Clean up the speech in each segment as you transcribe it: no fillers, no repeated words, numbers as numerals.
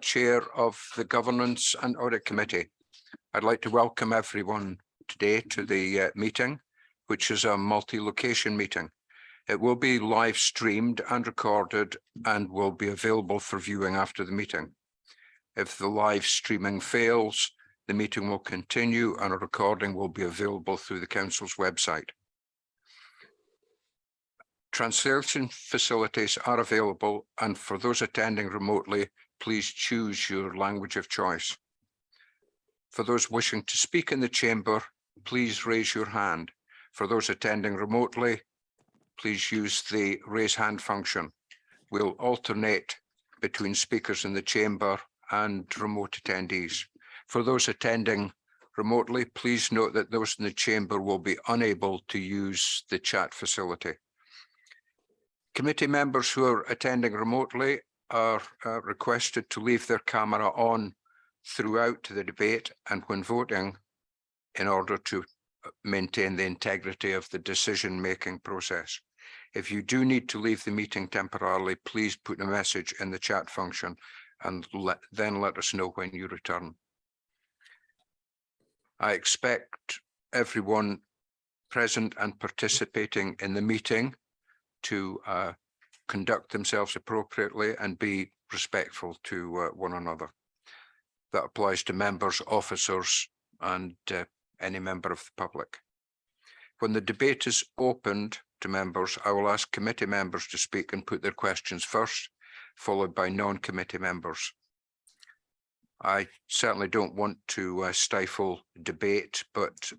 Chair of the Governance and Audit Committee. I'd like to welcome everyone today to the meeting, which is a multi-location meeting. It will be live streamed and recorded and will be available for viewing after the meeting. If the live streaming fails, the meeting will continue and a recording will be available through the Council's website. Translation facilities are available, and for those attending remotely, please choose your language of choice. For those wishing to speak in the chamber, please raise your hand. For those attending remotely, please use the raise hand function. We'll alternate between speakers in the chamber and remote attendees. For those attending remotely, please note that those in the chamber will be unable to use the chat facility. Committee members who are attending remotely are requested to leave their camera on throughout the debate and when voting in order to maintain the integrity of the decision-making process. If you do need to leave the meeting temporarily, please put a message in the chat function and then let us know when you return. I expect everyone present and participating in the meeting to conduct themselves appropriately and be respectful to one another. That applies to members, officers, and any member of the public. When the debate is opened to members, I will ask committee members to speak and put their questions first, followed by non-committee members. I certainly don't want to stifle debate, but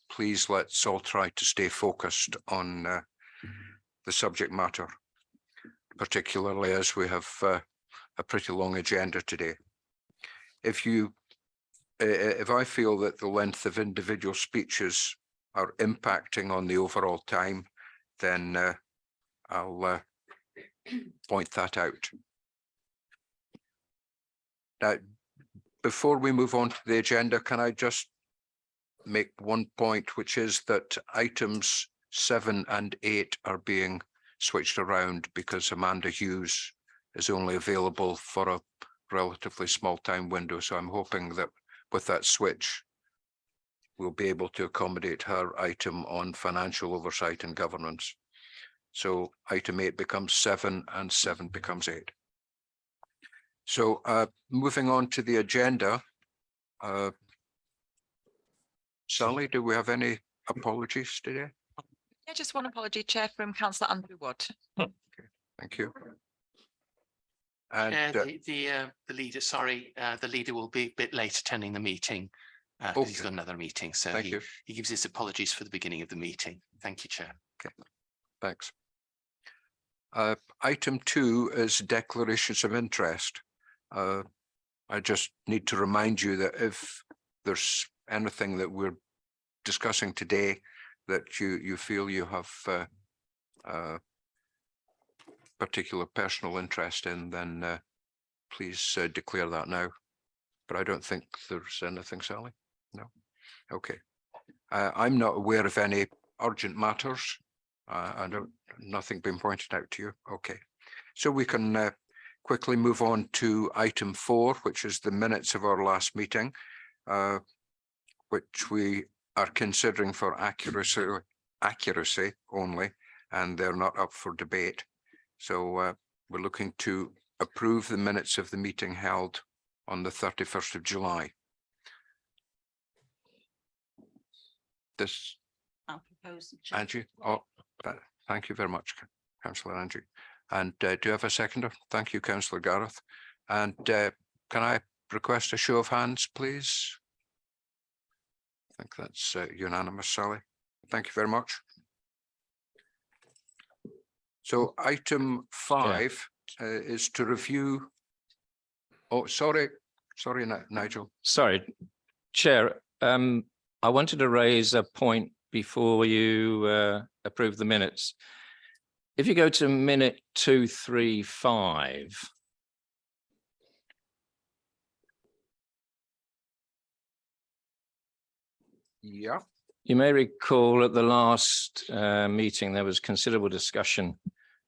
please let's all try to stay focused on the subject matter, particularly as we have a pretty long agenda today. If I feel that the length of individual speeches are impacting on the overall time, then I'll point that out. Now, before we move on to the agenda, can I just make one point, which is that items 7 and 8 are being switched around because Amanda Hughes is only available for a relatively small time window. So I'm hoping that with that switch, we'll be able to accommodate her item on financial oversight and governance. So item 8 becomes 7 and 7 becomes 8. So moving on to the agenda, Sally, do we have any apologies today? Yeah, just one apology, Chair, from Councillor Andrew Wood. Okay, thank you. And Chair, the leader, sorry, the leader will be a bit late attending the meeting because okay. he's got another meeting. So he gives his apologies for the beginning of the meeting. Thank you, Chair. Okay, thanks. Item 2 is declarations of interest. I just need to remind you that if there's anything that we're discussing today that you feel you have particular personal interest in, then please declare that now. But I don't think there's anything, Sally. No. Okay. I'm not aware of any urgent matters. Nothing been pointed out to you. Okay. So we can quickly move on to item 4, which is the minutes of our last meeting, which we are considering for accuracy only, and they're not up for debate. So we're looking to approve the minutes of the meeting held on the 31st of July. This, I'll propose. Angie. Oh, thank you very much, Councillor Angie. And do you have a seconder? Thank you, Councillor Gareth. And can I request a show of hands, please? I think that's unanimous, Sally. Thank you very much. So item 5 is to review. Oh, sorry, Nigel. Sorry, Chair. I wanted to raise a point before you approve the minutes. If you go to minute 235. Yeah. You may recall at the last meeting, there was considerable discussion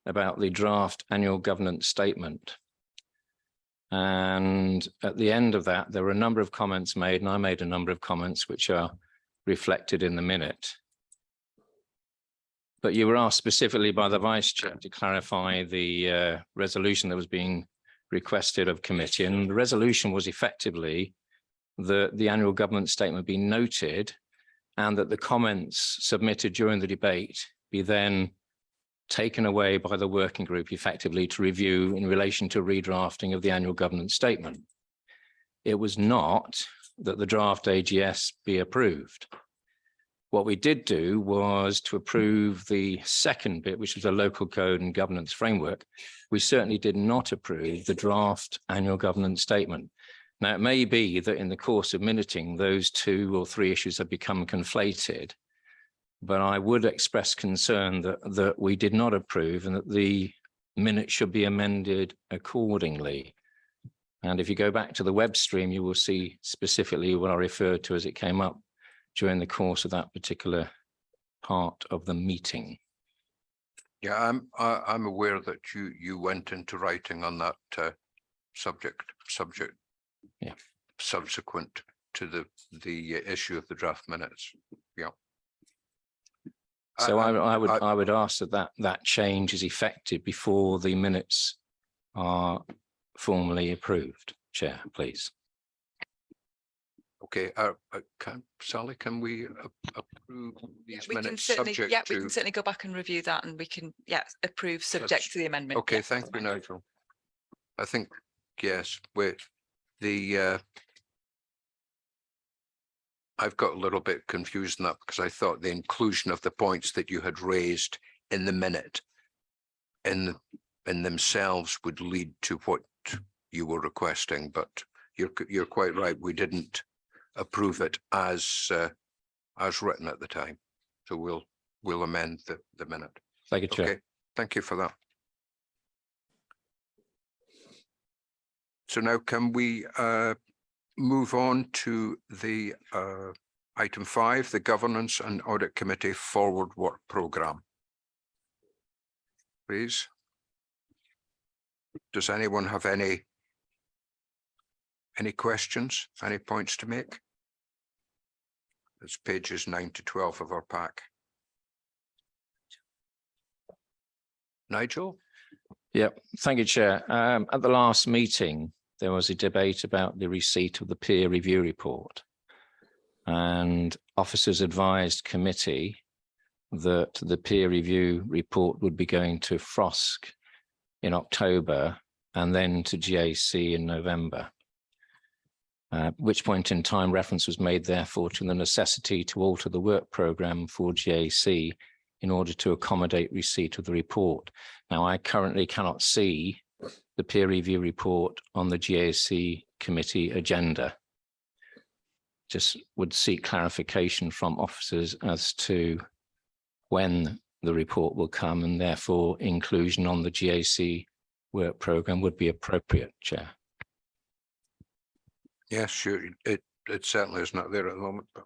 about the draft annual governance statement. And at the end of that, there were a number of comments made, and I made a number of comments which are reflected in the minute. But you were asked specifically by the Vice Chair to clarify the resolution that was being requested of committee, and the resolution was effectively that the annual government statement be noted and that the comments submitted during the debate be then taken away by the working group effectively to review in relation to redrafting of the annual government statement. It was not that the draft AGS be approved. What we did do was to approve the second bit, which was the local code and governance framework. We certainly did not approve the draft annual governance statement. Now, it may be that in the course of minuting, those 2 or 3 issues have become conflated, but I would express concern that we did not approve and that the minute should be amended accordingly. And if you go back to the web stream, you will see specifically what I referred to as it came up during the course of that particular part of the meeting. Yeah, I'm aware that you went into writing on that subject. Yeah. Subsequent to the issue of the draft minutes. Yeah. So I would ask that change is effected before the minutes are formally approved. Chair, please. Okay, Sally, can we approve these minutes subject to? Yeah, we can certainly go back and review that, and we can, approve subject to the amendment. Okay, Yeah, thank you, fine. Nigel. I think, yes, I've got a little bit confused in that because I thought the inclusion of the points that you had raised in the minute in themselves would lead to what you were requesting, but you're quite right. We didn't approve it as written at the time. So we'll amend the minute. Thank you, Chair. Okay, thank you for that. So now can we move on to the item 5, the Governance and Audit Committee Forward Work Programme. Please. Does anyone have any questions, any points to make? It's pages 9 to 12 of our pack. Nigel? Yep, thank you, Chair. At the last meeting, there was a debate about the receipt of the peer review report, and officers advised committee that the peer review report would be going to FROSC in October and then to GAC in November. At which point in time reference was made therefore to the necessity to alter the work programme for GAC in order to accommodate receipt of the report. Now, I currently cannot see the peer review report on the GAC committee agenda. Just would seek clarification from officers as to when the report will come, and therefore inclusion on the GAC work programme would be appropriate, Chair. Yes, sure. It certainly is not there at the moment, but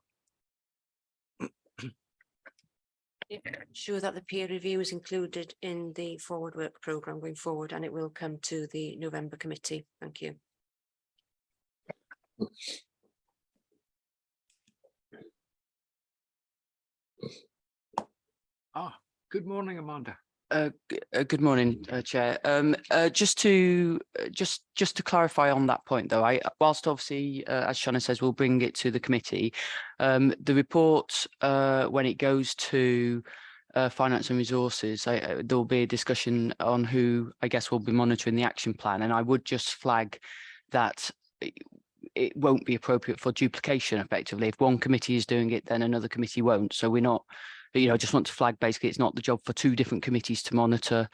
sure that the peer review is included in the forward work programme going forward, and it will come to the November committee. Thank you. good morning, Amanda. Good morning, Chair. Just to clarify on that point, though, whilst obviously, as Shannon says, we'll bring it to the committee, the report, when it goes to Finance and Resources, there will be a discussion on who, I guess, will be monitoring the action plan. And I would just flag that it won't be appropriate for duplication effectively. If one committee is doing it, then another committee won't. So we're not, I just want to flag basically it's not the job for 2 different committees to monitor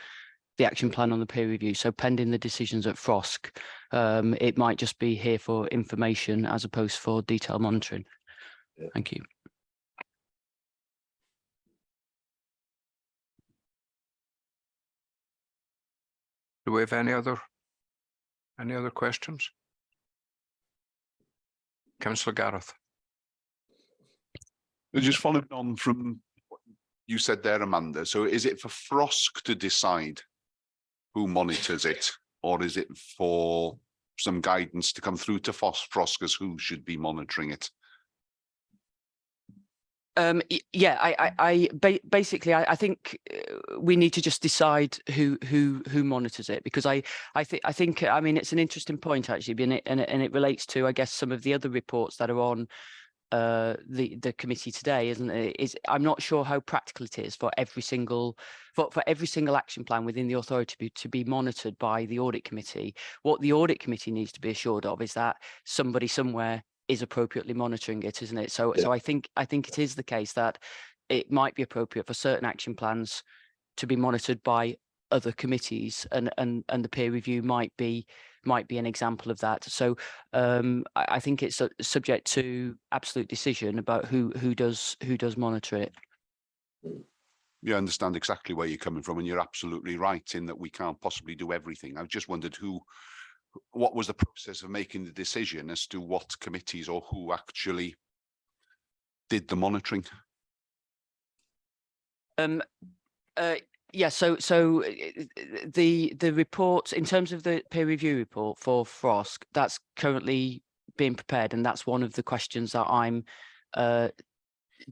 the action plan on the peer review. So pending the decisions at FROSC, it might just be here for information as opposed for detailed monitoring. Thank you. Do we have any other questions? Councillor Gareth. Just following on from what you said there, Amanda. So is it for FROSC to decide who monitors it, or is it for some guidance to come through to Frosk as who should be monitoring it? Basically, I think we need to just decide who monitors it, because I think I mean, it's an interesting point actually, and it relates to, I guess, some of the other reports that are on the committee today, isn't it? I'm not sure how practical it is for every single action plan within the authority to be monitored by the audit committee. What the audit committee needs to be assured of is that somebody somewhere is appropriately monitoring it, isn't it? So I think it is the case that it might be appropriate for certain action plans to be monitored by other committees, and the peer review might be an example of that. So I think it's subject to absolute decision about who does monitor it. You understand exactly where you're coming from, and you're absolutely right in that we can't possibly do everything. I've just wondered what was the process of making the decision as to what committees or who actually did the monitoring? Yeah, so the report, in terms of the peer review report for Frosk, that's currently being prepared, and that's one of the questions that I'm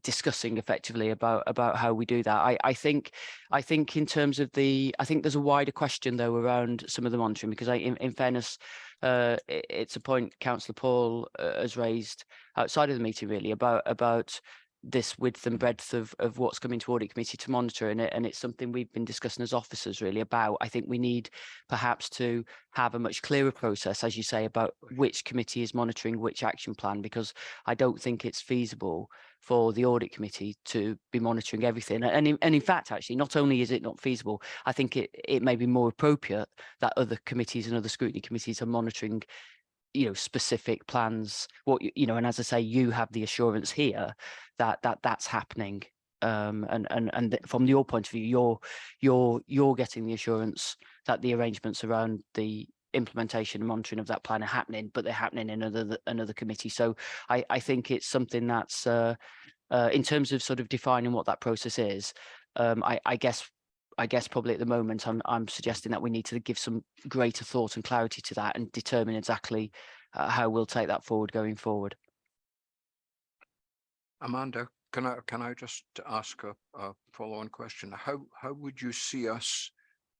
discussing effectively about how we do that. I think in terms of I think there's a wider question though around some of the monitoring, because in fairness, it's a point Councillor Paul has raised outside of the meeting really about this width and breadth of what's coming to audit committee to monitor, and it's something we've been discussing as officers really about. I think we need perhaps to have a much clearer process, as you say, about which committee is monitoring which action plan, because I don't think it's feasible for the audit committee to be monitoring everything. And in fact, actually, not only is it not feasible, I think it may be more appropriate that other committees and other scrutiny committees are monitoring, specific plans. And as I say, you have the assurance here that's happening. And from your point of view, you're getting the assurance that the arrangements around the implementation and monitoring of that plan are happening, but they're happening in another committee. So I think it's something that's in terms of sort of defining what that process is. I guess probably at the moment I'm suggesting that we need to give some greater thought and clarity to that and determine exactly how we'll take that forward going forward. Amanda, can I just ask a follow-on question? How would you see us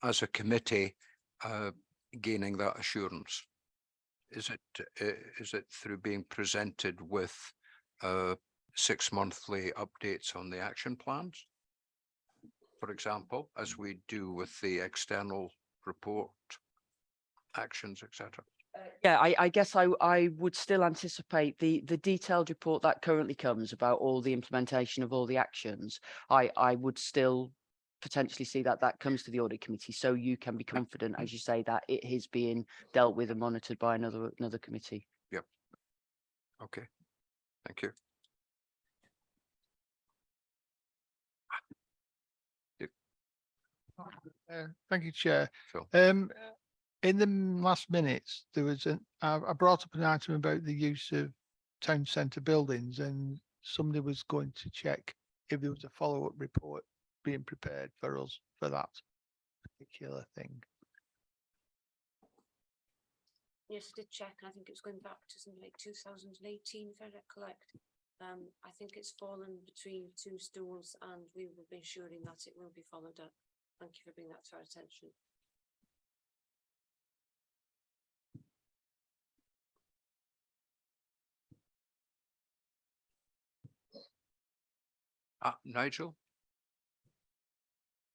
as a committee gaining that assurance? Is it through being presented with 6 monthly updates on the action plans, for example, as we do with the external report actions, etc.? Yeah, I guess I would still anticipate the detailed report that currently comes about all the implementation of all the actions. I would still potentially see that comes to the audit committee, so you can be confident, as you say, that it is being dealt with and monitored by another committee. Yep. Okay. Thank you. Thank you, Chair. Phil. In the last minutes, there was I brought up an item about the use of town centre buildings, and somebody was going to check if there was a follow-up report being prepared for us for that particular thing. Yes, I did check. I think it was going back to something like 2018, if I recollect. I think it's fallen between two stools, and we will be ensuring that it will be followed up. Thank you for bringing that to our attention. Nigel?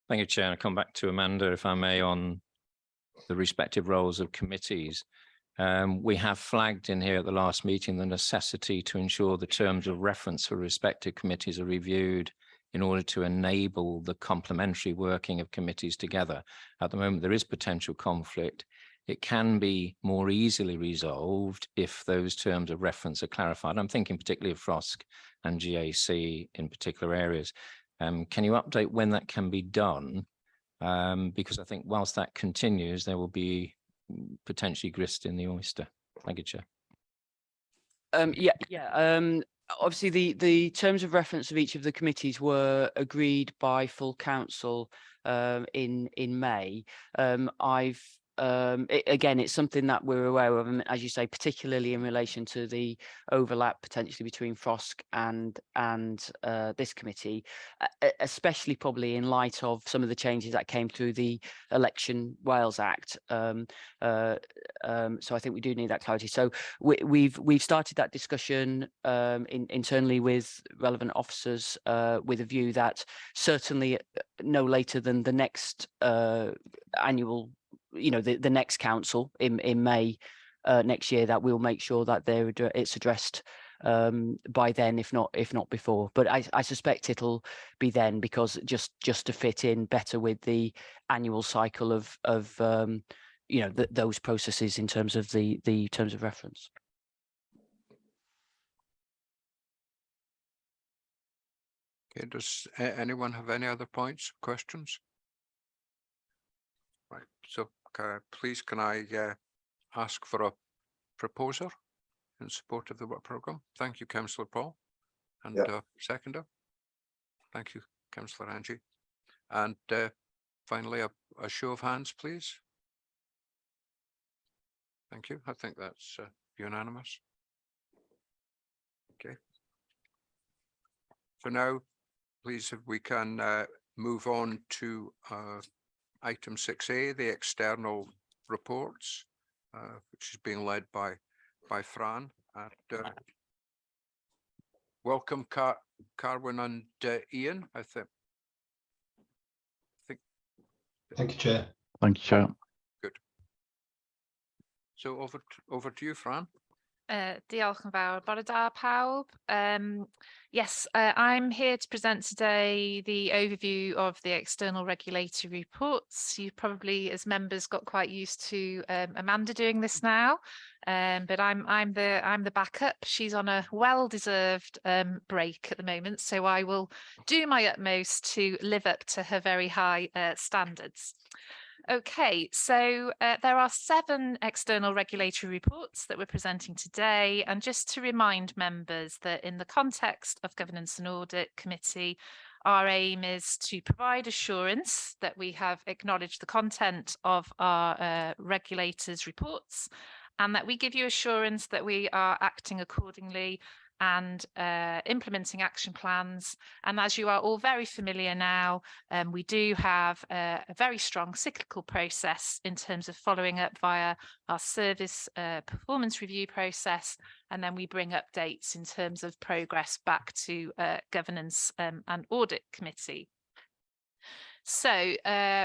Thank you, Chair. I'll come back to Amanda, if I may, on the respective roles of committees. We have flagged in here at the last meeting the necessity to ensure the terms of reference for respective committees are reviewed in order to enable the complementary working of committees together. At the moment, there is potential conflict. It can be more easily resolved if those terms of reference are clarified. I'm thinking particularly of Frosk and GAC in particular areas. Can you update when that can be done? Because I think whilst that continues, there will be potentially grist in the oyster. Thank you, Chair. Obviously, the terms of reference of each of the committees were agreed by full council in May. I've again, it's something that we're aware of, and as you say, particularly in relation to the overlap potentially between FROSC and this committee, especially probably in light of some of the changes that came through the Election Wales Act. So I think we do need that clarity. So we've started that discussion internally with relevant officers with a view that certainly no later than the next annual, the next council in May next year, that we'll make sure that it's addressed by then, if not before. But I suspect it'll be then, because just to fit in better with the annual cycle of those processes in terms of the terms of reference. Okay, does anyone have any other points, questions? Right, so please can I ask for a proposer in support of the work programme? Thank you, Councillor Paul. And seconder? Thank you, Councillor Angie. And finally, a show of hands, please. Thank you. I think that's unanimous. Okay. So now, please, if we can move on to item 6A, the external reports, which is being led by Fran. Welcome, Carwyn and Ian. I think. Thank you, Chair. Thank you, Chair. Good. So over to you, Fran. Diolch yn fawr. Bore da pawb. Yes, I'm here to present today the overview of the external regulatory reports. You probably, as members, got quite used to Amanda doing this now, but I'm the backup. She's on a well-deserved break at the moment, so I will do my utmost to live up to her very high standards. Okay, so there are 7 external regulatory reports that we're presenting today, and just to remind members that in the context of Governance and Audit Committee, our aim is to provide assurance that we have acknowledged the content of our regulators' reports, and that we give you assurance that we are acting accordingly and implementing action plans. And as you are all very familiar now, we do have a very strong cyclical process in terms of following up via our service performance review process, and then we bring updates in terms of progress back to Governance and Audit Committee. So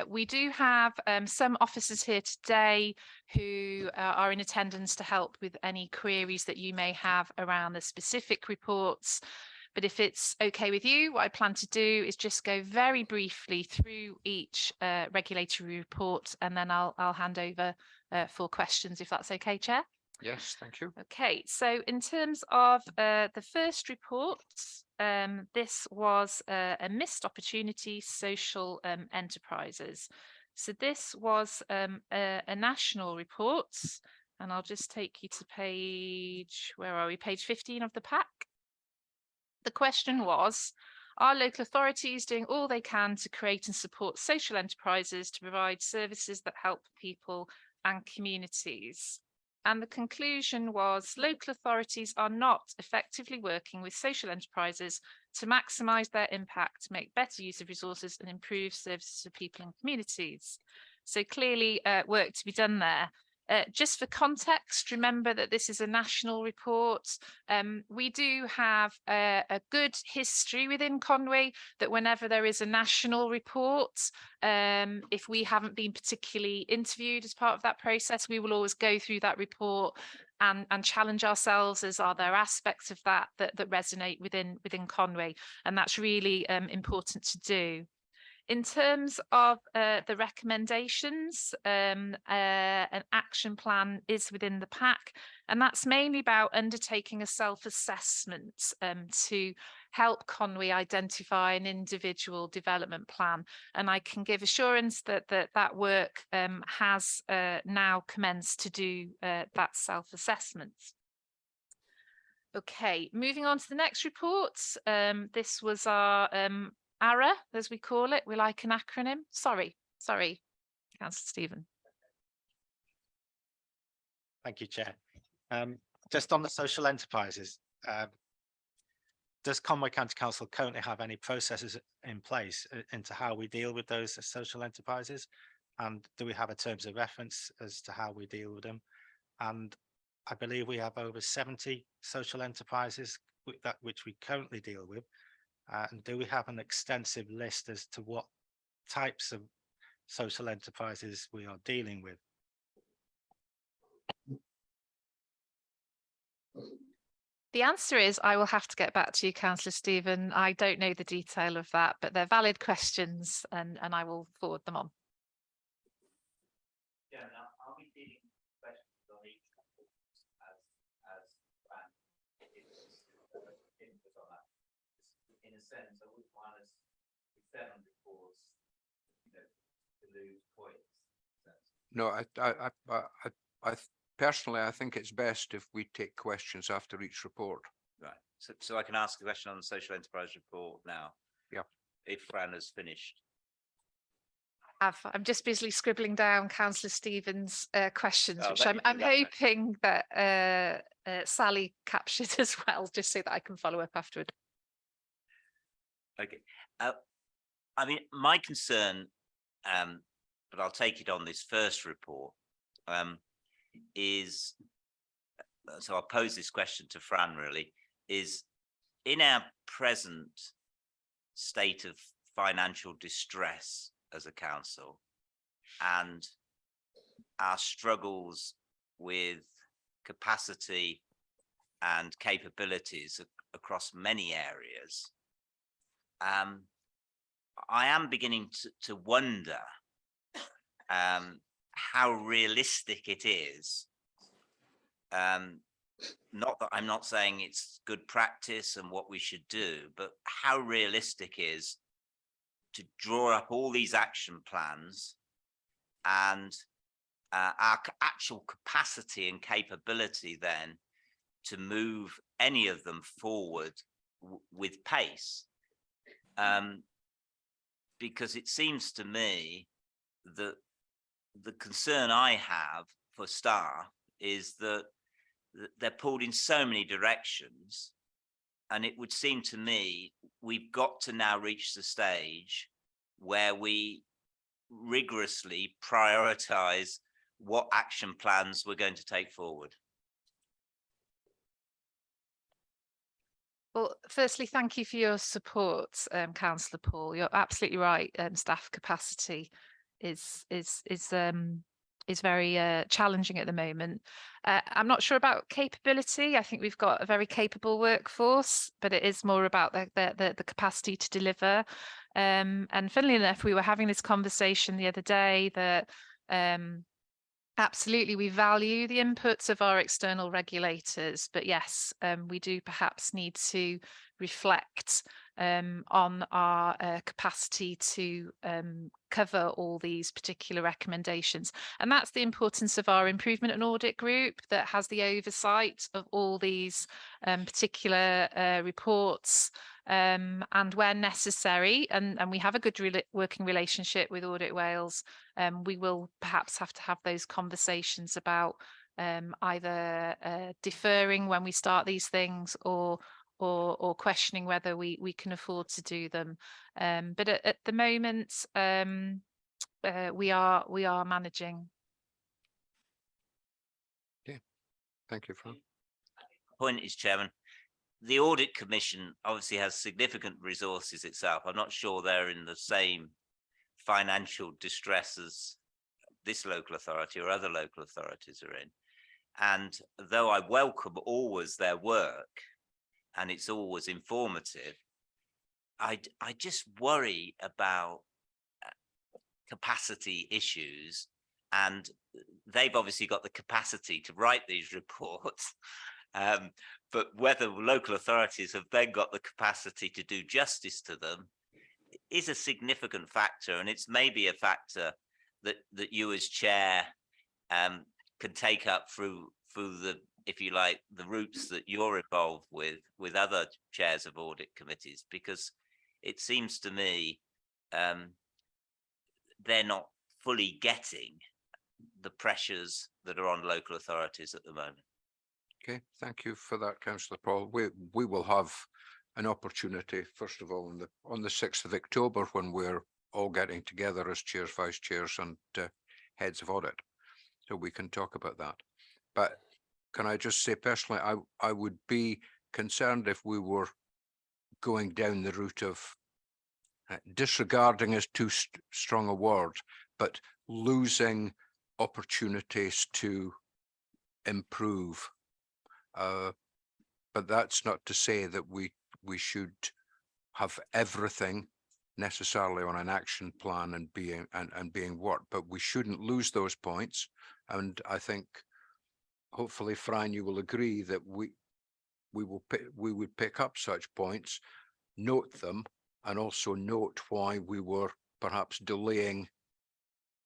we do have some officers here today who are in attendance to help with any queries that you may have around the specific reports. But if it's okay with you, what I plan to do is just go very briefly through each regulatory report, and then I'll hand over for questions, if that's okay, Chair. Yes, thank you. Okay, so in terms of the first report, this was a missed opportunity, social enterprises. So this was a national report, and I'll just take you to page, where are we? Page 15 of the pack. The question was, are local authorities doing all they can to create and support social enterprises to provide services that help people and communities? And the conclusion was local authorities are not effectively working with social enterprises to maximise their impact, make better use of resources and improve services for people and communities. So clearly work to be done there. Just for context, remember that this is a national report. We do have a good history within Conwy that whenever there is a national report, if we haven't been particularly interviewed as part of that process, we will always go through that report and challenge ourselves as are there aspects of that resonate within Conwy, and that's really important to do. In terms of the recommendations, an action plan is within the pack, and that's mainly about undertaking a self-assessment to help Conwy identify an individual development plan. And I can give assurance that that work has now commenced to do that self-assessment. Okay, moving on to the next report. This was our ARA, as we call it. We like an acronym. Sorry, Councillor Stephen. Thank you, Chair. Just on the social enterprises, does Conway County Council currently have any processes in place into how we deal with those social enterprises? And do we have a terms of reference as to how we deal with them? And I believe we have over 70 social enterprises which we currently deal with. And do we have an extensive list as to what types of social enterprises we are dealing with? The answer is I will have to get back to you, Councillor Stephen. I don't know the detail of that, but they're valid questions and I will forward them on. Yeah, now I'll be dealing with questions on each as input on that. In a sense, I wouldn't want us to 7 reports, to lose points. No, I personally, I think it's best if we take questions after each report. Right. So I can ask a question on the social enterprise report now. Yeah. If Fran has finished. I'm just busily scribbling down Councillor Stephen's questions, Oh, which let me I'm do that then. hoping that Sally captured as well, just so that I can follow up afterward. Okay. I mean, my concern, but I'll take it on this first report, is, so I'll pose this question to Fran really, is in our present state of financial distress as a council and our struggles with capacity and capabilities across many areas, I am beginning to wonder how realistic it is. Not that I'm not saying it's good practice and what we should do, but how realistic is to draw up all these action plans and our actual capacity and capability then to move any of them forward with pace. Because it seems to me that the concern I have for staff is that they're pulled in so many directions, and it would seem to me we've got to now reach the stage where we rigorously prioritize what action plans we're going to take forward. Well, firstly, thank you for your support, Councillor Paul. You're absolutely right. Staff capacity is very challenging at the moment. I'm not sure about capability. I think we've got a very capable workforce, but it is more about the capacity to deliver. And funnily enough, we were having this conversation the other day that absolutely we value the inputs of our external regulators, but yes, we do perhaps need to reflect on our capacity to cover all these particular recommendations. And that's the importance of our improvement and audit group that has the oversight of all these particular reports, and where necessary, and we have a good working relationship with Audit Wales, we will perhaps have to have those conversations about either deferring when we start these things or questioning whether we can afford to do them. But at the moment, we are managing. Okay, thank you, Fran. Point is, Chairman, the Audit Commission obviously has significant resources itself. I'm not sure they're in the same financial distress as this local authority or other local authorities are in. And though I welcome always their work, and it's always informative, I just worry about capacity issues, and they've obviously got the capacity to write these reports, but whether local authorities have then got the capacity to do justice to them is a significant factor, and it's maybe a factor that you as chair can take up through the, if you like, the routes that you're involved with other chairs of audit committees, because it seems to me they're not fully getting the pressures that are on local authorities at the moment. Okay, thank you for that, Councillor Paul. We will have an opportunity, first of all, on the 6th of October, when we're all getting together as chairs, vice chairs and heads of audit. So we can talk about that. But can I just say personally, I would be concerned if we were going down the route of disregarding is too strong a word, but losing opportunities to improve. But that's not to say that we should have everything necessarily on an action plan and being worked, but we shouldn't lose those points. And I think hopefully, Fran, you will agree that we would pick up such points, note them, and also note why we were perhaps delaying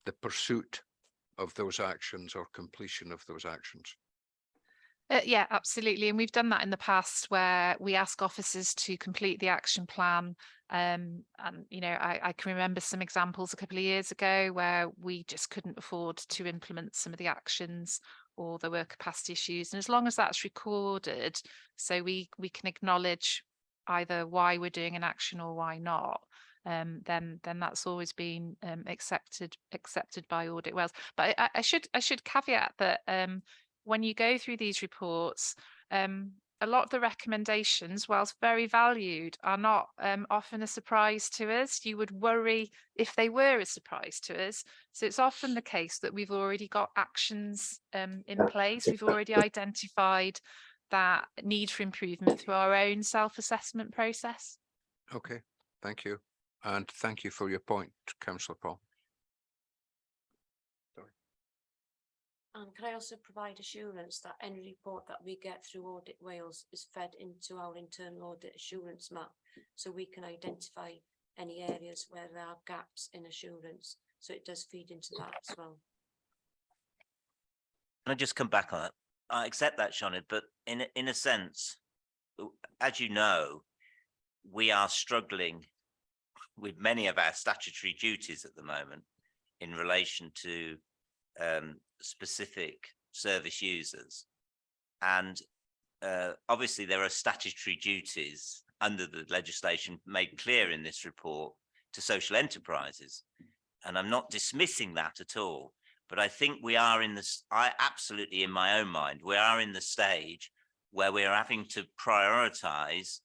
the pursuit of those actions or completion of those actions. Yeah, absolutely. And we've done that in the past where we ask officers to complete the action plan. And, you know, I can remember some examples a couple of years ago where we just couldn't afford to implement some of the actions, or there were capacity issues. And as long as that's recorded, so we can acknowledge either why we're doing an action or why not, then that's always been accepted by Audit Wales. But I should caveat that when you go through these reports, a lot of the recommendations, whilst very valued, are not often a surprise to us. You would worry if they were a surprise to us. So it's often the case that we've already got actions in place. We've already identified that need for improvement through our own self-assessment process. Okay, thank you. And thank you for your point, Councillor Paul. And can I also provide assurance that any report that we get through Audit Wales is fed into our internal audit assurance map, so we can identify any areas where there are gaps in assurance. So it does feed into that as well. Can I just come back on that? I accept that, Shonid, but in a sense, as you know, we are struggling with many of our statutory duties at the moment in relation to specific service users. And obviously there are statutory duties under the legislation made clear in this report to social enterprises. And I'm not dismissing that at all, but I think we are in this, I absolutely, in my own mind, we are in the stage where we're having to prioritize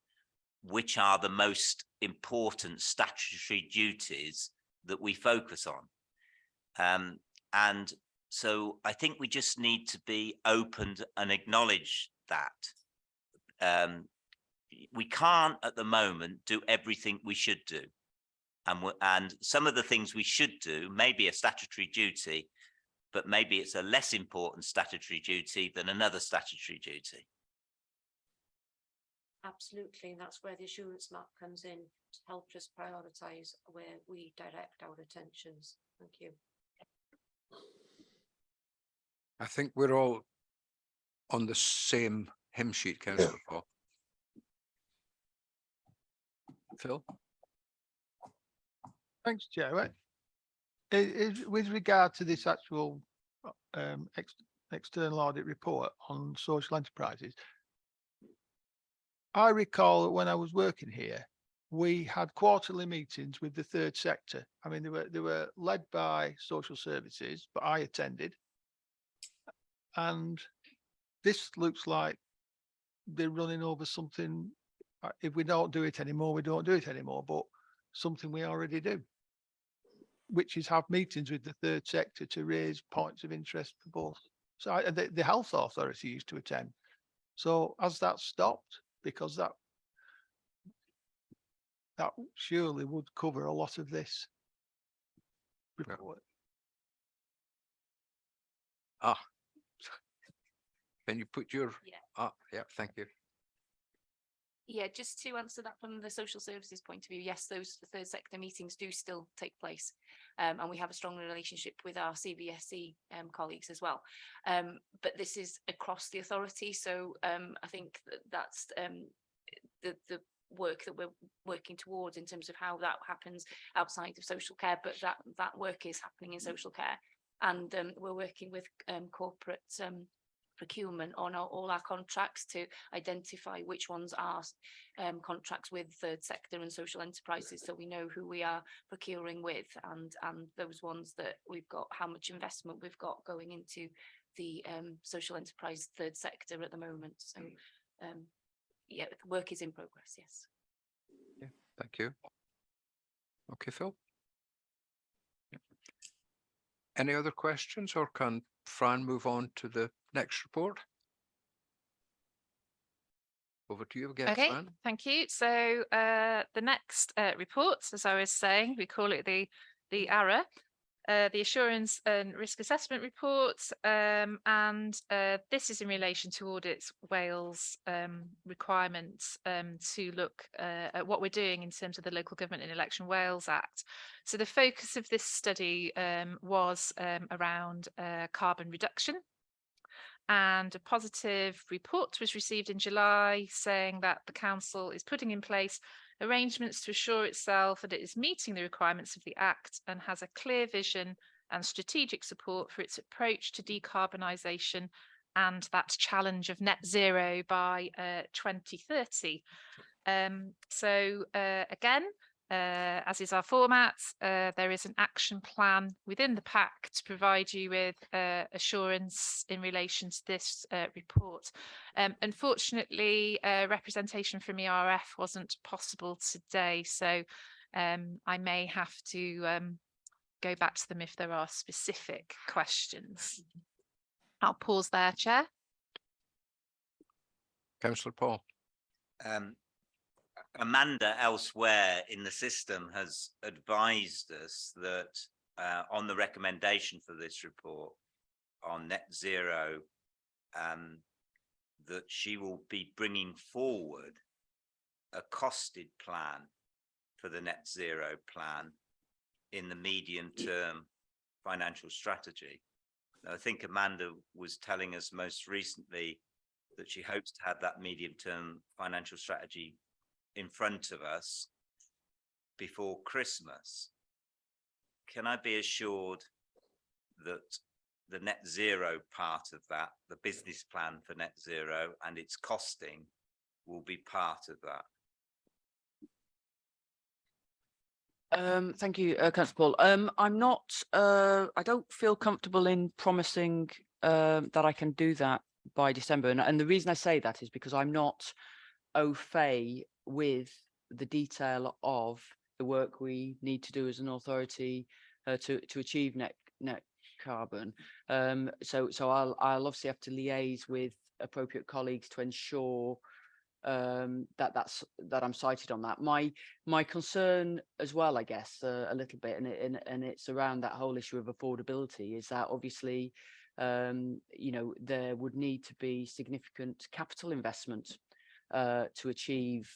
which are the most important statutory duties that we focus on. And so I think we just need to be open and acknowledge that. We can't at the moment do everything we should do. And some of the things we should do may be a statutory duty, but maybe it's a less important statutory duty than another statutory duty. Absolutely, and that's where the assurance map comes in to help us prioritise where we direct our attentions. Thank you. I think we're all on the same hymn sheet, Councillor Paul. Phil? Thanks, Chair. With regard to this actual external audit report on social enterprises, I recall that when I was working here, we had quarterly meetings with the third sector. I mean, they were led by social services, but I attended. And this looks like they're running over something. If we don't do it anymore, we don't do it anymore, but something we already do, which is have meetings with the third sector to raise points of interest for both. So the health authority used to attend. So has that stopped? Because that surely would cover a lot of this report. Ah, can you put your, Yeah. Yeah, thank you. Yeah, just to answer that from the social services point of view, yes, those third sector meetings do still take place. And we have a strong relationship with our CBSE colleagues as well. But this is across the authority. So I think that's the work that we're working towards in terms of how that happens outside of social care, but that work is happening in social care. And we're working with corporate procurement on all our contracts to identify which ones are contracts with third sector and social enterprises, so we know who we are procuring with, and those ones that we've got, how much investment we've got going into the social enterprise third sector at the moment. So yeah, the work is in progress. Yes. Yeah, thank you. Okay, Phil. Any other questions, or can Fran move on to the next report? Over to you again, Okay, Fran. thank you. So the next report, as I was saying, we call it the ARA, the Assurance and Risk Assessment Report, and this is in relation to Audit Wales requirements to look at what we're doing in terms of the Local Government and Election Wales Act. So the focus of this study was around carbon reduction. And a positive report was received in July saying that the council is putting in place arrangements to assure itself that it is meeting the requirements of the Act and has a clear vision and strategic support for its approach to decarbonisation and that challenge of net zero by 2030. Again, as is our format, there is an action plan within the pack to provide you with assurance in relation to this report. Unfortunately, representation from ERF wasn't possible today, so I may have to go back to them if there are specific questions. I'll pause there, Chair. Councillor Paul. Amanda elsewhere in the system has advised us that on the recommendation for this report on net zero, that she will be bringing forward a costed plan for the net zero plan in the medium term financial strategy. Now, I think Amanda was telling us most recently that she hopes to have that medium term financial strategy in front of us before Christmas. Can I be assured that the net zero part of that, the business plan for net zero and its costing, will be part of that? Thank you, Councillor Paul. I'm not, I don't feel comfortable in promising that I can do that by December. And the reason I say that is because I'm not au fait with the detail of the work we need to do as an authority to achieve net carbon. So I'll obviously have to liaise with appropriate colleagues to ensure that I'm cited on that. My concern as well, I guess, a little bit, and it's around that whole issue of affordability, is that obviously you know, there would need to be significant capital investment to achieve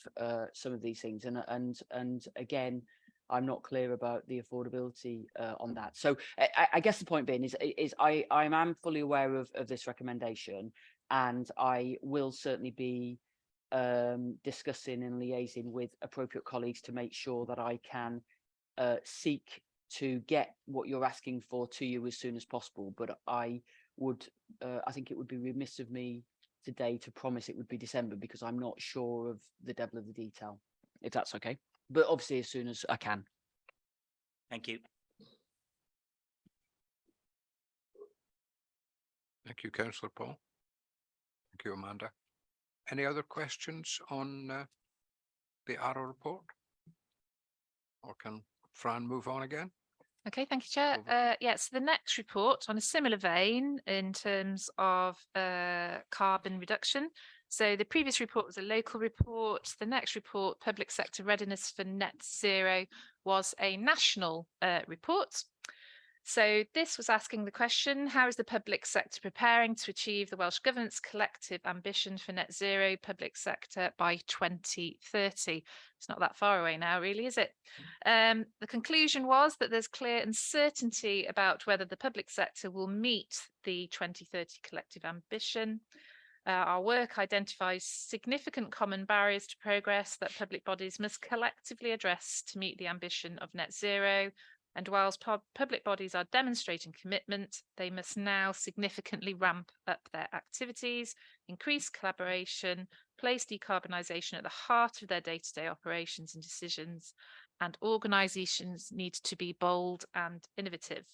some of these things, and again, I'm not clear about the affordability on that. So I guess the point being is I am fully aware of this recommendation, and I will certainly be discussing and liaising with appropriate colleagues to make sure that I can seek to get what you're asking for to you as soon as possible. But I think it would be remiss of me today to promise it would be December, because I'm not sure of the devil of the detail, if that's okay. But obviously as soon as I can. Thank you. Thank you, Councillor Paul. Thank you, Amanda. Any other questions on the ARA report? Or can Fran move on again? Okay, thank you, Chair. Yes, the next report on a similar vein in terms of carbon reduction. So the previous report was a local report. The next report, Public Sector Readiness for Net Zero, was a national report. So this was asking the question, how is the public sector preparing to achieve the Welsh Government's collective ambition for net zero public sector by 2030? It's not that far away now, really, is it? The conclusion was that there's clear uncertainty about whether the public sector will meet the 2030 collective ambition. Our work identifies significant common barriers to progress that public bodies must collectively address to meet the ambition of net zero. And whilst public bodies are demonstrating commitment, they must now significantly ramp up their activities, increase collaboration, place decarbonisation at the heart of their day-to-day operations and decisions, and organisations need to be bold and innovative.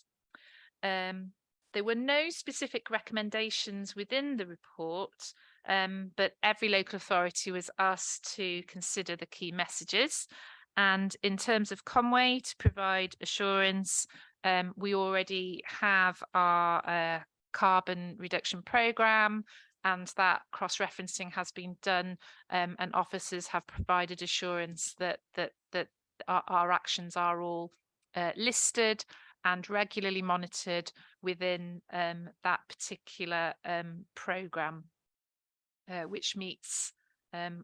There were no specific recommendations within the report, but every local authority was asked to consider the key messages. And in terms of Conway, to provide assurance, we already have our carbon reduction programme, and that cross-referencing has been done, and officers have provided assurance that our actions are all listed and regularly monitored within that particular programme, which meets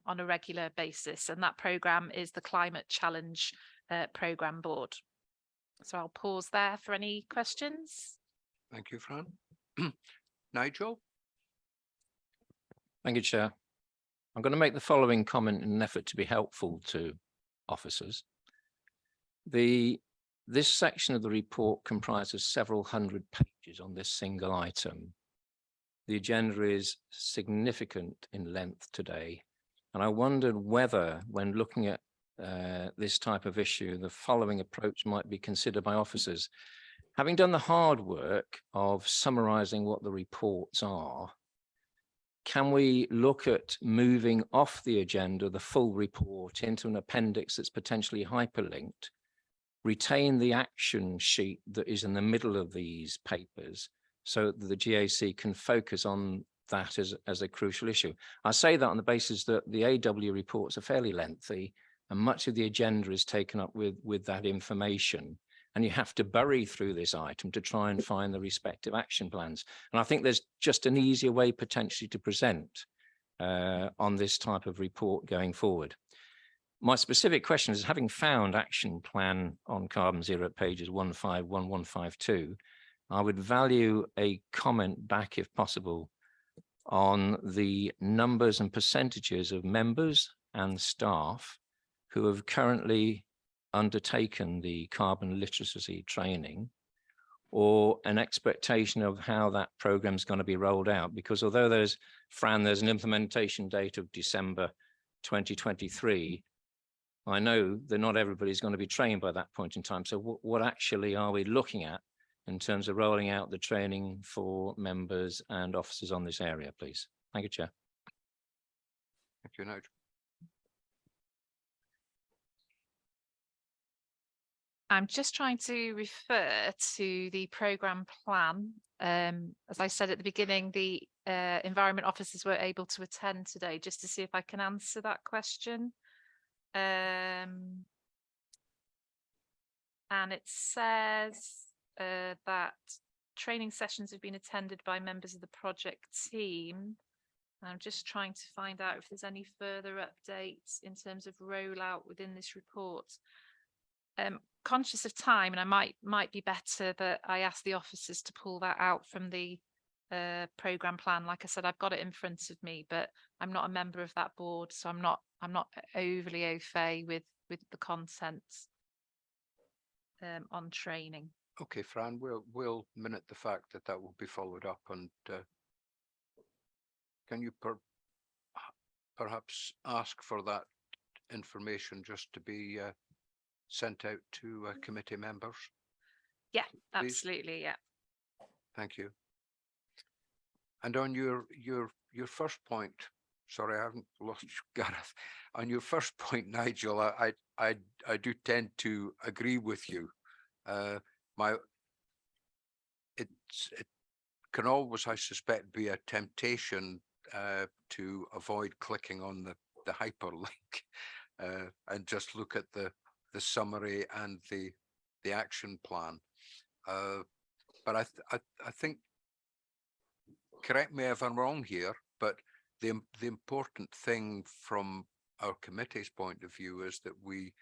on a regular basis. And that programme is the Climate Challenge Programme Board. So I'll pause there for any questions. Thank you, Fran. Nigel? Thank you, Chair. I'm going to make the following comment in an effort to be helpful to officers. This section of the report comprises several hundred pages on this single item. The agenda is significant in length today, and I wondered whether, when looking at this type of issue, the following approach might be considered by officers. Having done the hard work of summarising what the reports are, can we look at moving off the agenda the full report into an appendix that's potentially hyperlinked, retain the action sheet that is in the middle of these papers so that the GAC can focus on that as a crucial issue? I say that on the basis that the AW reports are fairly lengthy and much of the agenda is taken up with that information. And you have to bury through this item to try and find the respective action plans. And I think there's just an easier way potentially to present on this type of report going forward. My specific question is, having found action plan on carbon zero at pages 151, 152, I would value a comment back, if possible, on the numbers and percentages of members and staff who have currently undertaken the carbon literacy training, or an expectation of how that program is going to be rolled out. Because although there's an implementation date of December 2023, I know that not everybody's going to be trained by that point in time. So what actually are we looking at in terms of rolling out the training for members and officers on this area, please? Thank you, Chair. Thank you, Nigel. I'm just trying to refer to the programme plan. As I said at the beginning, the environment officers were able to attend today, just to see if I can answer that question. And it says that training sessions have been attended by members of the project team. I'm just trying to find out if there's any further updates in terms of rollout within this report. Conscious of time, and I might be better that I ask the officers to pull that out from the programme plan. Like I said, I've got it in front of me, but I'm not a member of that board, so I'm not overly au fait with the content on training. Okay, Fran, we'll minute the fact that will be followed up, and can you perhaps ask for that information just to be sent out to committee members? Yeah, please? absolutely. Yeah. Thank you. And on your first point, sorry, I haven't lost you, Gareth. On your first point, Nigel, I do tend to agree with you. It can always, I suspect, be a temptation to avoid clicking on the hyperlink and just look at the summary and the action plan. But I think, correct me if I'm wrong here, but the important thing from our committee's point of view is that we,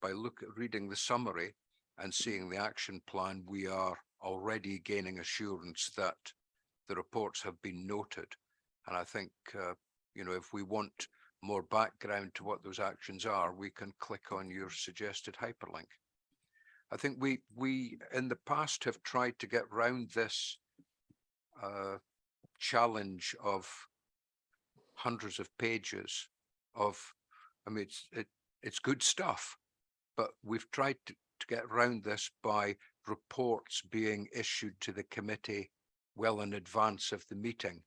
by reading the summary and seeing the action plan, we are already gaining assurance that the reports have been noted. And I think, if we want more background to what those actions are, we can click on your suggested hyperlink. I think we in the past have tried to get round this challenge of hundreds of pages of, I mean, it's good stuff, but we've tried to get around this by reports being issued to the committee well in advance of the meeting.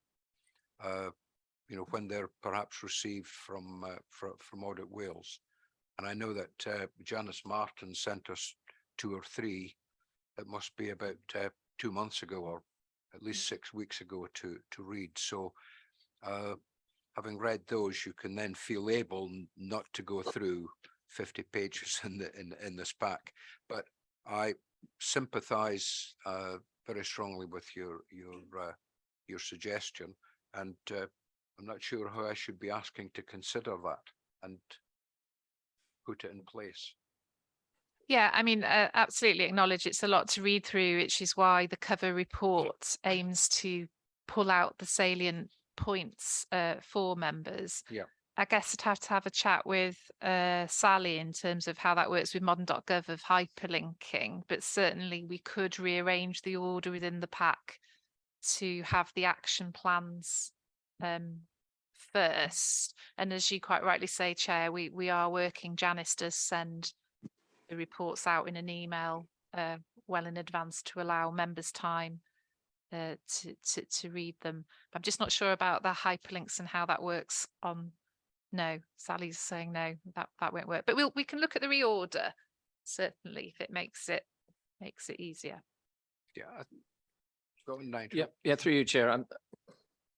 You know, when they're perhaps received from Audit Wales. And I know that Janice Martin sent us 2 or 3. It must be about 2 months ago, or at least 6 weeks ago, to read. So having read those, you can then feel able not to go through 50 pages in this pack. But I sympathise very strongly with your suggestion, and I'm not sure how I should be asking to consider that and put it in place. Yeah, I mean, absolutely acknowledge it's a lot to read through, which is why the cover report aims to pull out the salient points for members. Yeah. I guess I'd have a chat with Sally in terms of how that works with modern.gov of hyperlinking, but certainly we could rearrange the order within the pack to have the action plans first. And as you quite rightly say, Chair, we are working, Janice does send the reports out in an email well in advance to allow members time to read them. I'm just not sure about the hyperlinks and how that works on. No, Sally's saying no, that won't work. But we can look at the reorder, certainly, if it makes it easier. Yeah. Go on, Nigel. Yeah, through you, Chair.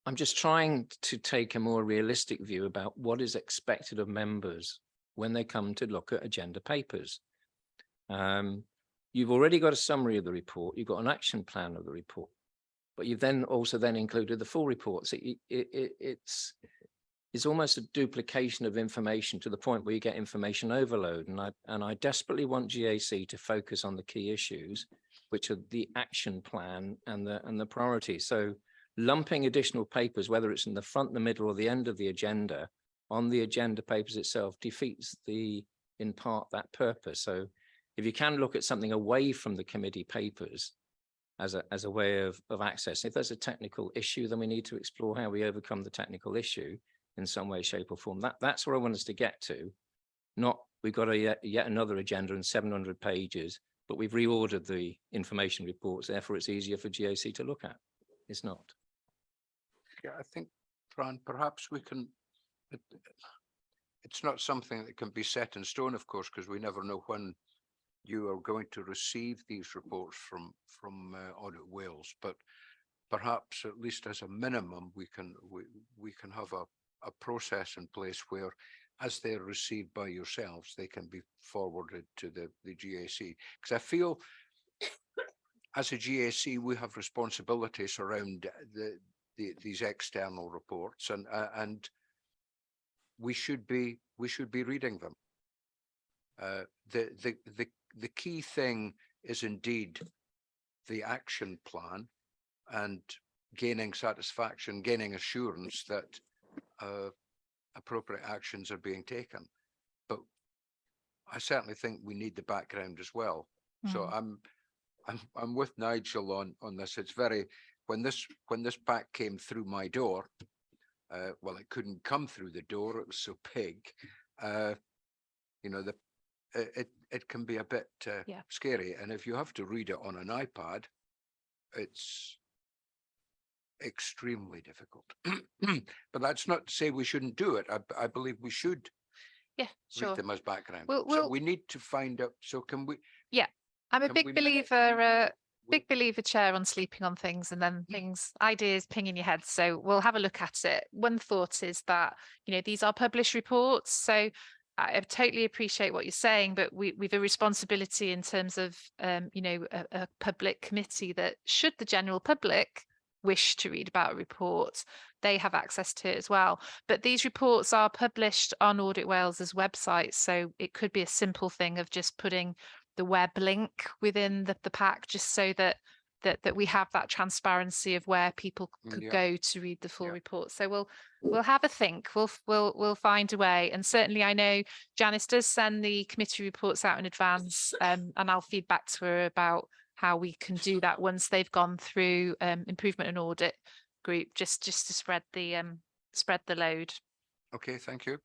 I'm just trying to take a more realistic view about what is expected of members when they come to look at agenda papers. You've already got a summary of the report, you've got an action plan of the report, but you've then also included the full report. So it's almost a duplication of information to the point where you get information overload. And I desperately want GAC to focus on the key issues, which are the action plan and the priorities. So lumping additional papers, whether it's in the front, the middle, or the end of the agenda, on the agenda papers itself defeats in part that purpose. So if you can look at something away from the committee papers as a way of access, if there's a technical issue, then we need to explore how we overcome the technical issue in some way, shape, or form. That's where I want us to get to. Not we've got yet another agenda and 700 pages, but we've reordered the information reports, therefore it's easier for GAC to look at. It's not. Yeah, I think, Fran, perhaps we can, it's not something that can be set in stone, of course, because we never know when you are going to receive these reports from Audit Wales, but perhaps at least as a minimum, we can have a process in place where, as they're received by yourselves, they can be forwarded to the GAC. Because I feel as a GAC, we have responsibilities around these external reports, and we should be reading them. The key thing is indeed the action plan and gaining satisfaction, gaining assurance that appropriate actions are being taken. But I certainly think we need the background as well. So I'm with Nigel on this. It's very, when this pack came through my door, well, it couldn't come through the door, it was so big. You know, it can be a bit scary, and if you have to read it on an iPad, it's extremely difficult. But that's not to say we shouldn't do it. I believe we should read them as background. So we need to find out. So can we? Yeah, I'm a big believer, Chair, on sleeping on things and then ideas ping in your head. So we'll have a look at it. One thought is that, you know, these are published reports. So I totally appreciate what you're saying, but we've a responsibility in terms of, you know, a public committee that should the general public wish to read about a report, they have access to it as well. But these reports are published on Audit Wales's website. So it could be a simple thing of just putting the web link within the pack, just so that that we have that transparency of where people could Yeah. go to read the full Yeah. report. So we'll have a think. We'll find a way. And certainly I know Janice does send the committee reports out in advance, and I'll feed back to her about how we can do that once they've gone through improvement and audit group, just to spread the load. Okay, thank you.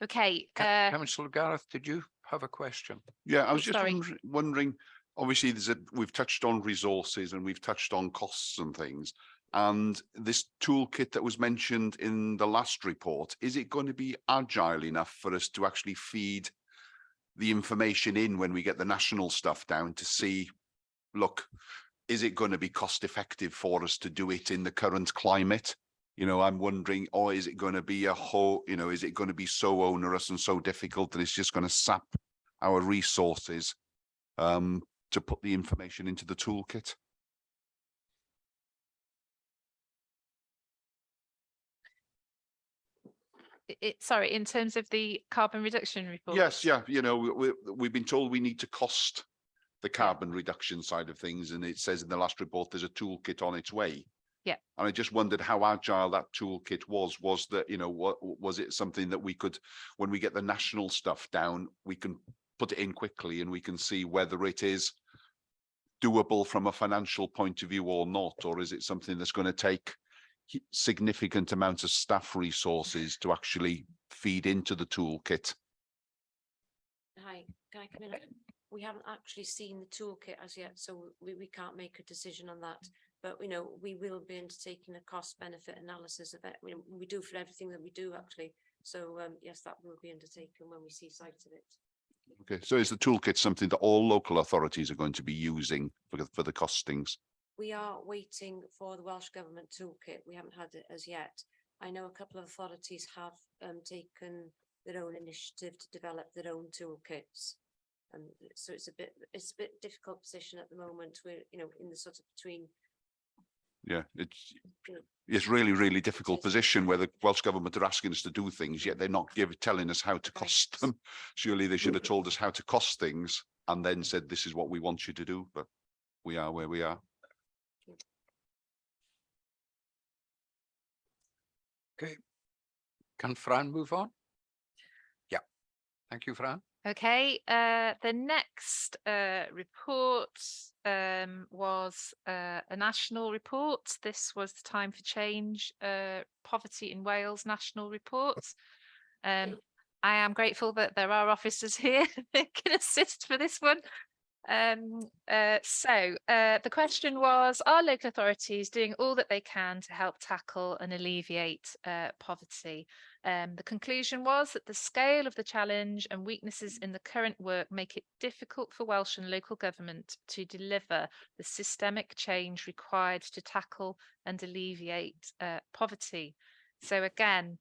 Okay. Councillor Gareth, did you have a question? Yeah, I was just sorry. wondering, obviously we've touched on resources and we've touched on costs and things. And this toolkit that was mentioned in the last report, is it going to be agile enough for us to actually feed the information in when we get the national stuff down to see, look, is it going to be cost effective for us to do it in the current climate? You know, I'm wondering, or is it going to be is it going to be so onerous and so difficult that it's just going to sap our resources to put the information into the toolkit? Sorry, in terms of the carbon reduction report? Yes, yeah, you know, we've been told we need to cost the carbon reduction side of things, and it says in the last report there's a toolkit on its way. Yeah. And I just wondered how agile that toolkit was. Was that, you know, what was it something that we could, when we get the national stuff down, we can put it in quickly and we can see whether it is doable from a financial point of view or not, or is it something that's going to take significant amounts of staff resources to actually feed into the toolkit? Hi, can I come in? We haven't actually seen the toolkit as yet, so we can't make a decision on that. But you know, we will be undertaking a cost benefit analysis of it. We do for everything that we do actually. So yes, that will be undertaken when we see sight of it. Okay, so is the toolkit something that all local authorities are going to be using for the costings? We are waiting for the Welsh Government toolkit. We haven't had it as yet. I know a couple of authorities have taken their own initiative to develop their own toolkits. So it's a bit difficult position at the moment. We're, you know, in the sort of between. Yeah, it's really difficult position where the Welsh Government are asking us to do things, yet they're not telling us how to cost them. Surely they should have told us how to cost things and then said, this is what we want you to do, but we are where we are. Okay. Can Fran move on? Yeah. Thank you, Fran. Okay, the next report was a national report. This was the Time for Change Poverty in Wales national report. I am grateful that there are officers here that can assist for this one. The question was, are local authorities doing all that they can to help tackle and alleviate poverty? The conclusion was that the scale of the challenge and weaknesses in the current work make it difficult for Welsh and local government to deliver the systemic change required to tackle and alleviate poverty. So again,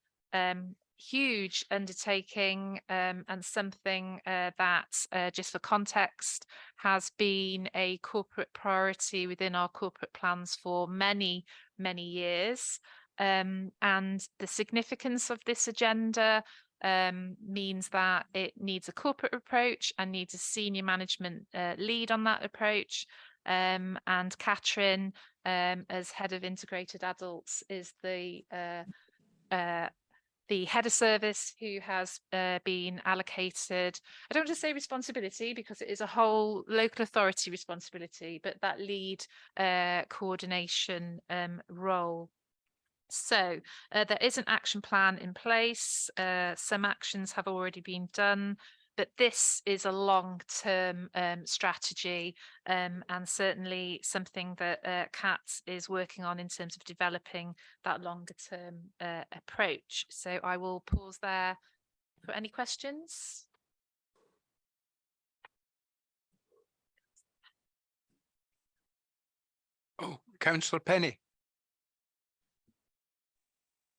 huge undertaking and something that, just for context, has been a corporate priority within our corporate plans for many years. And the significance of this agenda means that it needs a corporate approach and needs a senior management lead on that approach. And Catherine, as head of integrated adults, is the head of service who has been allocated, I don't want to say responsibility because it is a whole local authority responsibility, but that lead coordination role. So there is an action plan in place. Some actions have already been done, but this is a long-term strategy and certainly something that Kat is working on in terms of developing that longer-term approach. So I will pause there for any questions. Oh, Councillor Penny.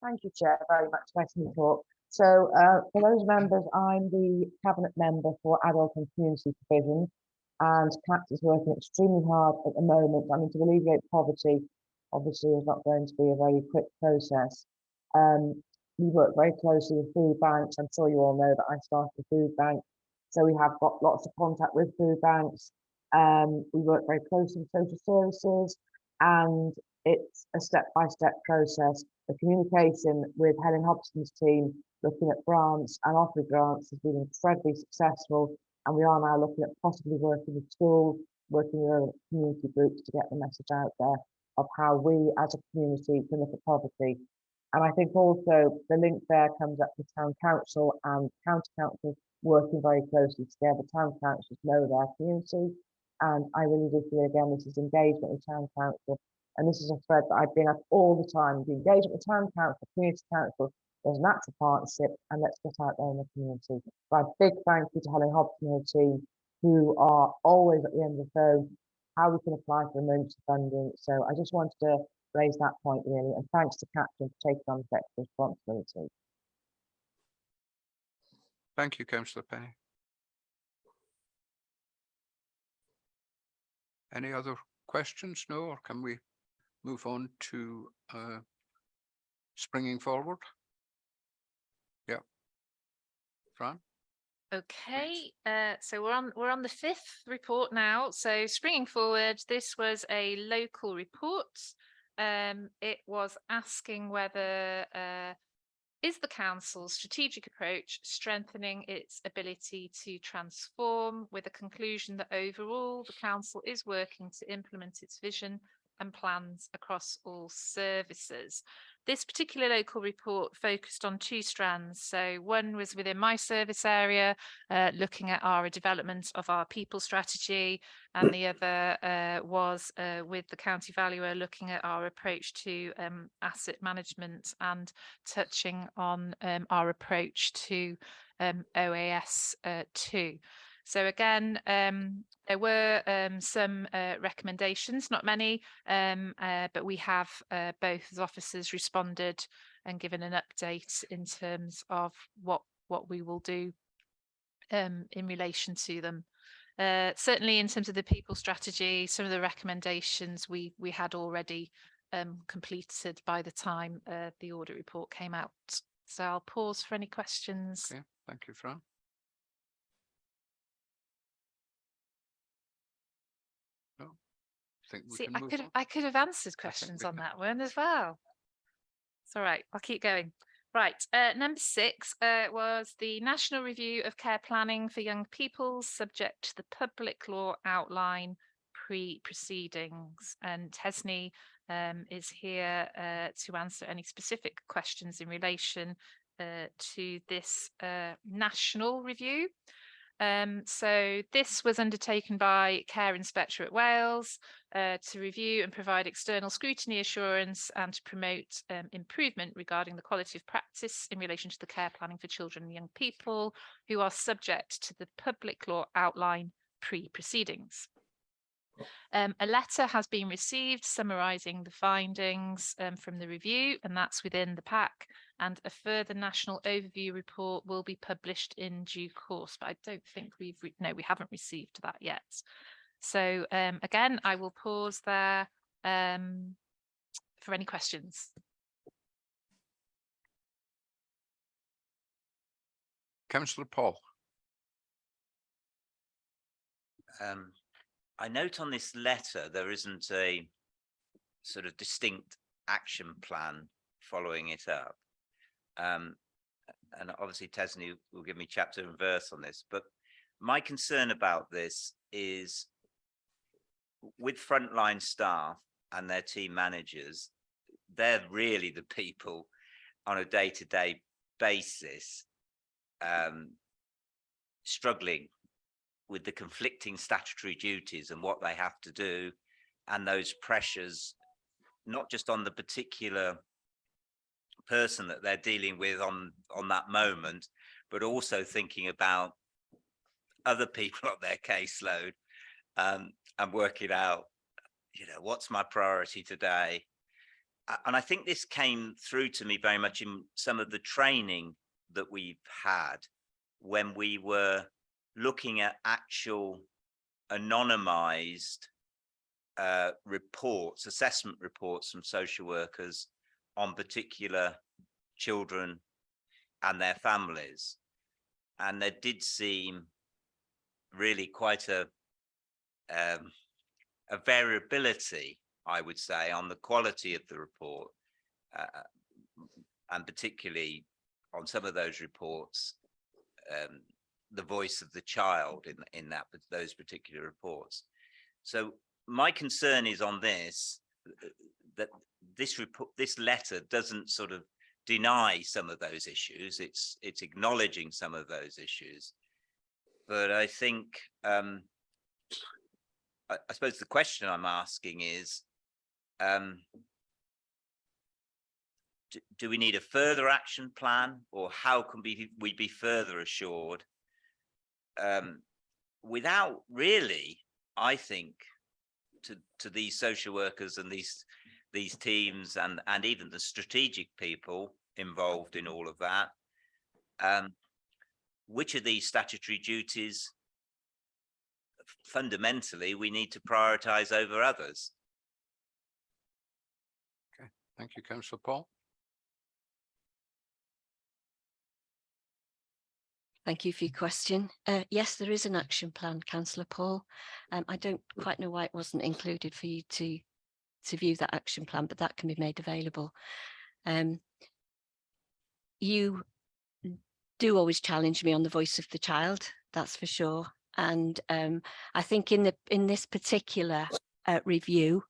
Thank you, Chair, very much. Nice to talk. So for those members, I'm the Cabinet Member for Adult and Community Provision, and Kat is working extremely hard at the moment. I mean, to alleviate poverty, obviously, is not going to be a very quick process. We work very closely with food banks. I'm sure you all know that I started a food bank. So we have got lots of contact with food banks. We work very closely with social services, and it's a step-by-step process. The communication with Helen Hobson's team, looking at grants and offering grants, has been incredibly successful, and we are now looking at possibly working with schools, working with other community groups to get the message out there of how we as a community can look at poverty. And I think also the link there comes up to town council and county council working very closely together. Town councils know their community, and I really do feel again this is engagement with town council, and this is a thread that I bring up all the time: the engagement with town council, community council. There's an active partnership, and let's get out there in the community. But a big thank you to Helen Hobson and her team, who are always at the end of the phone, how we can apply for emergency funding. So I just wanted to raise that point really, and thanks to Captain for taking on the extra responsibility. Thank you, Councillor Penny. Any other questions? No, or can we move on to springing forward? Yeah, Fran. Okay, so we're on the fifth report now. So springing forward, this was a local report. It was asking whether is the council's strategic approach strengthening its ability to transform, with a conclusion that overall the council is working to implement its vision and plans across all services. This particular local report focused on two strands. So one was within my service area, looking at our development of our people strategy, and the other was with the county valuer, looking at our approach to asset management and touching on our approach to OAS 2. So again, there were some recommendations, not many, but we have both as officers responded and given an update in terms of what we will do in relation to them. Certainly in terms of the people strategy, some of the recommendations we had already completed by the time the audit report came out. So I'll pause for any questions. Okay, thank you, Fran. See, I could have answered questions on that one as well. It's all right, I'll keep going. Right, number 6 was the National Review of Care Planning for Young People, subject to the public law outline pre-proceedings. And Tesney is here to answer any specific questions in relation to this national review. So this was undertaken by Care Inspectorate Wales to review and provide external scrutiny assurance and to promote improvement regarding the quality of practice in relation to the care planning for children and young people who are subject to the public law outline pre-proceedings. A letter has been received summarising the findings from the review, and that's within the pack, and a further national overview report will be published in due course, but I don't think we haven't received that yet. So again, I will pause there for any questions. Councillor Paul. I note on this letter there isn't a sort of distinct action plan following it up. And obviously Tesney will give me chapter and verse on this, but my concern about this is with frontline staff and their team managers, they're really the people on a day-to-day basis struggling with the conflicting statutory duties and what they have to do, and those pressures, not just on the particular person that they're dealing with on that moment, but also thinking about other people on their caseload and working out, what's my priority today? And I think this came through to me very much in some of the training that we've had when we were looking at actual anonymized reports, assessment reports from social workers on particular children and their families. And there did seem really quite a a variability, I would say, on the quality of the report, and particularly on some of those reports, the voice of the child in those particular reports. So my concern is on this, that this letter doesn't sort of deny some of those issues. It's acknowledging some of those issues, but I think I suppose the question I'm asking is, do we need a further action plan, or how can we be further assured without really, I think, to these social workers and these teams and even the strategic people involved in all of that, which of these statutory duties fundamentally we need to prioritize over others? Okay, thank you, Councillor Paul. Thank you for your question. Yes, there is an action plan, Councillor Paul. I don't quite know why it wasn't included for you to view that action plan, but that can be made available. You do always challenge me on the voice of the child, that's for sure. And I think in this particular review,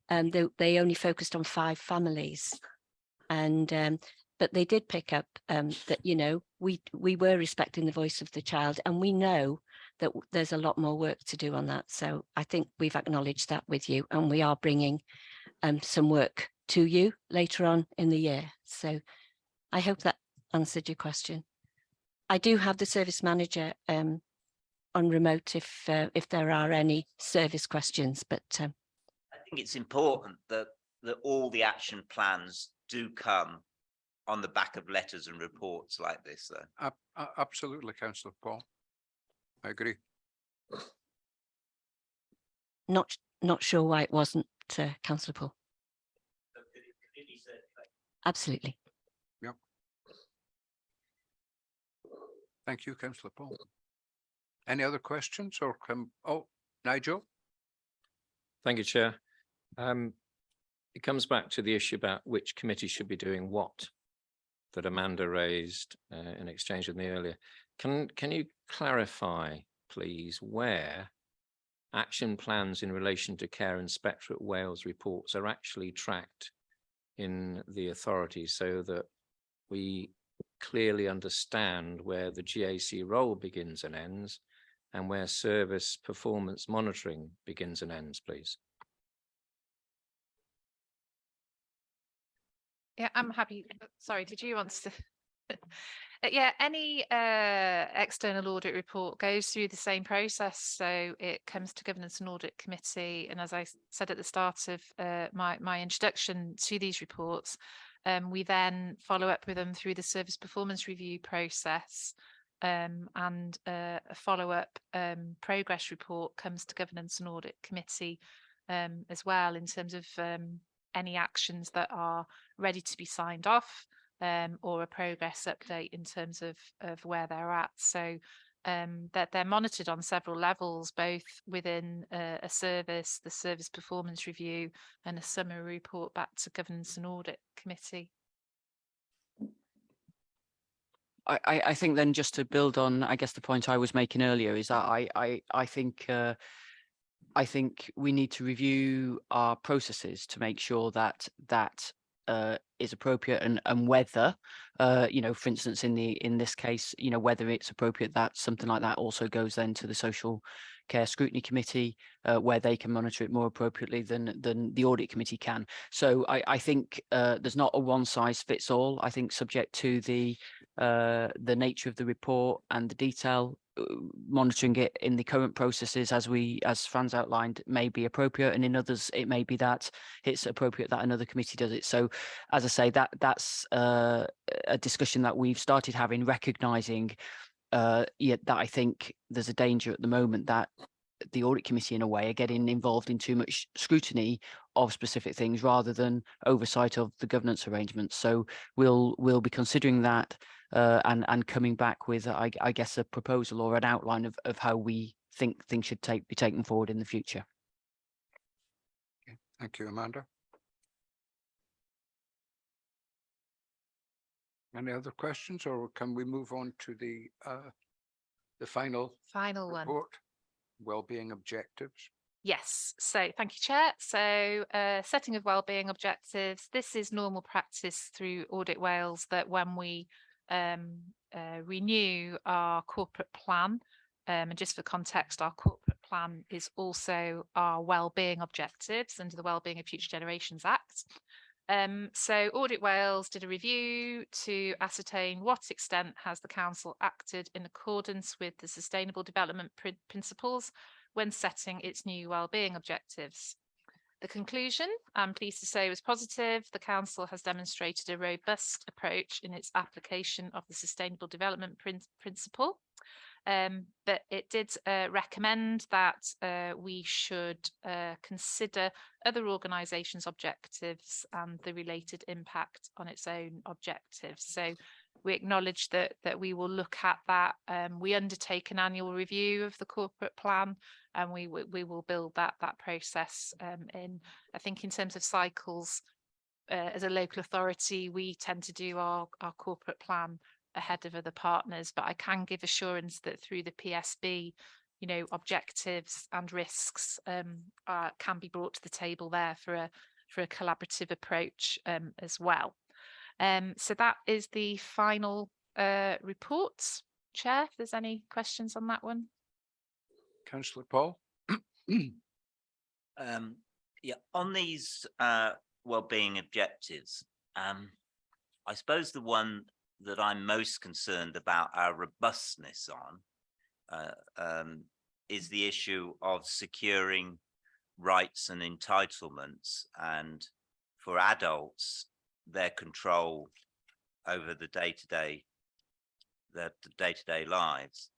they only focused on 5 families, and but they did pick up that, you know, we were respecting the voice of the child, and we know that there's a lot more work to do on that. So I think we've acknowledged that with you, and we are bringing some work to you later on in the year. So I hope that answered your question. I do have the service manager on remote if there are any service questions, but I think it's important that all the action plans do come on the back of letters and reports like this, though. Absolutely, Councillor Paul. I agree. not sure why it wasn't, Councillor Paul. Absolutely. Yep. Thank you, Councillor Paul. Any other questions or Nigel? Thank you, Chair. It comes back to the issue about which committee should be doing what that Amanda raised in exchange with me earlier. Can you clarify, please, where action plans in relation to Care Inspectorate Wales reports are actually tracked in the authority, so that we clearly understand where the GAC role begins and ends, and where service performance monitoring begins and ends, please? Yeah, I'm happy. Sorry, did you want to? Yeah, any external audit report goes through the same process. So it comes to Governance and Audit Committee. And as I said at the start of my introduction to these reports, we then follow up with them through the service performance review process. And a follow-up progress report comes to Governance and Audit Committee as well, in terms of any actions that are ready to be signed off, or a progress update in terms of where they're at. So that they're monitored on several levels, both within a service, the service performance review, and a summary report back to Governance and Audit Committee. I think then, just to build on, I guess, the point I was making earlier, is that I think we need to review our processes to make sure that is appropriate, and whether, you know, for instance, in this case, you know, whether it's appropriate that something like that also goes then to the Social Care Scrutiny Committee, where they can monitor it more appropriately than the Audit Committee can. So I think there's not a one size fits all. I think, subject to the nature of the report and the detail, monitoring it in the current processes, as Fran's outlined, may be appropriate, and in others it may be that it's appropriate that another committee does it. So, as I say, that's a discussion that we've started having, recognizing that I think there's a danger at the moment that the Audit Committee, in a way, are getting involved in too much scrutiny of specific things rather than oversight of the governance arrangements. So we'll be considering that and coming back with, I guess, a proposal or an outline of how we think things should be taken forward in the future. Okay. Thank you, Amanda. Any other questions, or can we move on to the final Final one. report, wellbeing objectives? Yes, so thank you, Chair. So setting of wellbeing objectives. This is normal practice through Audit Wales that when we renew our corporate plan, and just for context, our corporate plan is also our wellbeing objectives under the Wellbeing of Future Generations Act. So Audit Wales did a review to ascertain what extent has the council acted in accordance with the Sustainable Development Principles when setting its new wellbeing objectives. The conclusion, I'm pleased to say, was positive. The council has demonstrated a robust approach in its application of the Sustainable Development Principle. But it did recommend that we should consider other organisations' objectives and the related impact on its own objectives. So we acknowledge that we will look at that. We undertake an annual review of the corporate plan, and we will build that process in. I think in terms of cycles, as a local authority, we tend to do our corporate plan ahead of other partners, but I can give assurance that through the PSB, you know, objectives and risks can be brought to the table there for a collaborative approach as well. So that is the final report. Chair, if there's any questions on that one. Councillor Paul. Yeah, on these wellbeing objectives, I suppose the one that I'm most concerned about our robustness on is the issue of securing rights and entitlements, and for adults, their control over the day-to-day lives.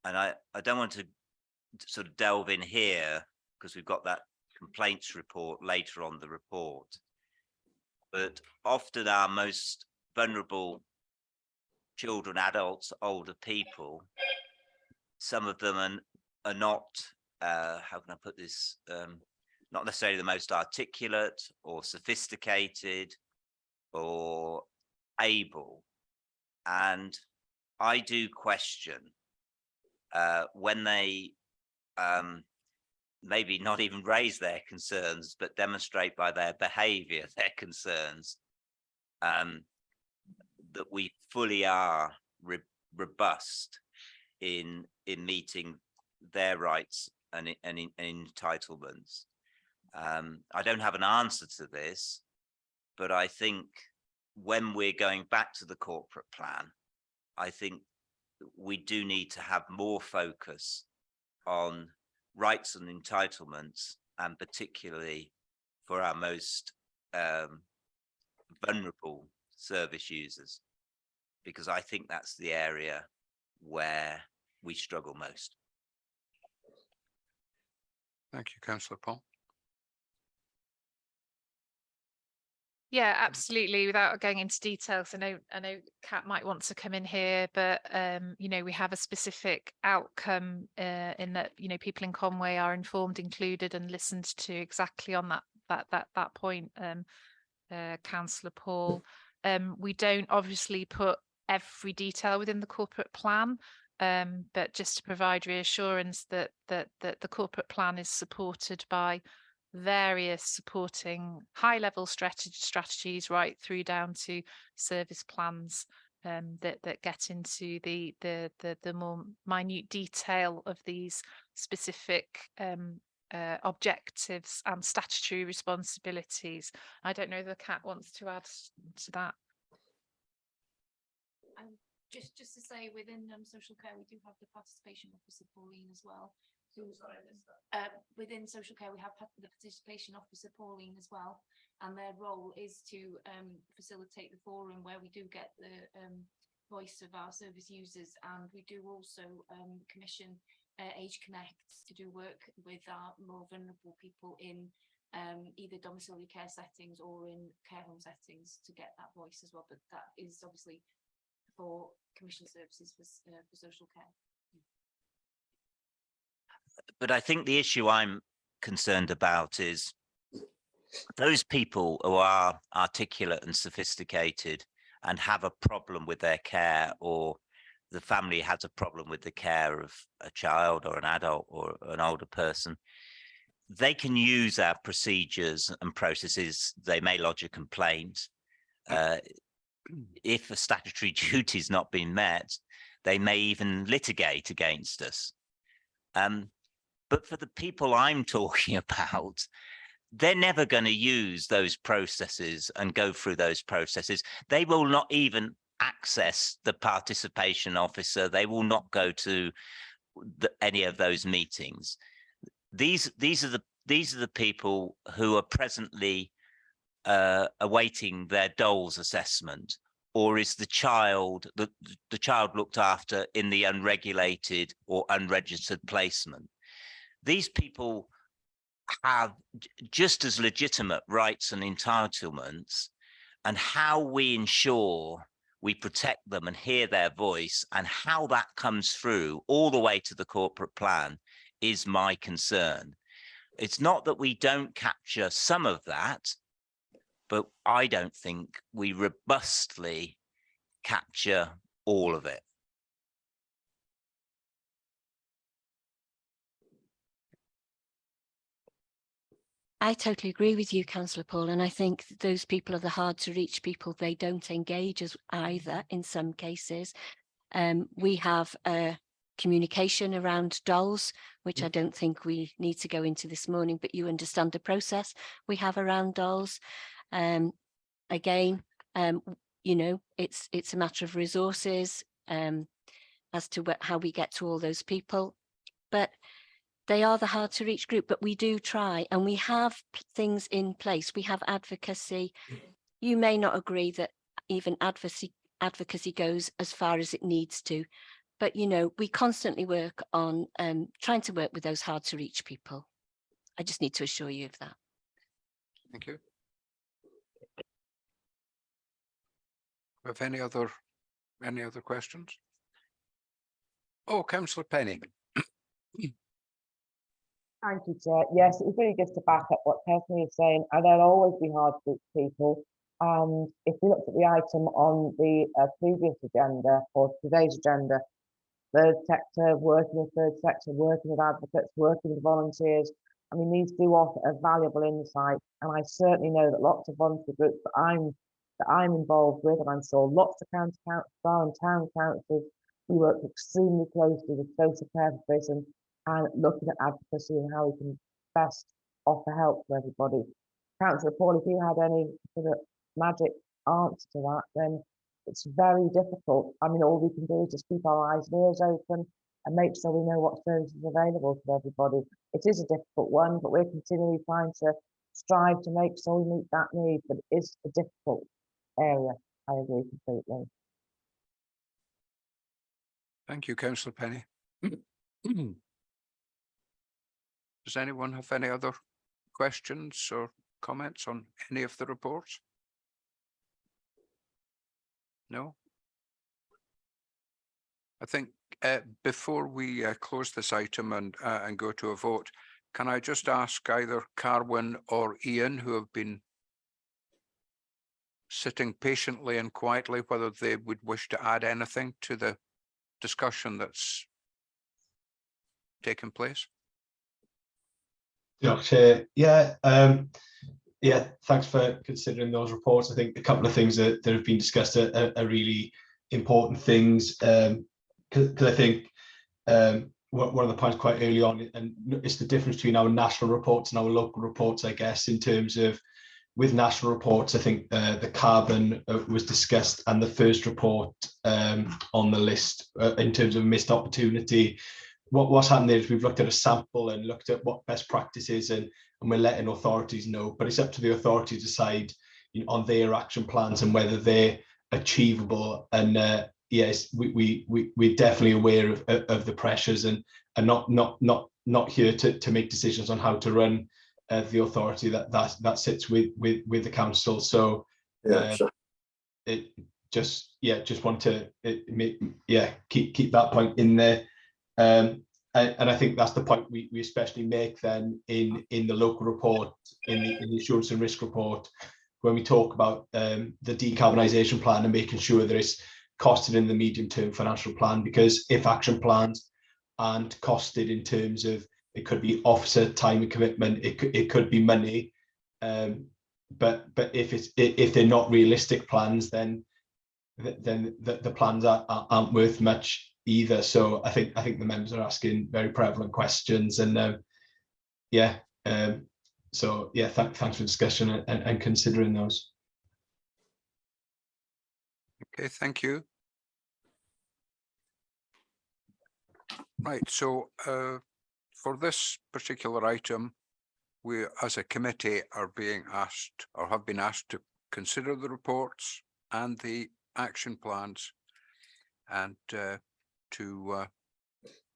And I don't want to sort of delve in here because we've got that complaints report later on the report, but often our most vulnerable children, adults, older people, some of them are not, how can I put this, not necessarily the most articulate or sophisticated or able. And I do question when they maybe not even raise their concerns, but demonstrate by their behavior their concerns, that we fully are robust in meeting their rights and entitlements. I don't have an answer to this, but I think when we're going back to the corporate plan, I think we do need to have more focus on rights and entitlements, and particularly for our most vulnerable service users, because I think that's the area where we struggle most. Thank you, Councillor Paul. Yeah, absolutely. Without going into details, I know Kat might want to come in here, but you know, we have a specific outcome in that, you know, people in Conway are informed, included, and listened to exactly on that point, Councillor Paul. We don't obviously put every detail within the corporate plan, but just to provide reassurance that the corporate plan is supported by various supporting high-level strategies right through down to service plans that get into the more minute detail of these specific objectives and statutory responsibilities. I don't know if Kat wants to add to that. Just to say, within social care, we do have the participation officer, Pauline, as well. Within social care, we have the participation officer, Pauline, as well, and their role is to facilitate the forum where we do get the voice of our service users, and we do also commission Age Connect to do work with our more vulnerable people in either domiciliary care settings or in care home settings to get that voice as well. But that is obviously for commission services for social care. but I think the issue I'm concerned about is those people who are articulate and sophisticated and have a problem with their care, or the family has a problem with the care of a child or an adult or an older person, they can use our procedures and processes. They may lodge a complaint. If a statutory duty has not been met, they may even litigate against us. But for the people I'm talking about, they're never going to use those processes and go through those processes. They will not even access the participation officer. They will not go to any of those meetings. These are the people who are presently awaiting their dole's assessment, or is the child looked after in the unregulated or unregistered placement. These people have just as legitimate rights and entitlements, and how we ensure we protect them and hear their voice, and how that comes through all the way to the corporate plan is my concern. It's not that we don't capture some of that, but I don't think we robustly capture all of it. I totally agree with you, Councillor Paul, and I think those people are the hard to reach people. They don't engage us either in some cases. We have communication around dolls, which I don't think we need to go into this morning, but you understand the process we have around dolls. Again, you know, it's a matter of resources as to how we get to all those people, but they are the hard to reach group. But we do try, and we have things in place. We have advocacy. You may not agree that even advocacy goes as far as it needs to, but you know, we constantly work on trying to work with those hard to reach people. I just need to assure you of that. Thank you. Have any other questions? Oh, Councillor Penny. Thank you, Chair. Yes, it's really just to back up what Stephanie is saying, and there'll always be hard to reach people. And if we looked at the item on the previous agenda or today's agenda, third sector, working with third sector, working with advocates, working with volunteers. I mean, these do offer a valuable insight, and I certainly know that lots of volunteer groups that I'm involved with, and I'm sure lots of county councils are and town councils, we work extremely closely with social care provision and looking at advocacy and how we can best offer help to everybody. Councillor Paul, if you had any sort of magic answer to that, then it's very difficult. I mean, all we can do is just keep our eyes and ears open and make sure we know what services are available to everybody. It is a difficult one, but we're continually trying to strive to make sure we meet that need, but it is a difficult area. I agree completely. Thank you, Councillor Penny. Does anyone have any other questions or comments on any of the reports? No? I think before we close this item and go to a vote, can I just ask either Carwyn or Ian, who have been sitting patiently and quietly, whether they would wish to add anything to the discussion that's taken place? Yeah, yeah, thanks for considering those reports. I think a couple of things that have been discussed are really important things, because I think one of the points quite early on, and it's the difference between our national reports and our local reports, I guess, in terms of with national reports, I think the carbon was discussed, and the first report on the list in terms of missed opportunity. What's happened there is we've looked at a sample and looked at what best practices, and we're letting authorities know, but it's up to the authority to decide, you know, on their action plans and whether they're achievable. And yes, we're definitely aware of the pressures, and not here to make decisions on how to run the authority. That sits with the council. So it just want to keep that point in there. And and I think that's the point we especially make then in the local report, in the assurance and risk report, when we talk about the decarbonisation plan and making sure that it's costed in the medium-term financial plan, because if action plans aren't costed in terms of, it could be officer time and commitment, it could be money, but if they're not realistic plans, then the plans aren't worth much either. So I think the members are asking very prevalent questions, and so yeah, thanks for discussion and considering those. Okay, thank you. Right, so for this particular item, we as a committee are being asked, or have been asked, to consider the reports and the action plans, and to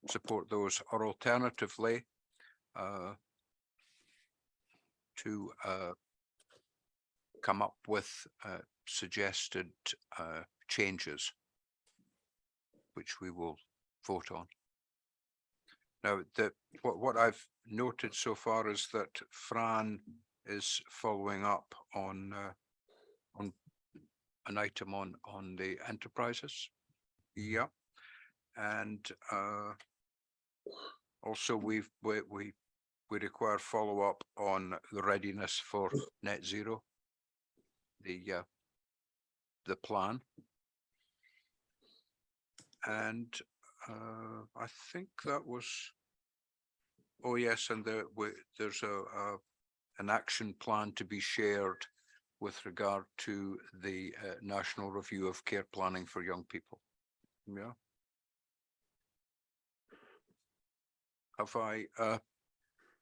support those, or alternatively to come up with suggested changes, which we will vote on. Now, what I've noted so far is that Fran is following up on an item on the enterprises. Yeah, and also we require follow-up on the readiness for net zero, the plan, and I think that was, oh yes, and there's an action plan to be shared with regard to the National Review of Care Planning for Young People. Yeah. Have I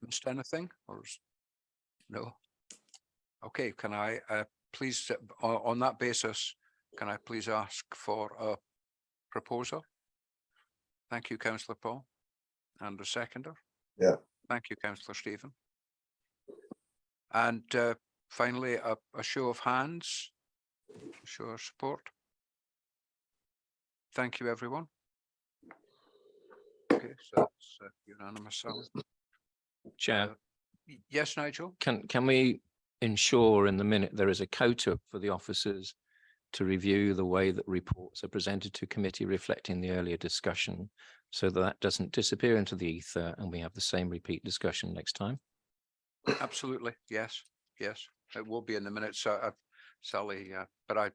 missed anything, or no? Okay, can I please, on that basis, can I please ask for a proposal? Thank you, Councillor Paul. And a seconder? Yeah. Thank you, Councillor Stephen. And finally, a show of hands, show of support. Thank you, everyone. Okay, so that's unanimous. Chair. Yes, Nigel? Can we ensure in the minute there is a quota for the officers to review the way that reports are presented to committee, reflecting the earlier discussion, so that doesn't disappear into the ether and we have the same repeat discussion next time? Absolutely, yes, yes. It will be in the minutes, Sally, but I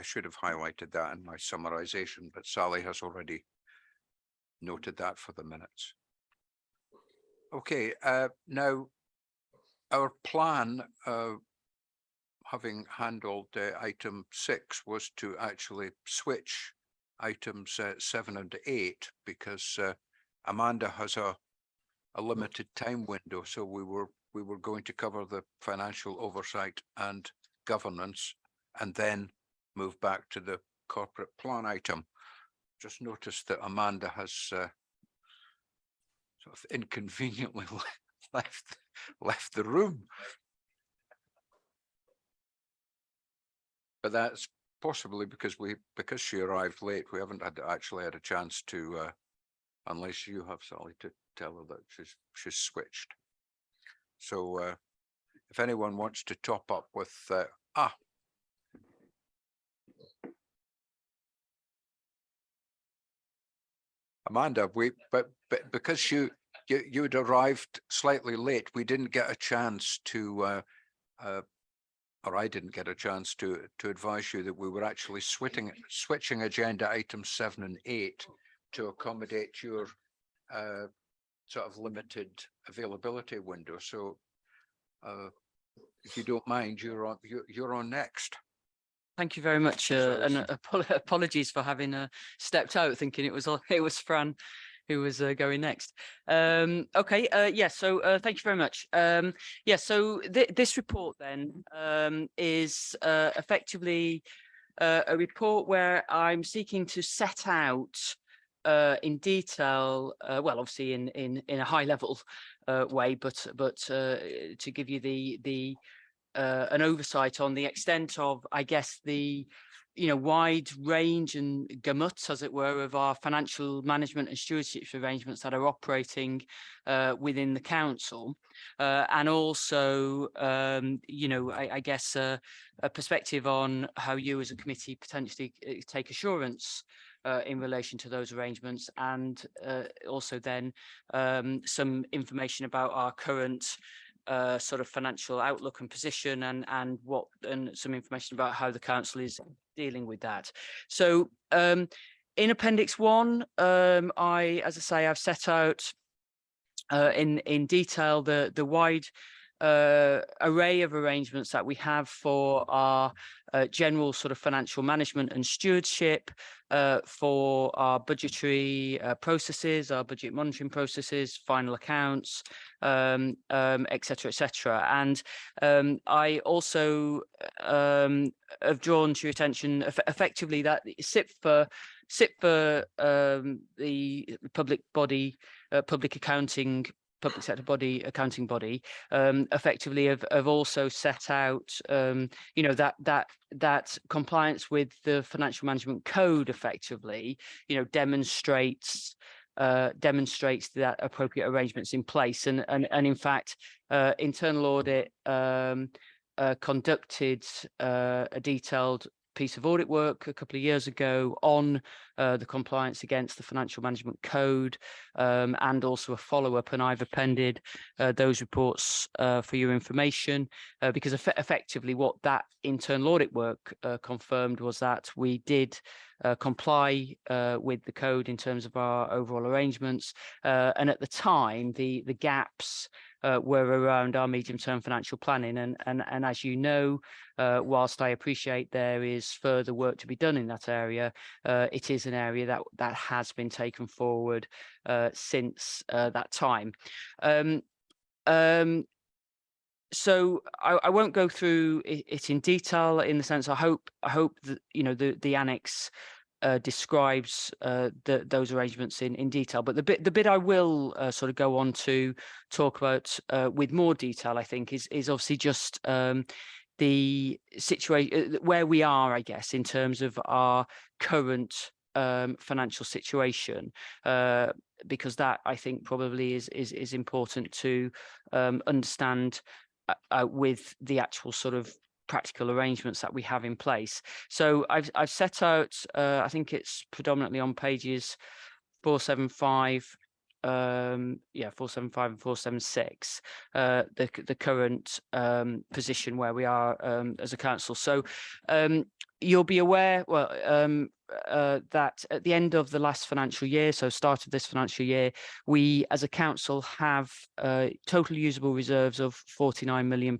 should have highlighted that in my summarization, but Sally has already noted that for the minutes. Okay, now our plan, having handled item 6, was to actually switch items 7 and 8, because Amanda has a limited time window. So we were going to cover the financial oversight and governance, and then move back to the corporate plan item. Just noticed that Amanda has sort of inconveniently left the room. But that's possibly because she arrived late. We haven't actually had a chance to, unless you have, Sally, to tell her that she's switched. So if anyone wants to top up with Amanda, but because you'd arrived slightly late, we didn't get a chance to or I didn't get a chance to advise you that we were actually switching agenda items 7 and 8 to accommodate your sort of limited availability window. So if you don't mind, you're on next. Thank you very much, and apologies for having stepped out, thinking it was Fran who was going next. Okay, yeah, so thank you very much. Yeah, so this report then is effectively a report where I'm seeking to set out in detail, well, obviously in a high level way, but to give you an oversight on the extent of, I guess, the wide range and gamut, as it were, of our financial management and stewardship arrangements that are operating within the council, and also, I guess a perspective on how you as a committee potentially take assurance in relation to those arrangements, and also then some information about our current sort of financial outlook and position, and some information about how the council is dealing with that. So in Appendix 1, as I say, I've set out in detail the wide array of arrangements that we have for our general sort of financial management and stewardship, for our budgetary processes, our budget monitoring processes, final accounts, et cetera, and I also have drawn to your attention effectively that SIP for the public body, public sector body, accounting body, effectively have also set out, that compliance with the financial management code effectively, demonstrates that appropriate arrangements in place, and in fact, internal audit conducted a detailed piece of audit work a couple of years ago on the compliance against the financial management code, and also a follow-up, and I've appended those reports for your information, because effectively what that internal audit work confirmed was that we did comply with the code in terms of our overall arrangements, and at the time the gaps were around our medium-term financial planning, and as you know, whilst I appreciate there is further work to be done in that area, it is an area that has been taken forward since that time. So I won't go through it in detail, in the sense I hope that the annex describes those arrangements in detail, but the bit I will sort of go on to talk about with more detail, I think, is obviously just the situation where we are, I guess, in terms of our current financial situation, because that, I think, probably is important to understand with the actual sort of practical arrangements that we have in place. So I've set out, I think it's predominantly on pages 475, 475 and 476, the current position where we are as a council. So you'll be aware, that at the end of the last financial year, so start of this financial year, we as a council have total usable reserves of £49 million.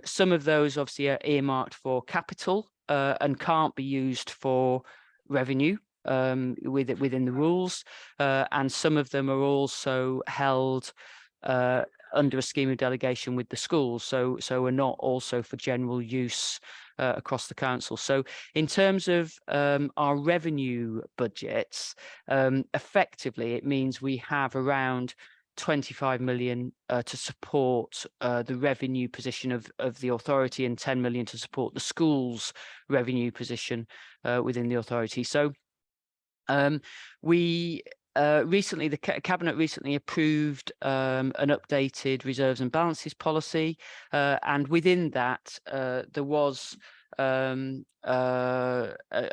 Some of those obviously are earmarked for capital and can't be used for revenue within the rules, and some of them are also held under a scheme of delegation with the schools, so are not also for general use across the council. So in terms of our revenue budgets, effectively it means we have around 25 million to support the revenue position of the authority, and 10 million to support the school's revenue position within the authority. So we recently, the Cabinet recently approved an updated reserves and balances policy, and within that there was a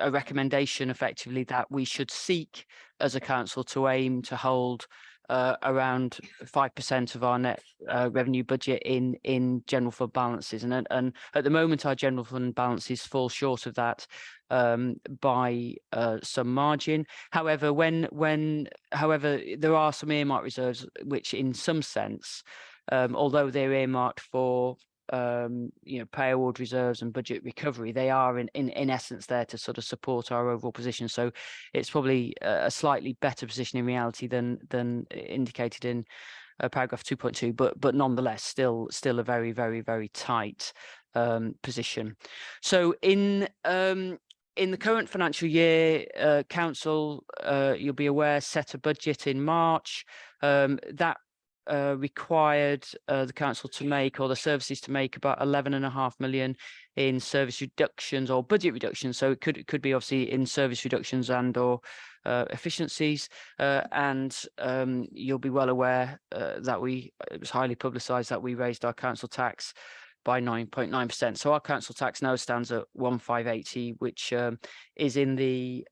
recommendation effectively that we should seek as a council to aim to hold around 5% of our net revenue budget in general fund balances, and at the moment our general fund balances fall short of that by some margin. However, however, there are some earmarked reserves which, in some sense, although they're earmarked for pay award reserves and budget recovery, they are in essence there to sort of support our overall position. So it's probably a slightly better position in reality than indicated in paragraph 2.2, but nonetheless still a very, very, very tight position. So in the current financial year, council, you'll be aware, set a budget in March that required the council to make, or the services to make, about 11.5 million in service reductions or budget reductions. So it could be obviously in service reductions and or efficiencies. And you'll be well aware that it was highly publicised that we raised our council tax by 9.9%. So our council tax now stands at 1,580, which is in the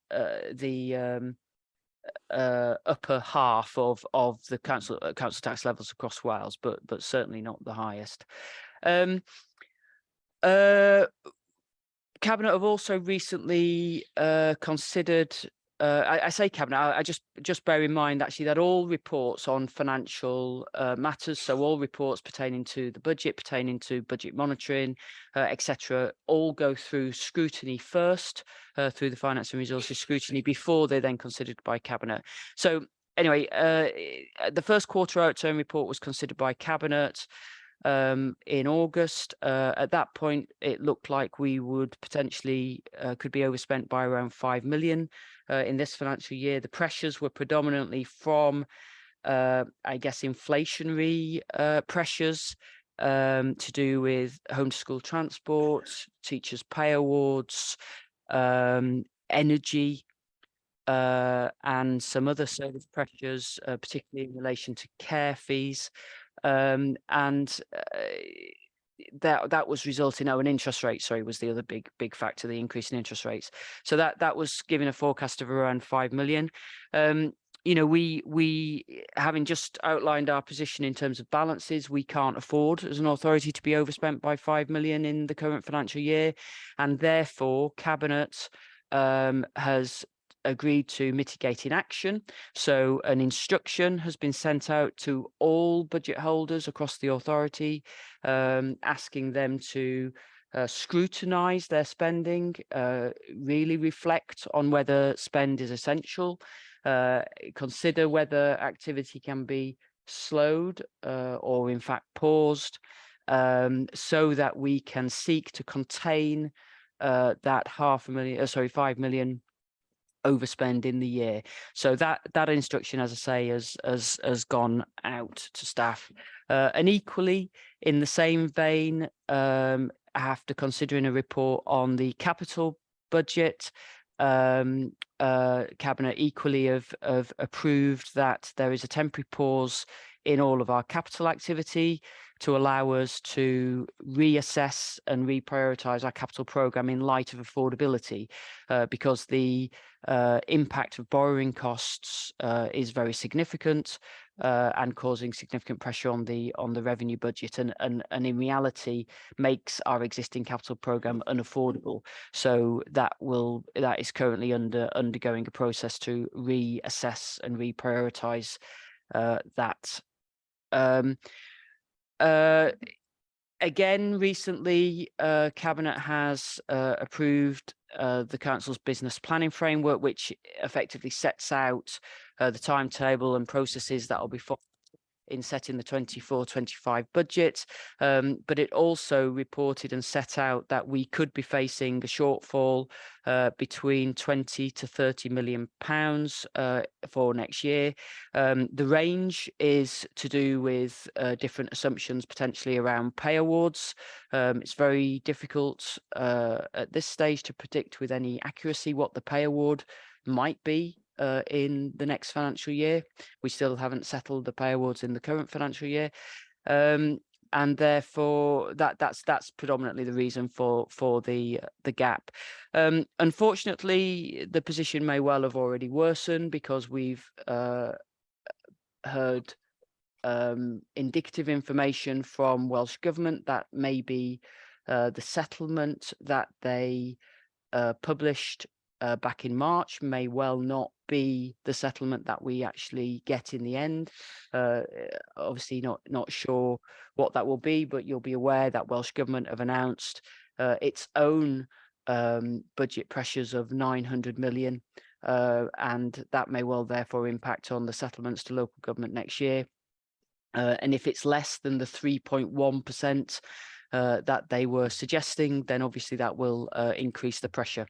upper half of the council tax levels across Wales, but certainly not the highest. Cabinet have also recently considered. I say cabinet. I just bear in mind actually that all reports on financial matters, so all reports pertaining to the budget, pertaining to budget monitoring, etc., all go through scrutiny first, through the Finance and Resources scrutiny before they're then considered by cabinet. So anyway, the first quarter outturn report was considered by cabinet in August. At that point, it looked like we would potentially could be overspent by around 5 million in this financial year. The pressures were predominantly from, I guess, inflationary pressures to do with home to school transport, teachers' pay awards, energy, and some other service pressures, particularly in relation to care fees. And that was resulting. An interest rate, sorry, was the other big factor, the increase in interest rates. So that was giving a forecast of around 5 million. You know, we having just outlined our position in terms of balances, we can't afford as an authority to be overspent by 5 million in the current financial year, and therefore cabinet has agreed to mitigating action. So an instruction has been sent out to all budget holders across the authority, asking them to scrutinise their spending, really reflect on whether spend is essential, consider whether activity can be slowed or in fact paused, so that we can seek to contain that 5 million overspend in the year. So that instruction, as I say, has gone out to staff. And equally, in the same vein, after considering a report on the capital budget, cabinet equally have approved that there is a temporary pause in all of our capital activity to allow us to reassess and reprioritise our capital programme in light of affordability, because the impact of borrowing costs is very significant and causing significant pressure on the revenue budget, and in reality makes our existing capital programme unaffordable. So that is currently undergoing a process to reassess and reprioritise that. Again, recently, Cabinet has approved the Council's business planning framework, which effectively sets out the timetable and processes that will be followed in setting the 24-25 budget. But it also reported and set out that we could be facing a shortfall between 20 to 30 million pounds for next year. The range is to do with different assumptions potentially around pay awards. It's very difficult at this stage to predict with any accuracy what the pay award might be in the next financial year. We still haven't settled the pay awards in the current financial year, and therefore that's predominantly the reason for the gap. Unfortunately, the position may well have already worsened because we've heard indicative information from Welsh Government that maybe the settlement that they published back in March may well not be the settlement that we actually get in the end. Obviously not sure what that will be, but you'll be aware that Welsh Government have announced its own budget pressures of 900 million, and that may well therefore impact on the settlements to local government next year. And if it's less than the 3.1% that they were suggesting, then obviously that will increase the pressure.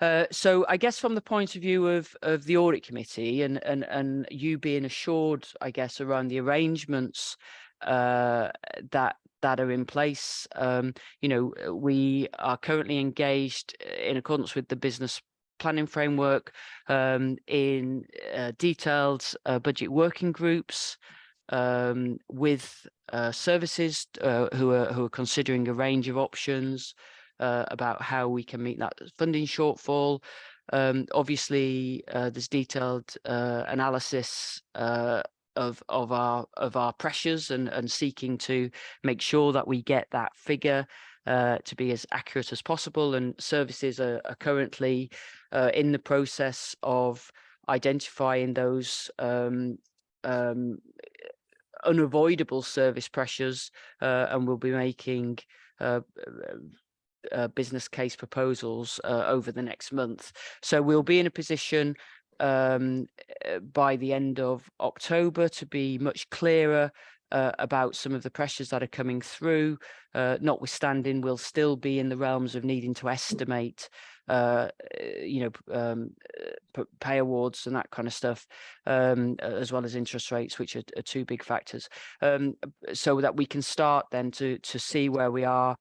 So I guess from the point of view of the audit committee and you being assured, I guess, around the arrangements that are in place, you know, we are currently engaged in accordance with the business planning framework in detailed budget working groups with services who are considering a range of options about how we can meet that funding shortfall. Obviously, there's detailed analysis of our pressures and seeking to make sure that we get that figure to be as accurate as possible. And services are currently in the process of identifying those unavoidable service pressures, and we'll be making business case proposals over the next month. So we'll be in a position by the end of October to be much clearer about some of the pressures that are coming through. Notwithstanding, we'll still be in the realms of needing to estimate you know, pay awards and that kind of stuff, as well as interest rates, which are two big factors, so that we can start then to see where we are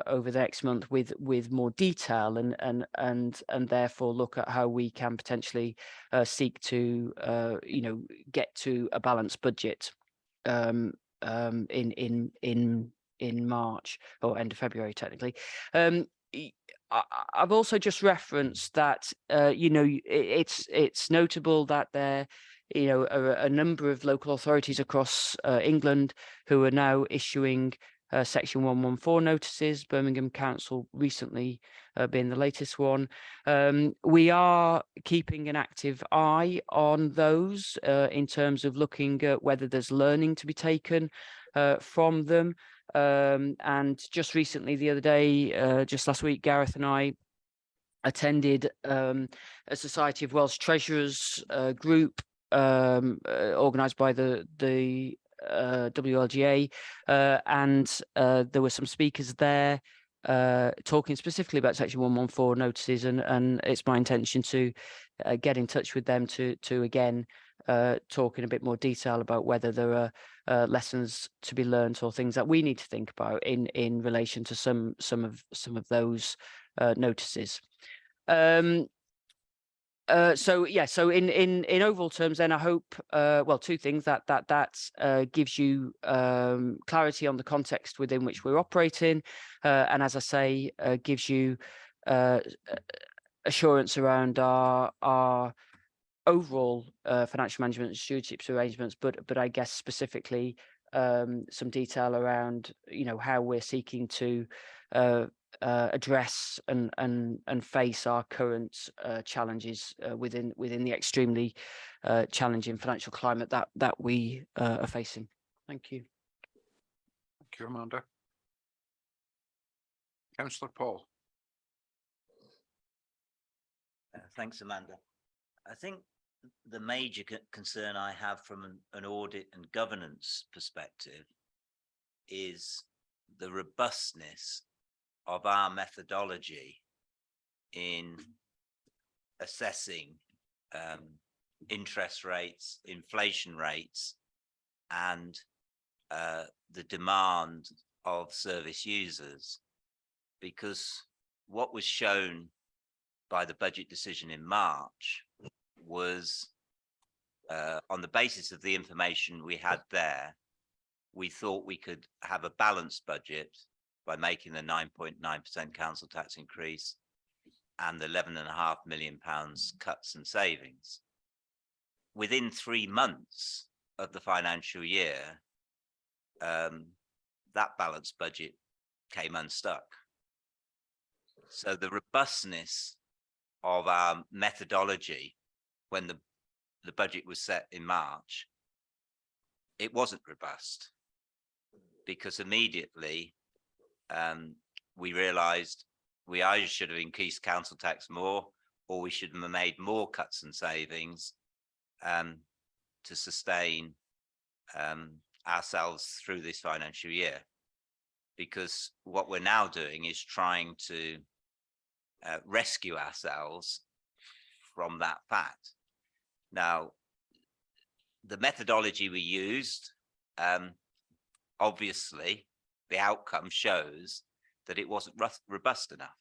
over the next month with more detail and therefore look at how we can potentially seek to you know, get to a balanced budget in March, or end of February technically. I've also just referenced that you know, it's notable that there, you know, are a number of local authorities across England who are now issuing Section 114 notices, Birmingham Council recently being the latest one. We are keeping an active eye on those in terms of looking at whether there's learning to be taken from them. And just recently, the other day, just last week, Gareth and I attended a Society of Welsh Treasurers group organised by the WLGA, and there were some speakers there talking specifically about Section 114 notices, and it's my intention to get in touch with them to again talk in a bit more detail about whether there are lessons to be learned or things that we need to think about in relation to some of those notices. So yeah, so in overall terms, then I hope well, two things: that gives you clarity on the context within which we're operating, and as I say, gives you assurance around our overall financial management and stewardship arrangements, but I guess specifically some detail around, you know, how we're seeking to address and face our current challenges within the extremely challenging financial climate that we are facing. Thank you. Thank you, Amanda. Councillor Paul. Thanks, Amanda. I think the major concern I have from an audit and governance perspective is the robustness of our methodology in assessing interest rates, inflation rates, and the demand of service users. Because what was shown by the budget decision in March was on the basis of the information we had there, we thought we could have a balanced budget by making the 9.9% council tax increase and the £11.5 million cuts and savings. Within 3 months of the financial year, that balanced budget came unstuck. So the robustness of our methodology when the budget was set in March, it wasn't robust, because immediately we realized we either should have increased council tax more, or we should have made more cuts and savings to sustain ourselves through this financial year. Because what we're now doing is trying to rescue ourselves from that fact. Now, the methodology we used, obviously, the outcome shows that it wasn't robust enough.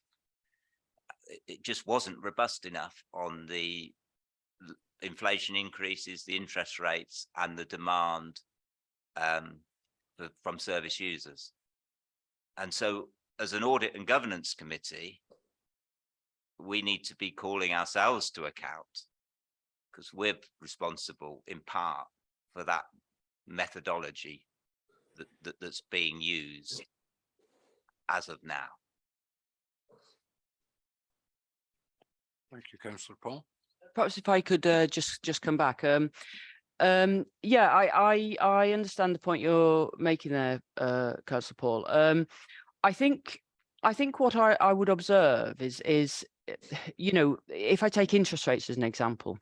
It just wasn't robust enough on the inflation increases, the interest rates, and the demand from service users. And so, as an audit and governance committee, we need to be calling ourselves to account, because we're responsible in part for that methodology that's being used as of now. Thank you, Councillor Paul. Perhaps if I could just come back. Yeah, I understand the point you're making there, Councillor Paul. I think what I would observe is, you know, if I take interest rates as an example,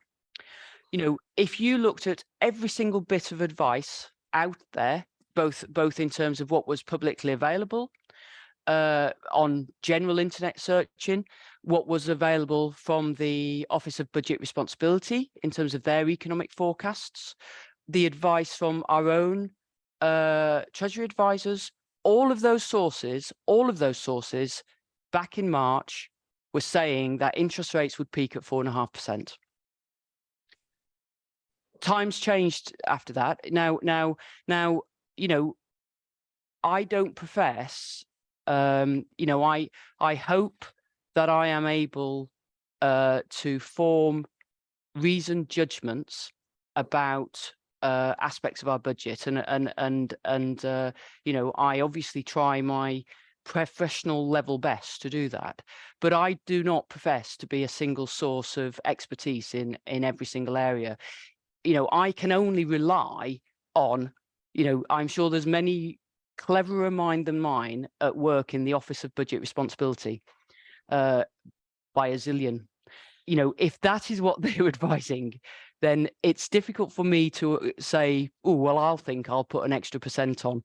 you know, if you looked at every single bit of advice out there, both in terms of what was publicly available on general internet searching, what was available from the Office of Budget Responsibility in terms of their economic forecasts, the advice from our own Treasury advisors, all of those sources back in March were saying that interest rates would peak at 4.5%. Times changed after that. Now, you know, I don't profess, you know, I hope that I am able to form reasoned judgments about aspects of our budget, and you know, I obviously try my professional level best to do that, but I do not profess to be a single source of expertise in every single area. You know, I can only rely on, you know, I'm sure there's many cleverer mind than mine at work in the Office of Budget Responsibility by a zillion. You know, if that is what they're advising, then it's difficult for me to say, oh, well, I'll put an extra % on.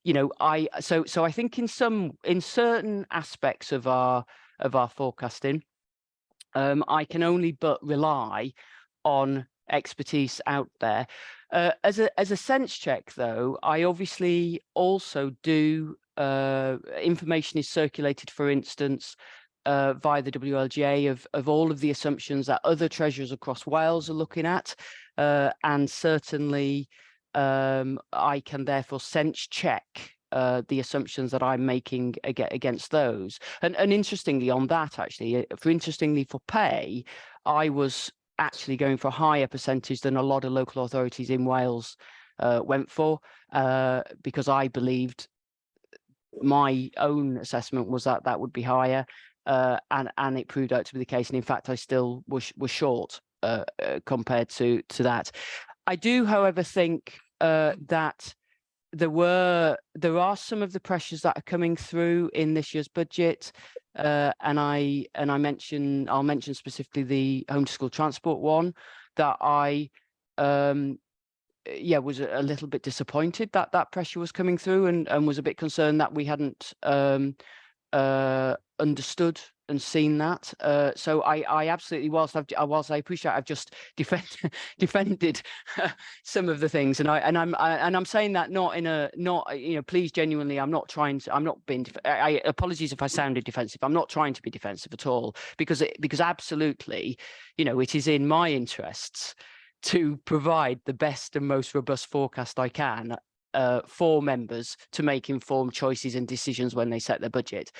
You know, so I think in certain aspects of our forecasting, I can only but rely on expertise out there. As a sense check, though, I obviously also do, information is circulated, for instance, via the WLGA of all of the assumptions that other treasurers across Wales are looking at, and certainly I can therefore sense check the assumptions that I'm making against those. And interestingly on that, actually, for pay, I was actually going for a higher percentage than a lot of local authorities in Wales went for, because I believed my own assessment was that would be higher, and it proved out to be the case. And in fact, I still was short compared to that. I do, however, think that there are some of the pressures that are coming through in this year's budget, and I'll mention specifically the home to school transport one, that I was a little bit disappointed that pressure was coming through, and was a bit concerned that we hadn't understood and seen that. So I absolutely, whilst I appreciate I've just defended some of the things, and I'm saying that not you know, please, genuinely, I'm not being apologies if I sounded defensive. I'm not trying to be defensive at all, because absolutely, you know, it is in my interests to provide the best and most robust forecast I can for members to make informed choices and decisions when they set their budget.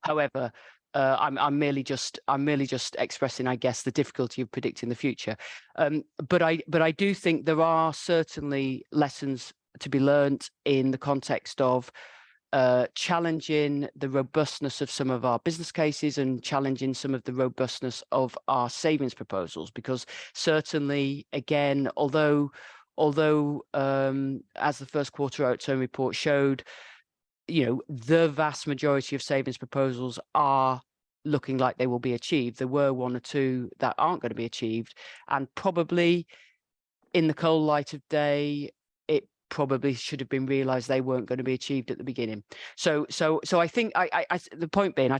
However, I'm merely just expressing, I guess, the difficulty of predicting the future. But I do think there are certainly lessons to be learnt in the context of challenging the robustness of some of our business cases and challenging some of the robustness of our savings proposals, because certainly, again, although as the first quarter outturn report showed, you know, the vast majority of savings proposals are looking like they will be achieved. There were one or two that aren't going to be achieved, and probably in the cold light of day, it probably should have been realized they weren't going to be achieved at the beginning. So I think the point being, I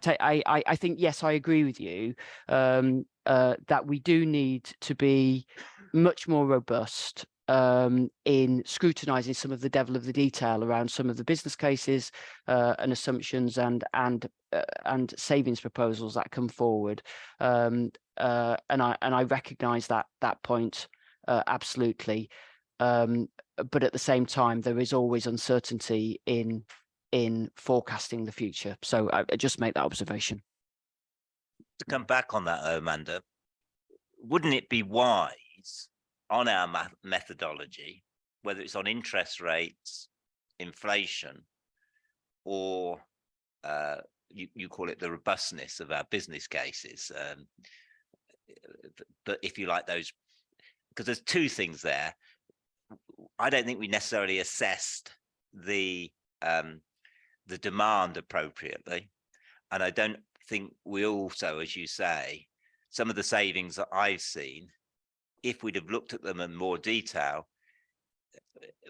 think, yes, I agree with you that we do need to be much more robust in scrutinizing some of the devil of the detail around some of the business cases and assumptions and savings proposals that come forward. And I recognize that point absolutely. But at the same time, there is always uncertainty in forecasting the future. So I just make that observation. To come back on that, Amanda, wouldn't it be wise on our methodology, whether it's on interest rates, inflation, or you call it the robustness of our business cases, but if you like those, because there's two things there. I don't think we necessarily assessed the demand appropriately, and I don't think we also, as you say, some of the savings that I've seen, if we'd have looked at them in more detail,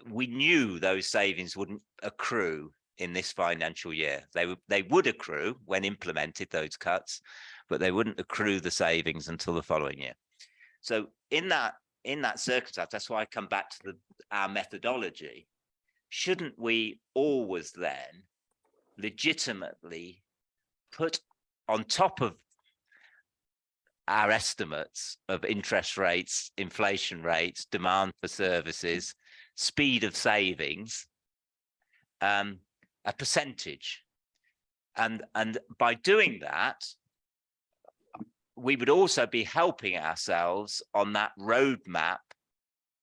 we knew those savings wouldn't accrue in this financial year. They would accrue when implemented, those cuts, but they wouldn't accrue the savings until the following year. So in that circumstance, that's why I come back to our methodology. Shouldn't we always then legitimately put on top of our estimates of interest rates, inflation rates, demand for services, speed of savings, a percentage? And by doing that, we would also be helping ourselves on that roadmap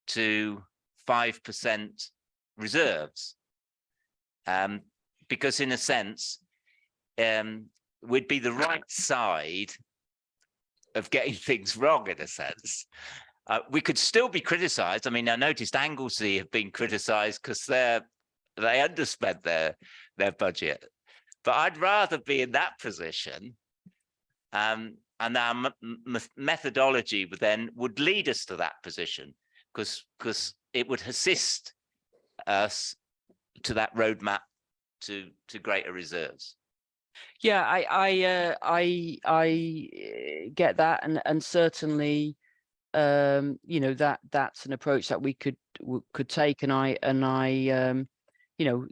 to 5% reserves. Because in a sense, we'd be the right side of getting things wrong, in a sense. We could still be criticized. I mean, I noticed Anglesey have been criticized because they underspent their budget. But I'd rather be in that position. And our methodology would lead us to that position, because it would assist us to that roadmap to greater reserves. Yeah, I get that, and certainly, you know, that's an approach that we could take, and I you know,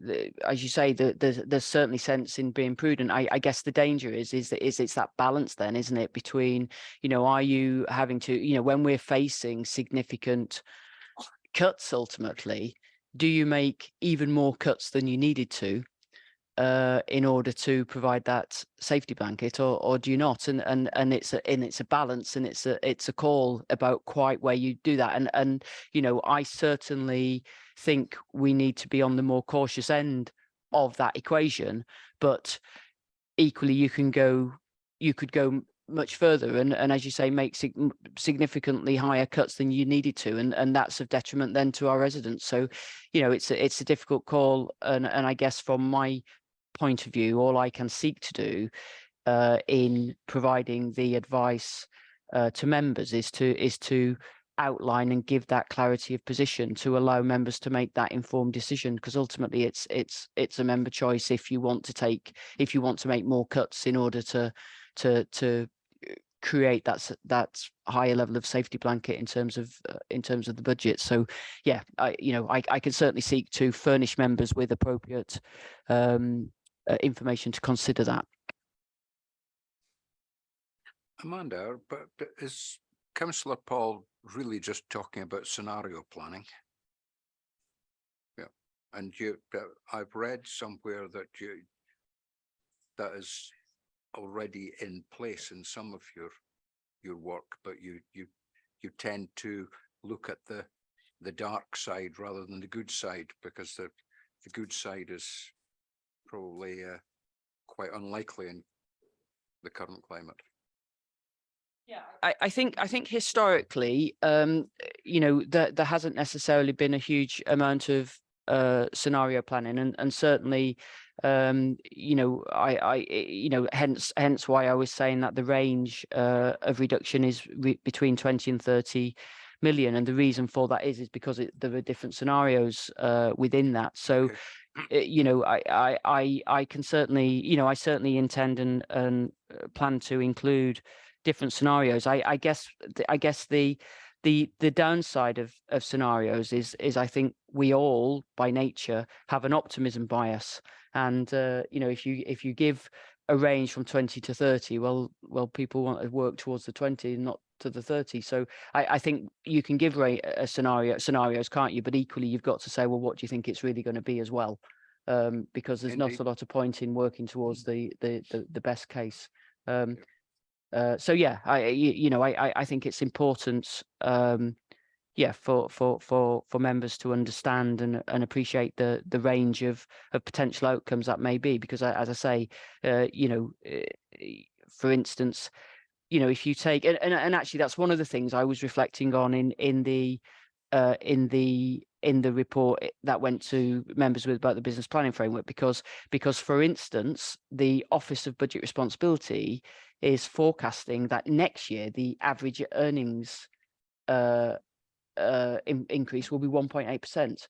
as you say, there's certainly sense in being prudent. I guess the danger is that it's that balance then, isn't it, between, you know, are you having to, you know, when we're facing significant cuts ultimately, do you make even more cuts than you needed to in order to provide that safety blanket, or do you not? And it's a balance, and it's a call about quite where you do that. And you know, I certainly think we need to be on the more cautious end of that equation, but equally you could go much further and as you say, make significantly higher cuts than you needed to, and that's of detriment then to our residents. So, you know, it's a difficult call, and I guess from my point of view, all I can seek to do in providing the advice to members is to outline and give that clarity of position to allow members to make that informed decision, because ultimately it's a member choice if you want to make more cuts in order to create that higher level of safety blanket in terms of the budget. So yeah, I can certainly seek to furnish members with appropriate information to consider that. Amanda, but is Councillor Paul really just talking about scenario planning? Yeah, and I've read somewhere that that is already in place in some of your work, but you tend to look at the dark side rather than the good side, because the good side is probably quite unlikely in the current climate. Yeah, I think historically, you know, there hasn't necessarily been a huge amount of scenario planning, and certainly, you know, hence why I was saying that the range of reduction is between 20 and 30 million. And the reason for that is because there are different scenarios within that. So, you know, I can certainly, you know, I certainly intend and plan to include different scenarios. I guess the downside of scenarios is I think we all by nature have an optimism bias, and you know, if you give a range from 20 to 30, well people want to work towards the 20, not to the 30. So I think you can give a scenarios, can't you? But equally, you've got to say, well, what do you think it's really going to be as well? Because there's not a lot of point in working towards the best case. So yeah, I think it's important, yeah, for members to understand and appreciate the range of potential outcomes that may be, because as I say, you know, for instance, you know, if you take and actually that's one of the things I was reflecting on in the report that went to members about the business planning framework, because for instance, the Office of Budget Responsibility is forecasting that next year the average earnings increase will be 1.8%.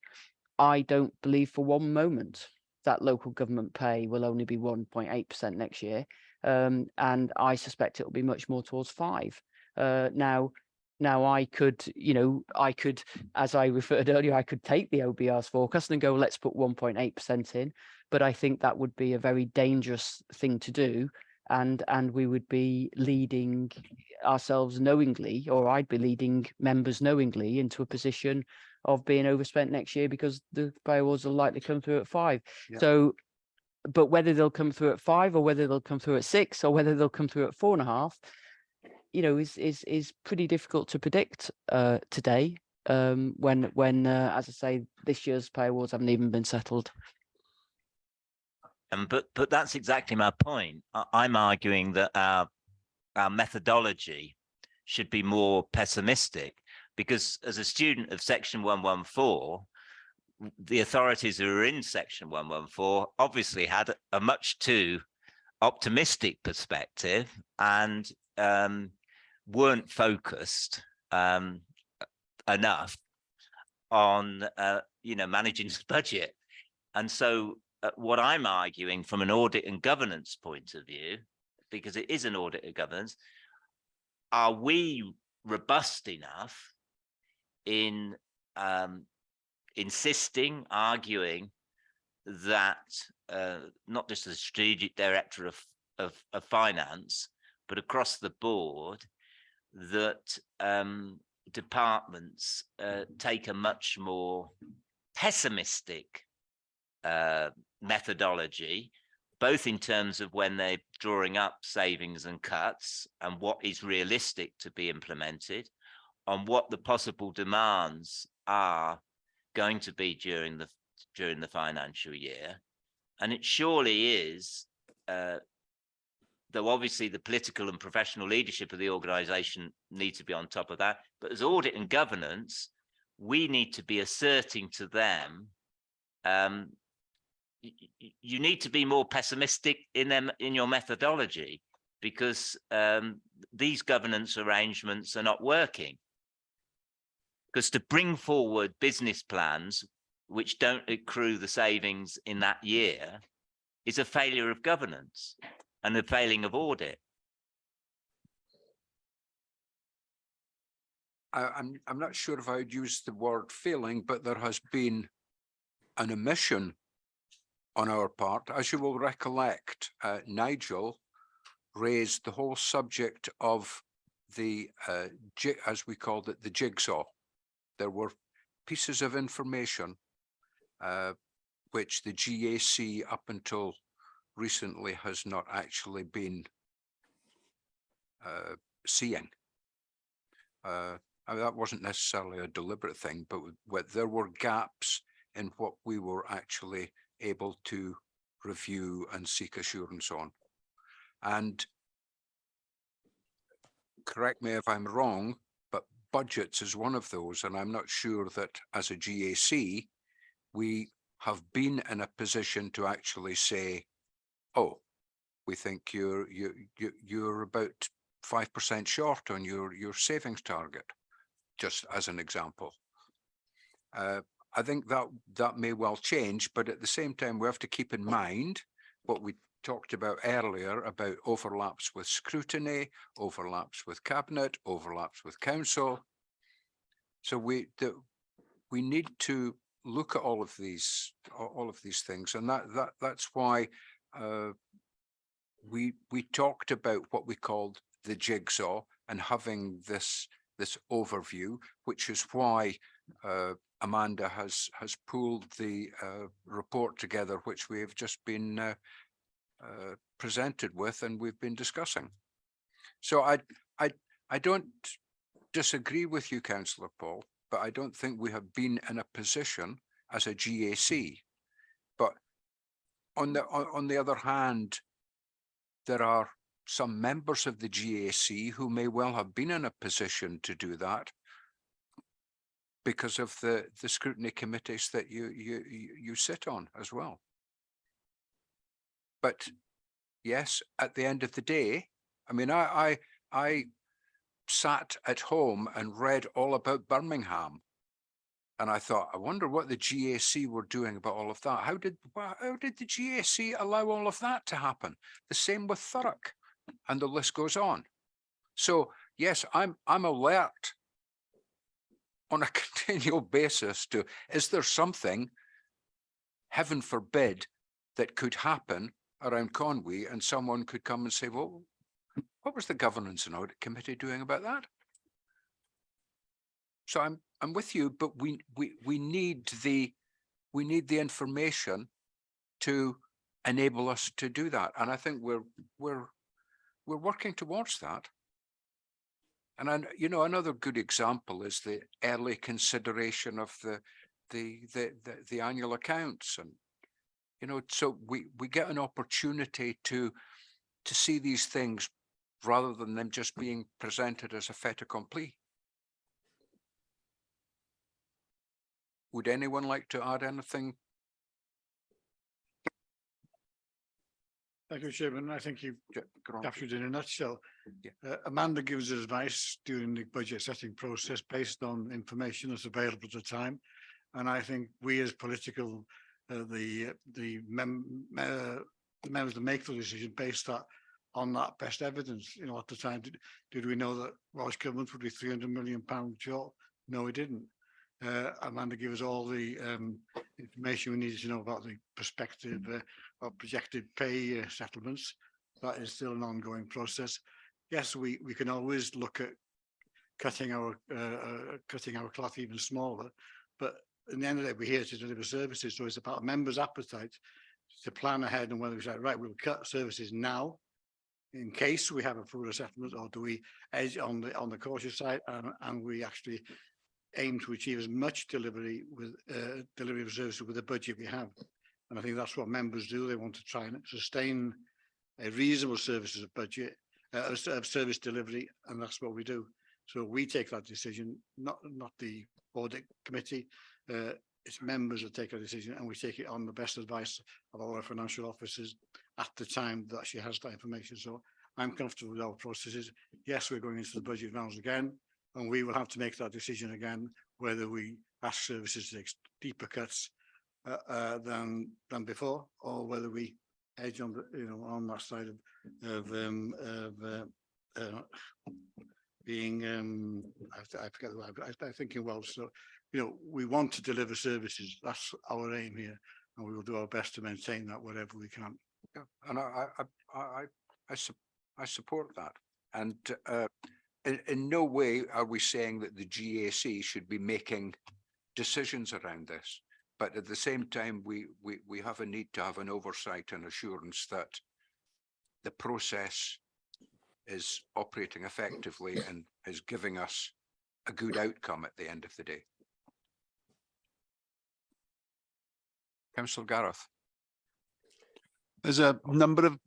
I don't believe for one moment that local government pay will only be 1.8% next year, and I suspect it will be much more towards 5%. Now I could, you know, as I referred earlier, I could take the OBR's forecast and go, let's put 1.8% in, but I think that would be a very dangerous thing to do, and we would be leading ourselves knowingly, or I'd be leading members knowingly into a position of being overspent next year, because the pay awards will likely come through at 5%. Yeah. So, but whether they'll come through at 5%, or whether they'll come through at 6%, or whether they'll come through at 4.5%, you know, is pretty difficult to predict today, when as I say, this year's pay awards haven't even been settled. But that's exactly my point. I'm arguing that our methodology should be more pessimistic, because as a student of Section 114, the authorities who are in Section 114 obviously had a much too optimistic perspective and weren't focused enough on you know, managing the budget. And so what I'm arguing from an audit and governance point of view, because it is an audit and governance, are we robust enough in insisting, arguing that not just the strategic director of finance, but across the board, that departments take a much more pessimistic methodology, both in terms of when they're drawing up savings and cuts and what is realistic to be implemented, on what the possible demands are going to be during the financial year. And it surely is, though obviously the political and professional leadership of the organisation need to be on top of that, but as audit and governance, we need to be asserting to them, you need to be more pessimistic in your methodology, because these governance arrangements are not working. Because to bring forward business plans which don't accrue the savings in that year is a failure of governance and a failing of audit. I'm not sure if I would use the word failing, but there has been an omission on our part. As you will recollect, Nigel raised the whole subject of the, as we called it, the jigsaw. There were pieces of information which the GAC up until recently has not actually been seeing. I mean, that wasn't necessarily a deliberate thing, but there were gaps in what we were actually able to review and seek assurance on. And correct me if I'm wrong, but budgets is one of those, and I'm not sure that as a GAC we have been in a position to actually say, oh, we think you're about 5% short on your savings target. just as an example. I think that may well change, but at the same time, we have to keep in mind what we talked about earlier about overlaps with scrutiny, overlaps with cabinet, overlaps with council. So we need to look at all of these things, and that's why we talked about what we called the jigsaw and having this overview, which is why Amanda has pulled the report together, which we have just been presented with and we've been discussing. So I don't disagree with you, Councillor Paul, but I don't think we have been in a position as a GAC. But on the other hand, there are some members of the GAC who may well have been in a position to do that because of the scrutiny committees that you sit on as well. But yes, at the end of the day, I mean, I sat at home and read all about Birmingham, and I thought, I wonder what the GAC were doing about all of that. How did the GAC allow all of that to happen? The same with Thurrock, and the list goes on. So yes, I'm alert on a continual basis to, is there something, heaven forbid, that could happen around Conwy and someone could come and say, well, what was the Governance and Audit Committee doing about that? So I'm with you, but we need the information to enable us to do that, and I think we're working towards that. And you know, another good example is the early consideration of the annual accounts, and you know, so we get an opportunity to see these things rather than them just being presented as a fait accompli. Would anyone like to add anything? Thank you, Chairman. I think you captured it in a nutshell. Yeah. Amanda gives us advice during the budget setting process based on information that's available at the time, and I think we as political, the members that make the decision based on that best evidence. You know, at the time, did we know that Welsh Government would be £300 million short? No, we didn't. Amanda gave us all the information we needed to know about the perspective of projected pay settlements. That is still an ongoing process. Yes, we can always look at cutting our cloth even smaller, but in the end of the day, we're here to deliver services. So it's about members' appetite to plan ahead, and whether we say, right, we'll cut services now in case we have a poorer settlement, or do we edge on the cautious side and we actually aim to achieve as much delivery of services with the budget we have. And I think that's what members do. They want to try and sustain a reasonable services of budget, of service delivery, and that's what we do. So we take that decision, not the audit committee. It's members that take a decision, and we take it on the best advice of our financial officers at the time that she has that information. So I'm comfortable with our processes. Yes, we're going into the budget rounds again, and we will have to make that decision again, whether we ask services to take deeper cuts than before, or whether we edge on on that side of being I forget the word, but I think in Welsh. So we want to deliver services. That's our aim here, and we will do our best to maintain that wherever we can. Yeah, and I support that, and in no way are we saying that the GAC should be making decisions around this, but at the same time, we have a need to have an oversight and assurance that the process is operating effectively and is giving us a good outcome at the end of the day. Councillor Gareth. There's a number of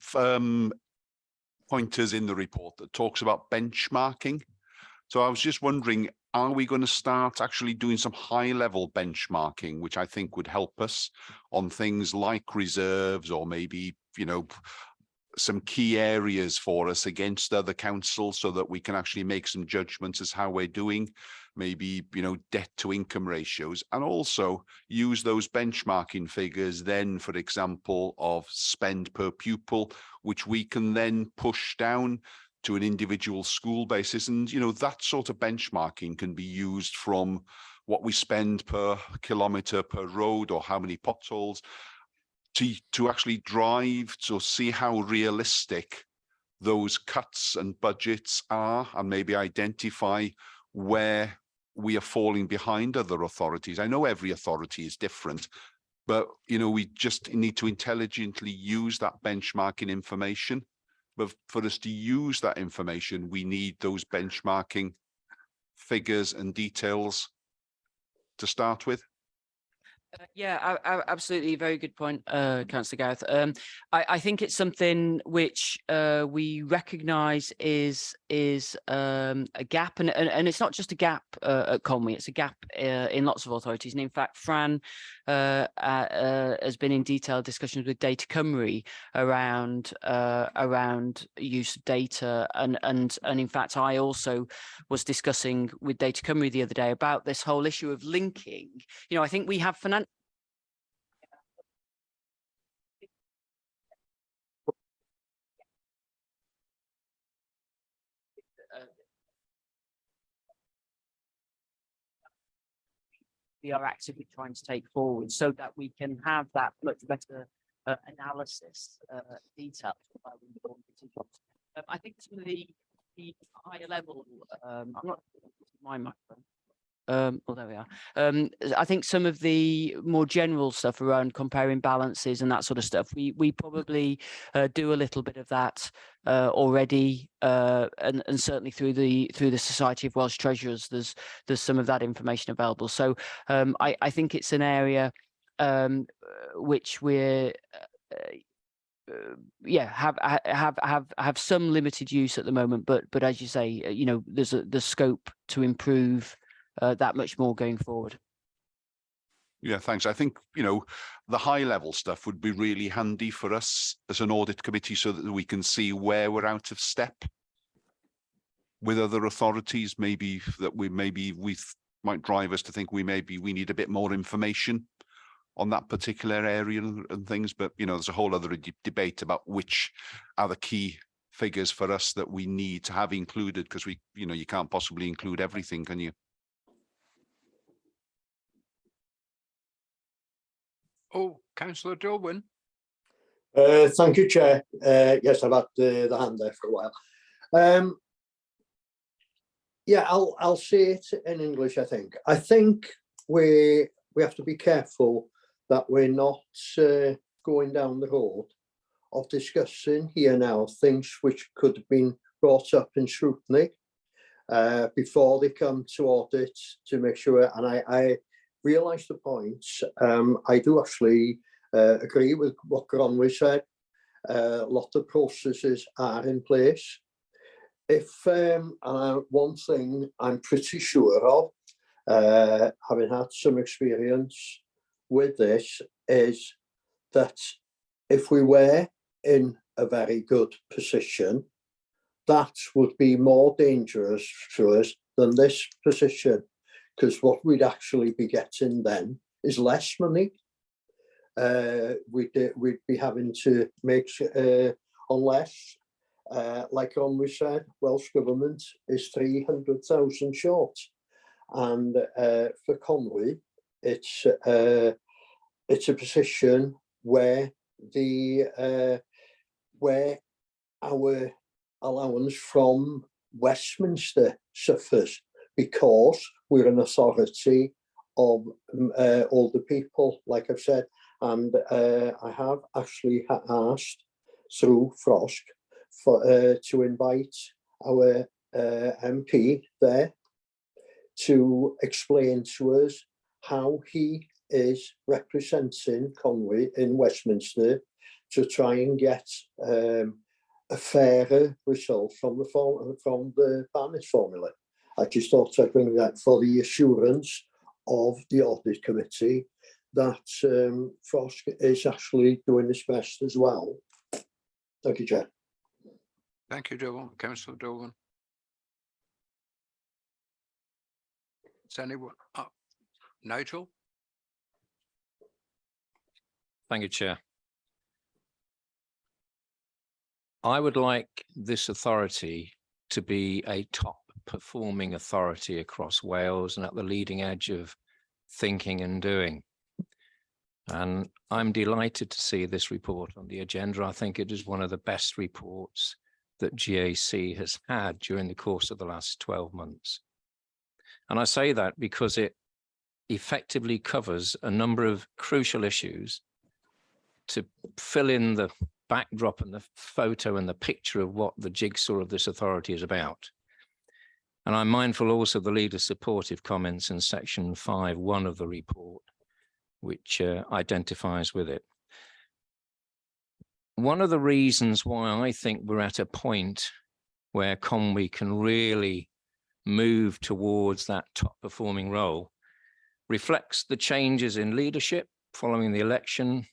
pointers in the report that talks about benchmarking. So I was just wondering, are we going to start actually doing some high level benchmarking, which I think would help us on things like reserves, or maybe, some key areas for us against other councils, so that we can actually make some judgments as how we're doing. maybe, debt to income ratios, and also use those benchmarking figures then, for example, of spend per pupil, which we can then push down to an individual school basis. And, that sort of benchmarking can be used from what we spend per kilometre per road or how many potholes to actually drive to see how realistic those cuts and budgets are, and maybe identify where we are falling behind other authorities. I know every authority is different, but we just need to intelligently use that benchmarking information. But for us to use that information, we need those benchmarking figures and details to start with. Yeah, absolutely. Very good point, Councillor Gareth. I think it's something which we recognise is a gap, and it's not just a gap at Conwy. It's a gap in lots of authorities. And in fact, Fran has been in detailed discussions with Data Cymru around use of data, and in fact, I also was discussing with Data Cymru the other day about this whole issue of linking. I think we have financial. We are actively trying to take forward so that we can have that much better analysis detail. I think some of the higher level, I'm not my microphone. Well, there we are. I think some of the more general stuff around comparing balances and that sort of stuff, we probably do a little bit of that already, and certainly through the Society of Welsh Treasurers, there's some of that information available. So I think it's an area which we're have some limited use at the moment, but as you say, there's scope to improve that much more going forward. Yeah, thanks. I think, the high level stuff would be really handy for us as an audit committee so that we can see where we're out of step with other authorities, maybe we might drive us to think we need a bit more information on that particular area and things. But, there's a whole other debate about which are the key figures for us that we need to have included, because you can't possibly include everything, can you? Oh, Councillor Dolwyn. Thank you, Chair. Yes, I've had the hand there for a while. Yeah, I'll say it in English. I think we have to be careful that we're not going down the road of discussing here now things which could have been brought up in scrutiny before they come to audit, to make sure. And I realise the points. I do actually agree with what Gronwy said. A lot of processes are in place. One thing I'm pretty sure of, having had some experience with this, is that if we were in a very good position, that would be more dangerous to us than this position, because what we'd actually be getting then is less money. We'd be having to make unless, like we said, Welsh Government is 300,000 short, and for Conwy, it's a position where where our allowance from Westminster suffers, because we're an authority of older people, like I've said, and I have actually asked through Frosk to invite our MP there to explain to us how he is representing Conwy in Westminster to try and get a fairer result from the Barnett formula. I just thought I'd bring that for the assurance of the audit committee that Frosk is actually doing his best as well. Thank you, Chair. Thank you, Dolan. Councillor Dolan. Is anyone? Nigel? Thank you, Chair. I would like this authority to be a top performing authority across Wales and at the leading edge of thinking and doing. And I'm delighted to see this report on the agenda. I think it is one of the best reports that GAC has had during the course of the last 12 months. And I say that because it effectively covers a number of crucial issues to fill in the backdrop and the photo and the picture of what the jigsaw of this authority is about. And I'm mindful also of the leader's supportive comments in section 5.1 of the report, which identifies with it. One of the reasons why I think we're at a point where Conwy can really move towards that top performing role reflects the changes in leadership following the election,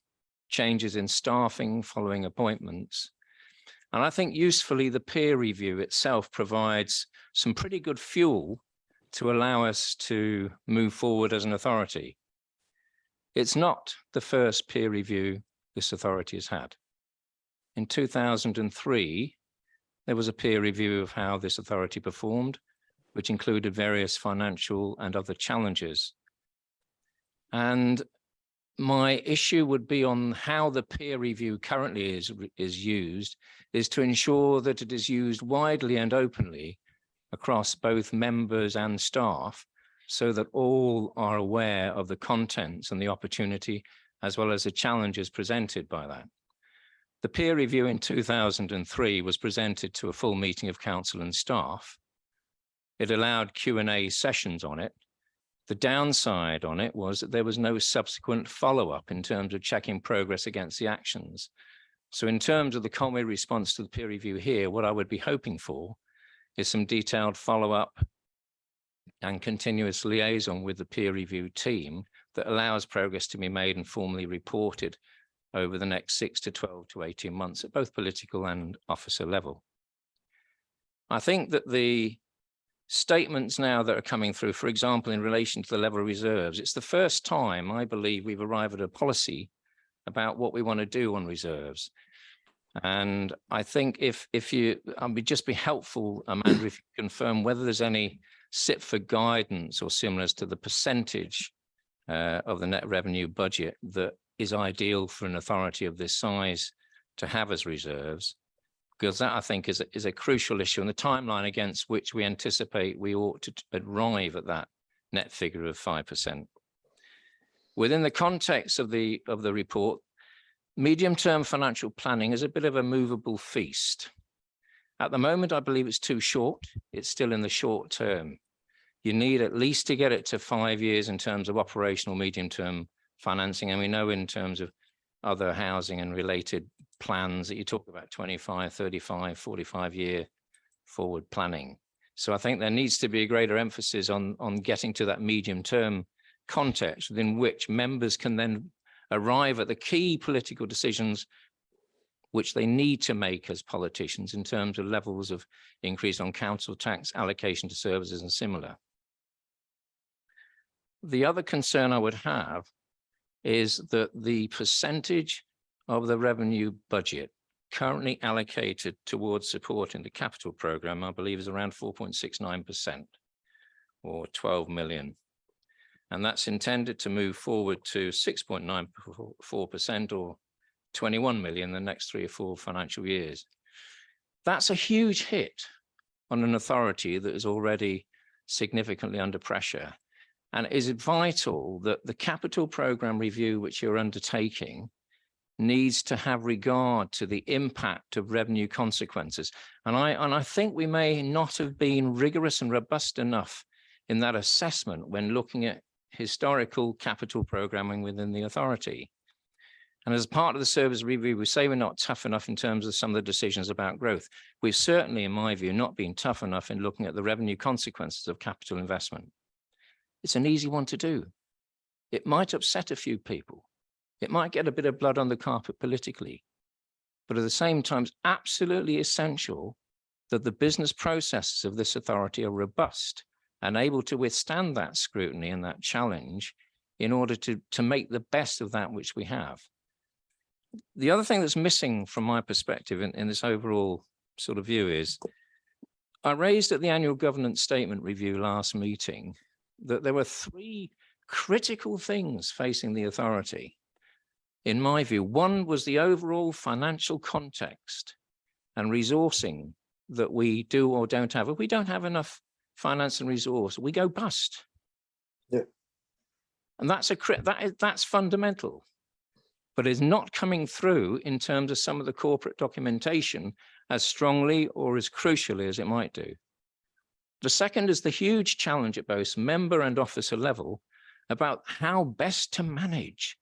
changes in staffing following appointments. And I think usefully the peer review itself provides some pretty good fuel to allow us to move forward as an authority. It's not the first peer review this authority has had. In 2003, there was a peer review of how this authority performed, which included various financial and other challenges. And my issue would be on how the peer review currently is used, is to ensure that it is used widely and openly across both members and staff, so that all are aware of the contents and the opportunity, as well as the challenges presented by that. The peer review in 2003 was presented to a full meeting of council and staff. It allowed Q&A sessions on it. The downside on it was that there was no subsequent follow-up in terms of checking progress against the actions. So in terms of the Conwy response to the peer review here, what I would be hoping for is some detailed follow-up and continuous liaison with the peer review team that allows progress to be made and formally reported over the next 6 to 12 to 18 months at both political and officer level. I think that the statements now that are coming through, for example, in relation to the level of reserves, it's the first time I believe we've arrived at a policy about what we want to do on reserves. And I think if you, would just be helpful, Amanda, if you confirm whether there's any sit for guidance or similar to the percentage of the net revenue budget that is ideal for an authority of this size to have as reserves, because that I think is a crucial issue, and the timeline against which we anticipate we ought to arrive at that net figure of 5%. Within the context of the report, medium-term financial planning is a bit of a movable feast. At the moment, I believe it's too short. It's still in the short term. You need at least to get it to 5 years in terms of operational medium-term financing. And we know in terms of other housing and related plans that you talk about 25, 35, 45-year forward planning. So I think there needs to be a greater emphasis on getting to that medium-term context within which members can then arrive at the key political decisions which they need to make as politicians in terms of levels of increase on council tax, allocation to services and similar. The other concern I would have is that the percentage of the revenue budget currently allocated towards supporting the capital programme, I believe, is around 4.69% or 12 million. And that's intended to move forward to 6.94% or 21 million in the next 3 or 4 financial years. That's a huge hit on an authority that is already significantly under pressure. And it is vital that the capital programme review which you're undertaking needs to have regard to the impact of revenue consequences. And I think we may not have been rigorous and robust enough in that assessment when looking at historical capital programming within the authority. And as part of the service review, we say we're not tough enough in terms of some of the decisions about growth. We've certainly, in my view, not been tough enough in looking at the revenue consequences of capital investment. It's an easy one to do. It might upset a few people. It might get a bit of blood on the carpet politically. But at the same time, it's absolutely essential that the business processes of this authority are robust and able to withstand that scrutiny and that challenge in order to make the best of that which we have. The other thing that's missing from my perspective in this overall sort of view is, I raised at the annual governance statement review last meeting that there were 3 critical things facing the authority. In my view, one was the overall financial context and resourcing that we do or don't have. If we don't have enough finance and resource, we go bust. Yeah. And that's fundamental, but is not coming through in terms of some of the corporate documentation as strongly or as crucially as it might do. The second is the huge challenge at both member and officer level about how best to manage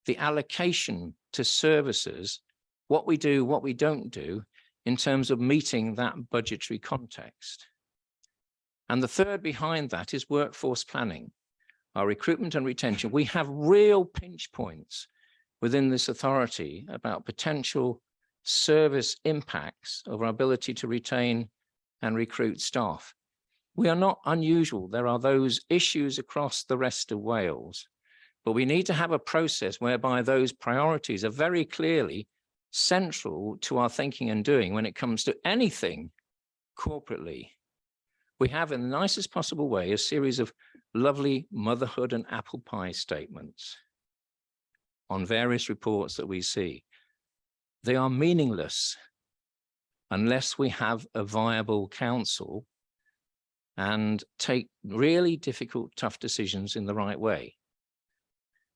the allocation to services, what we do, what we don't do, in terms of meeting that budgetary context. And the third behind that is workforce planning, our recruitment and retention. We have real pinch points within this authority about potential service impacts of our ability to retain and recruit staff. We are not unusual. There are those issues across the rest of Wales, but we need to have a process whereby those priorities are very clearly central to our thinking and doing when it comes to anything corporately. We have, in the nicest possible way, a series of lovely motherhood and apple pie statements on various reports that we see. They are meaningless unless we have a viable council and take really difficult, tough decisions in the right way.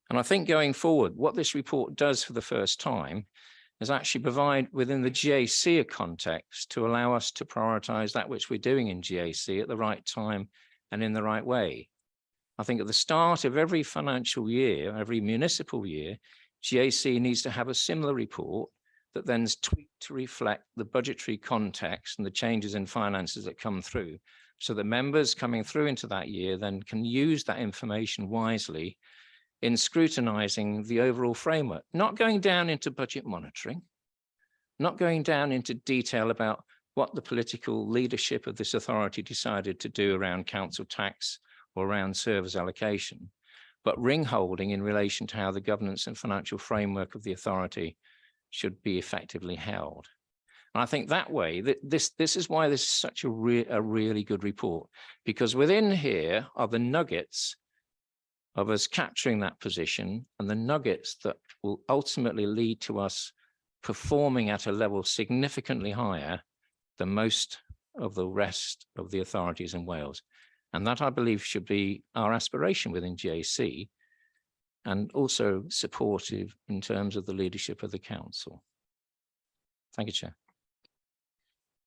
And I think going forward, what this report does for the first time is actually provide within the GAC context to allow us to prioritize that which we're doing in GAC at the right time and in the right way. I think at the start of every financial year, every municipal year, GAC needs to have a similar report that then is tweaked to reflect the budgetary context and the changes in finances that come through, so that members coming through into that year then can use that information wisely in scrutinizing the overall framework, not going down into budget monitoring, not going down into detail about what the political leadership of this authority decided to do around council tax or around service allocation, but ring holding in relation to how the governance and financial framework of the authority should be effectively held. And I think that way, this is why this is such a really good report, because within here are the nuggets of us capturing that position and the nuggets that will ultimately lead to us performing at a level significantly higher than most of the rest of the authorities in Wales. And that, I believe, should be our aspiration within GAC, and also supportive in terms of the leadership of the council. Thank you, Chair.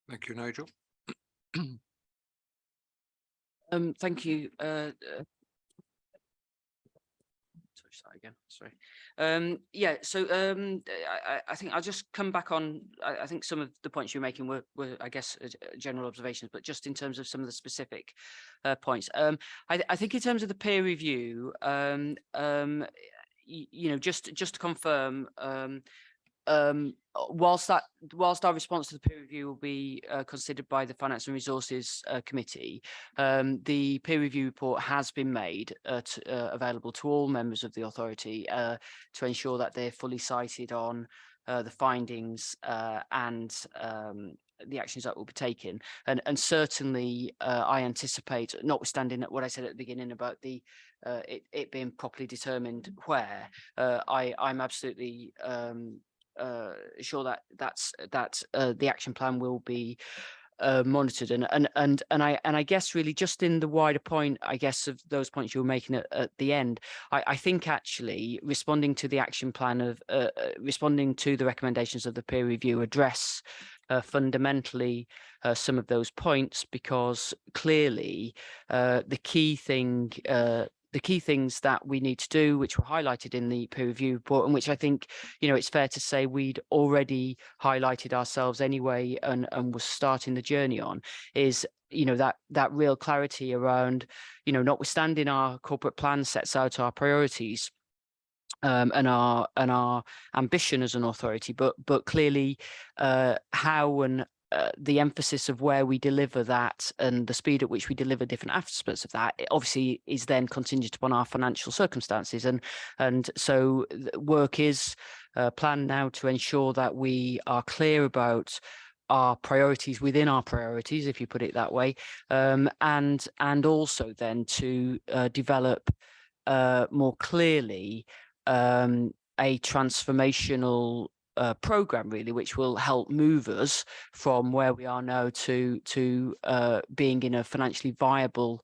Thank you, Nigel. Thank you. Touch that again. Sorry. Yeah. So I think I'll just come back on. I think some of the points you're making were I guess, general observations, but just in terms of some of the specific points. I think in terms of the peer review, you know, just to confirm. Whilst our response to the peer review will be considered by the Finance and Resources Committee, the peer review report has been made available to all members of the authority to ensure that they're fully cited on the findings and the actions that will be taken. And certainly I anticipate, notwithstanding what I said at the beginning about the it being properly determined where, I'm absolutely sure that the action plan will be monitored, and I guess really just in the wider point, I guess, of those points you were making at the end, I think actually responding to the action plan of responding to the recommendations of the peer review address fundamentally some of those points, because clearly the key things that we need to do, which were highlighted in the peer review report, and which I think, you know, it's fair to say we'd already highlighted ourselves anyway and was starting the journey on, is, you know, that real clarity around, you know, notwithstanding our corporate plan sets out our priorities and our ambition as an authority, but clearly how the emphasis of where we deliver that and the speed at which we deliver different aspects of that, it obviously is then contingent upon our financial circumstances. And so work is planned now to ensure that we are clear about our priorities within our priorities, if you put it that way, and also then to develop more clearly a transformational program, really, which will help move us from where we are now to being in a financially viable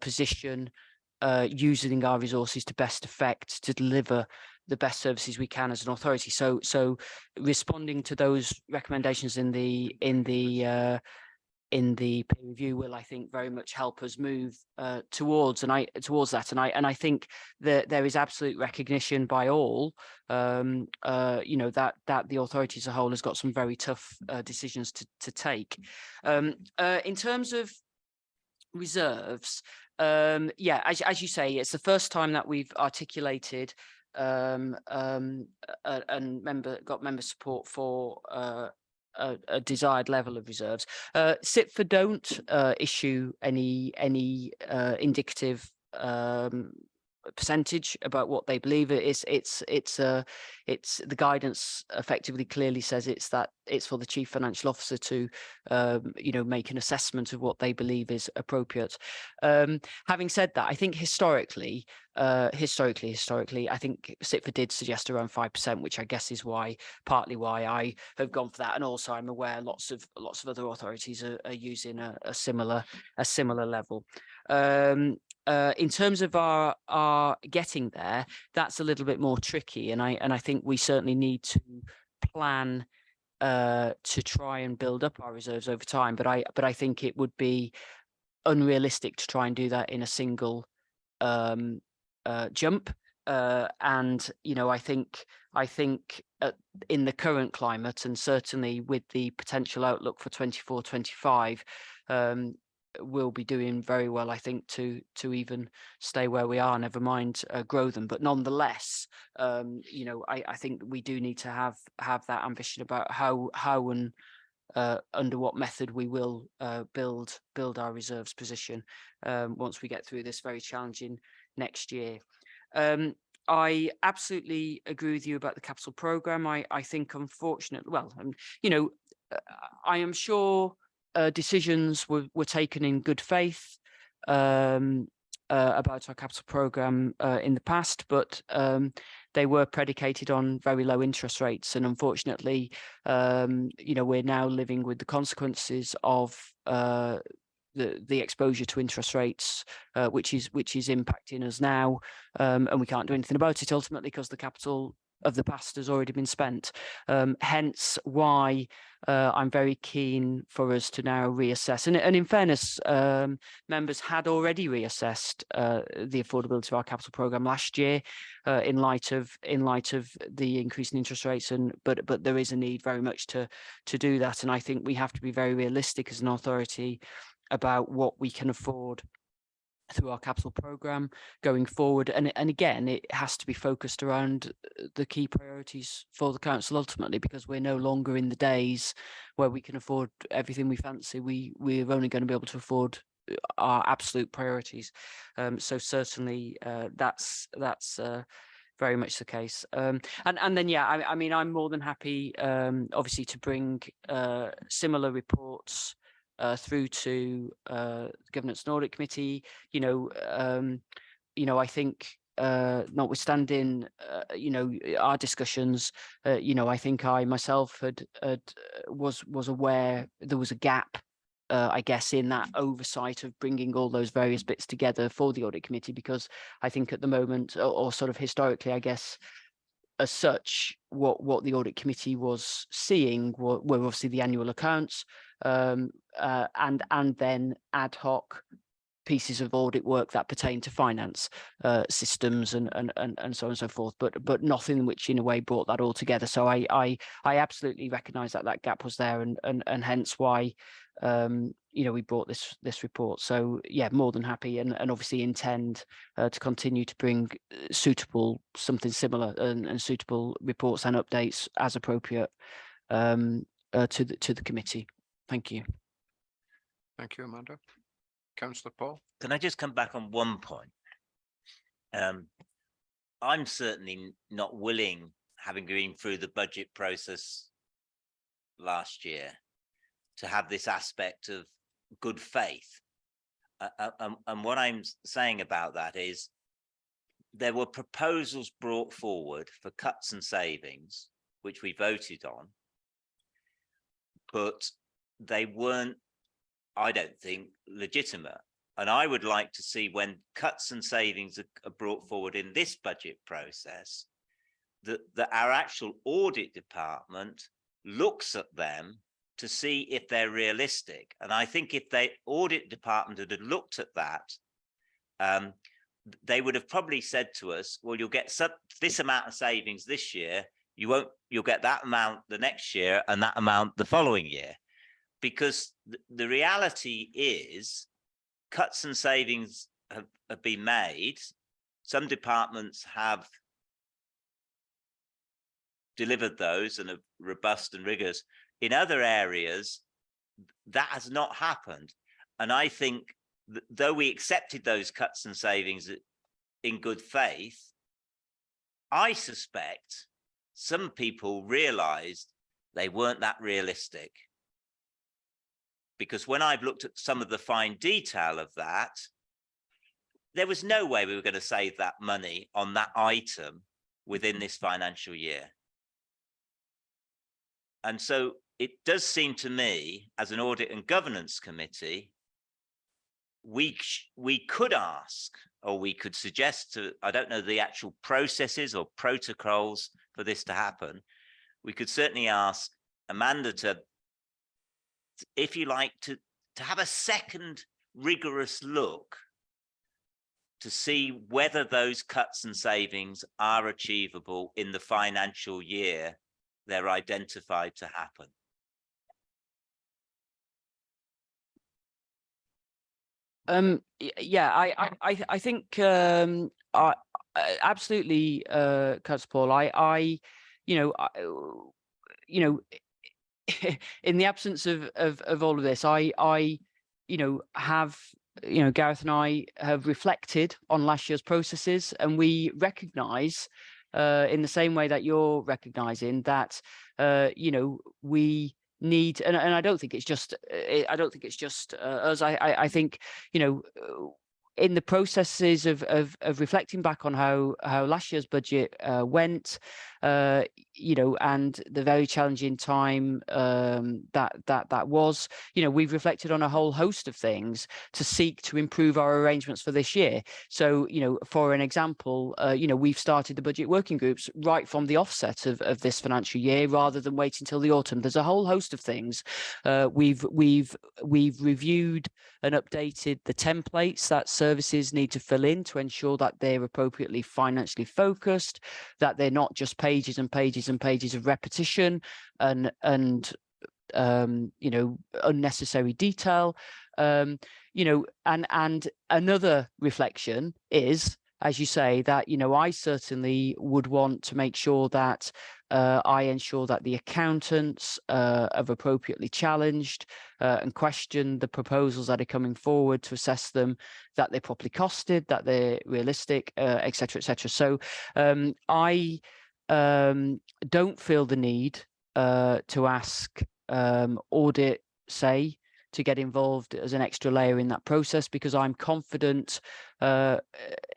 position, using our resources to best effect to deliver the best services we can as an authority. So responding to those recommendations in the peer review will, I think, very much help us move towards that. And I think that there is absolute recognition by all, that the authority as a whole has got some very tough decisions to take. In terms of reserves, as you say, it's the first time that we've articulated and got member support for a desired level of reserves. SIPFA don't issue any indicative percentage about what they believe it is. It's the guidance effectively clearly says it's for the chief financial officer to make an assessment of what they believe is appropriate. Having said that, I think historically, I think SIPFA did suggest around 5%, which I guess is partly why I have gone for that. And also, I'm aware lots of other authorities are using a similar level. In terms of our getting there, that's a little bit more tricky, and I think we certainly need to plan to try and build up our reserves over time. But I think it would be unrealistic to try and do that in a single jump. And I think in the current climate, and certainly with the potential outlook for 24-25, we'll be doing very well, I think, to even stay where we are, never mind grow them. But nonetheless, I think we do need to have that ambition about how and under what method we will build our reserves position once we get through this very challenging next year. I absolutely agree with you about the capital programme. I think, unfortunately, I am sure decisions were taken in good faith about our capital programme in the past, but they were predicated on very low interest rates, and unfortunately, we're now living with the consequences of the exposure to interest rates, which is impacting us now, and we can't do anything about it ultimately because the capital of the past has already been spent. Hence why I'm very keen for us to now reassess. And in fairness, members had already reassessed the affordability of our capital programme last year in light of the increase in interest rates. But there is a need very much to do that. And I think we have to be very realistic as an authority about what we can afford through our capital programme going forward, and again, it has to be focused around the key priorities for the council ultimately, because we're no longer in the days where we can afford everything we fancy. We're only going to be able to afford our absolute priorities. So certainly that's very much the case. And then I mean, I'm more than happy obviously to bring similar reports through to the Governance and Audit Committee. I think notwithstanding our discussions, I think I myself was aware there was a gap, I guess, in that oversight of bringing all those various bits together for the Audit Committee, because I think at the moment, or sort of historically, I guess, as such, what the Audit Committee was seeing were obviously the annual accounts, and then ad hoc pieces of audit work that pertain to finance systems and so on and so forth, but nothing which in a way brought that all together. So I absolutely recognise that gap was there, and hence why we brought this report. So yeah, more than happy, and obviously intend to continue to bring something similar and suitable reports and updates as appropriate to the committee. Thank you. Thank you, Amanda. Councillor Paul. Can I just come back on one point? I'm certainly not willing, having been through the budget process last year, to have this aspect of good faith. And what I'm saying about that is there were proposals brought forward for cuts and savings, which we voted on, but they weren't, I don't think, legitimate. And I would like to see, when cuts and savings are brought forward in this budget process, that our actual audit department looks at them to see if they're realistic. And I think if the audit department had looked at that, they would have probably said to us, well, you'll get this amount of savings this year, you'll get that amount the next year and that amount the following year. Because the reality is cuts and savings have been made. Some departments have delivered those and are robust and rigorous. In other areas, that has not happened. And I think though we accepted those cuts and savings in good faith, I suspect some people realized they weren't that realistic. Because when I've looked at some of the fine detail of that, there was no way we were going to save that money on that item within this financial year. And so it does seem to me, as an audit and governance committee, we could ask, or we could suggest to, I don't know the actual processes or protocols for this to happen. We could certainly ask Amanda to, if you like, to have a second rigorous look to see whether those cuts and savings are achievable in the financial year they're identified to happen. Yeah, I think absolutely, Councillor Paul. In the absence of all of this, Gareth and I have reflected on last year's processes, and we recognise, in the same way that you're recognising, that we need, and I don't think it's just us. I think in the processes of reflecting back on how last year's budget went, and the very challenging time that was, we've reflected on a whole host of things to seek to improve our arrangements for this year. So, for an example, we've started the budget working groups right from the offset of this financial year, rather than waiting until the autumn. There's a whole host of things. We've reviewed and updated the templates that services need to fill in to ensure that they're appropriately financially focused, that they're not just pages and pages and pages of repetition and unnecessary detail. And another reflection is, as you say, that I certainly would want to make sure that I ensure that the accountants have appropriately challenged and questioned the proposals that are coming forward, to assess them, that they're properly costed, that they're realistic, etc., etc. So I don't feel the need to ask audit, say, to get involved as an extra layer in that process, because I'm confident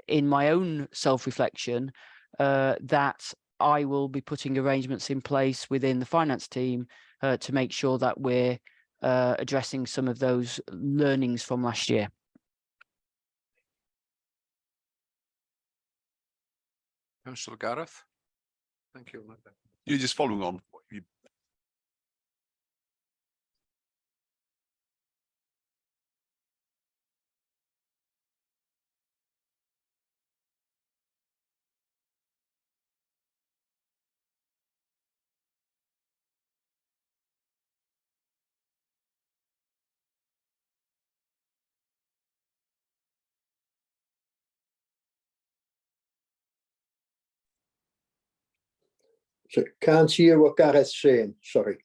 in my own self-reflection that I will be putting arrangements in place within the finance team to make sure that we're addressing some of those learnings from last year. Councillor Gareth. Thank you, Amanda. You're just following on what you. So can't hear what Gareth's saying, sorry.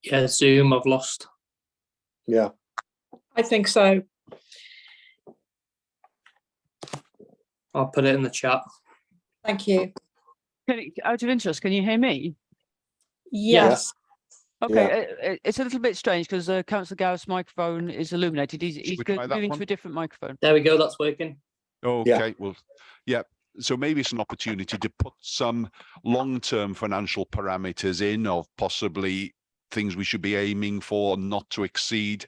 Yeah, Zoom, I've lost. Yeah. I think so. I'll put it in the chat. Thank you. Out of interest, can you hear me? Yes. Okay, it's a little bit strange because Councillor Gareth's microphone is illuminated. He's we try that moving one? to a different microphone. There we go, that's working. Okay, well, yeah. So maybe it's an opportunity to put some long-term financial parameters in of possibly things we should be aiming for, not to exceed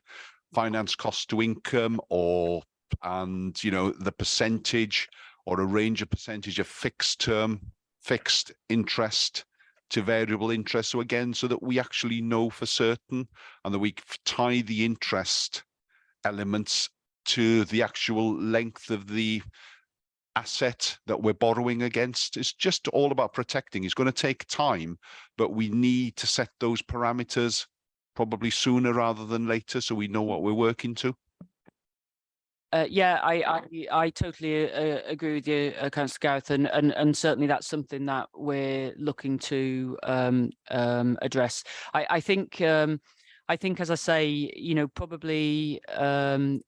finance cost to income, and you know, the percentage or a range of percentage of fixed interest to variable interest. So again, so that we actually know for certain, and that we tie the interest elements to the actual length of the asset that we're borrowing against. It's just all about protecting. It's going to take time, but we need to set those parameters probably sooner rather than later, so we know what we're working to. Yeah, I totally agree with you, Councillor Gareth, and certainly that's something that we're looking to address. I think, as I say, you know, probably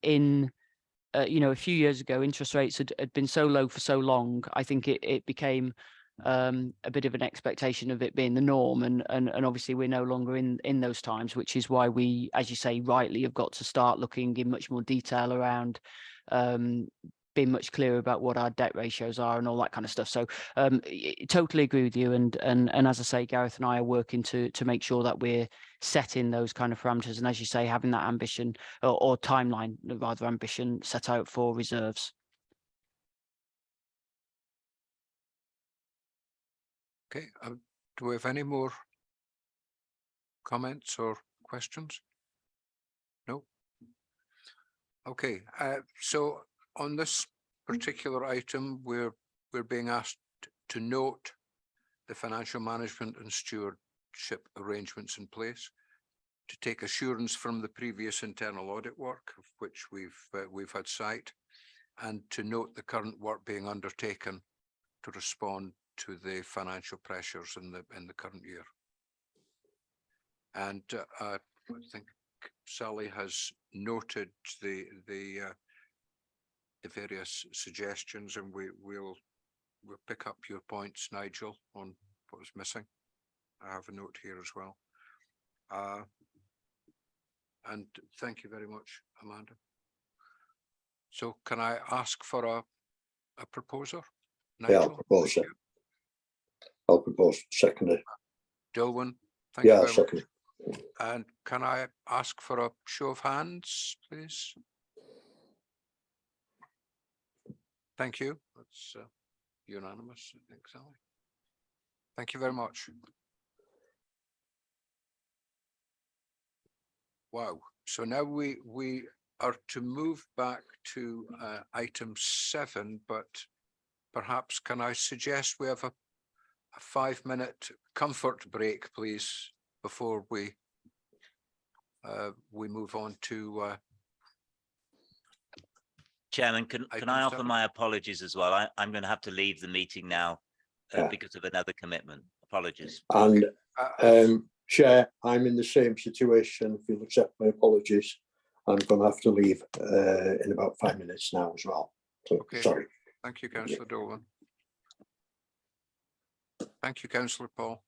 in you know, a few years ago, interest rates had been so low for so long. I think it became a bit of an expectation of it being the norm, and obviously we're no longer in those times, which is why we, as you say, rightly have got to start looking in much more detail around being much clearer about what our debt ratios are and all that kind of stuff. So totally agree with you, and as I say, Gareth and I are working to make sure that we're setting those kind of parameters, and as you say, having that ambition or timeline, rather ambition, set out for reserves. Okay, do we have any more comments or questions? No. Okay, so on this particular item, we're being asked to note the financial management and stewardship arrangements in place, to take assurance from the previous internal audit work of which we've had sight, and to note the current work being undertaken to respond to the financial pressures in the current year. And I think Sally has noted the various suggestions, and we'll pick up your points, Nigel, on what was missing. I have a note here as well. And thank you very much, Amanda. So can I ask for a proposer? Nigel? Yeah, I'll propose it. I'll propose second. Dilwyn, thank you Yeah, very second. much. And can I ask for a show of hands, please? Thank you. That's unanimous, I think, Sally. Thank you very much. Wow. So now we are to move back to item 7, but perhaps can I suggest we have a 5-minute comfort break, please, before we move on to Chairman, can I offer my apologies as well? I'm going to have to leave the meeting now because of another commitment. Apologies. And Chair, I'm in the same situation. If you'll accept my apologies, I'm going to have to leave in about 5 minutes now as well. So, okay. Sorry. Thank you, Councillor Dolan. Thank you, Councillor Paul.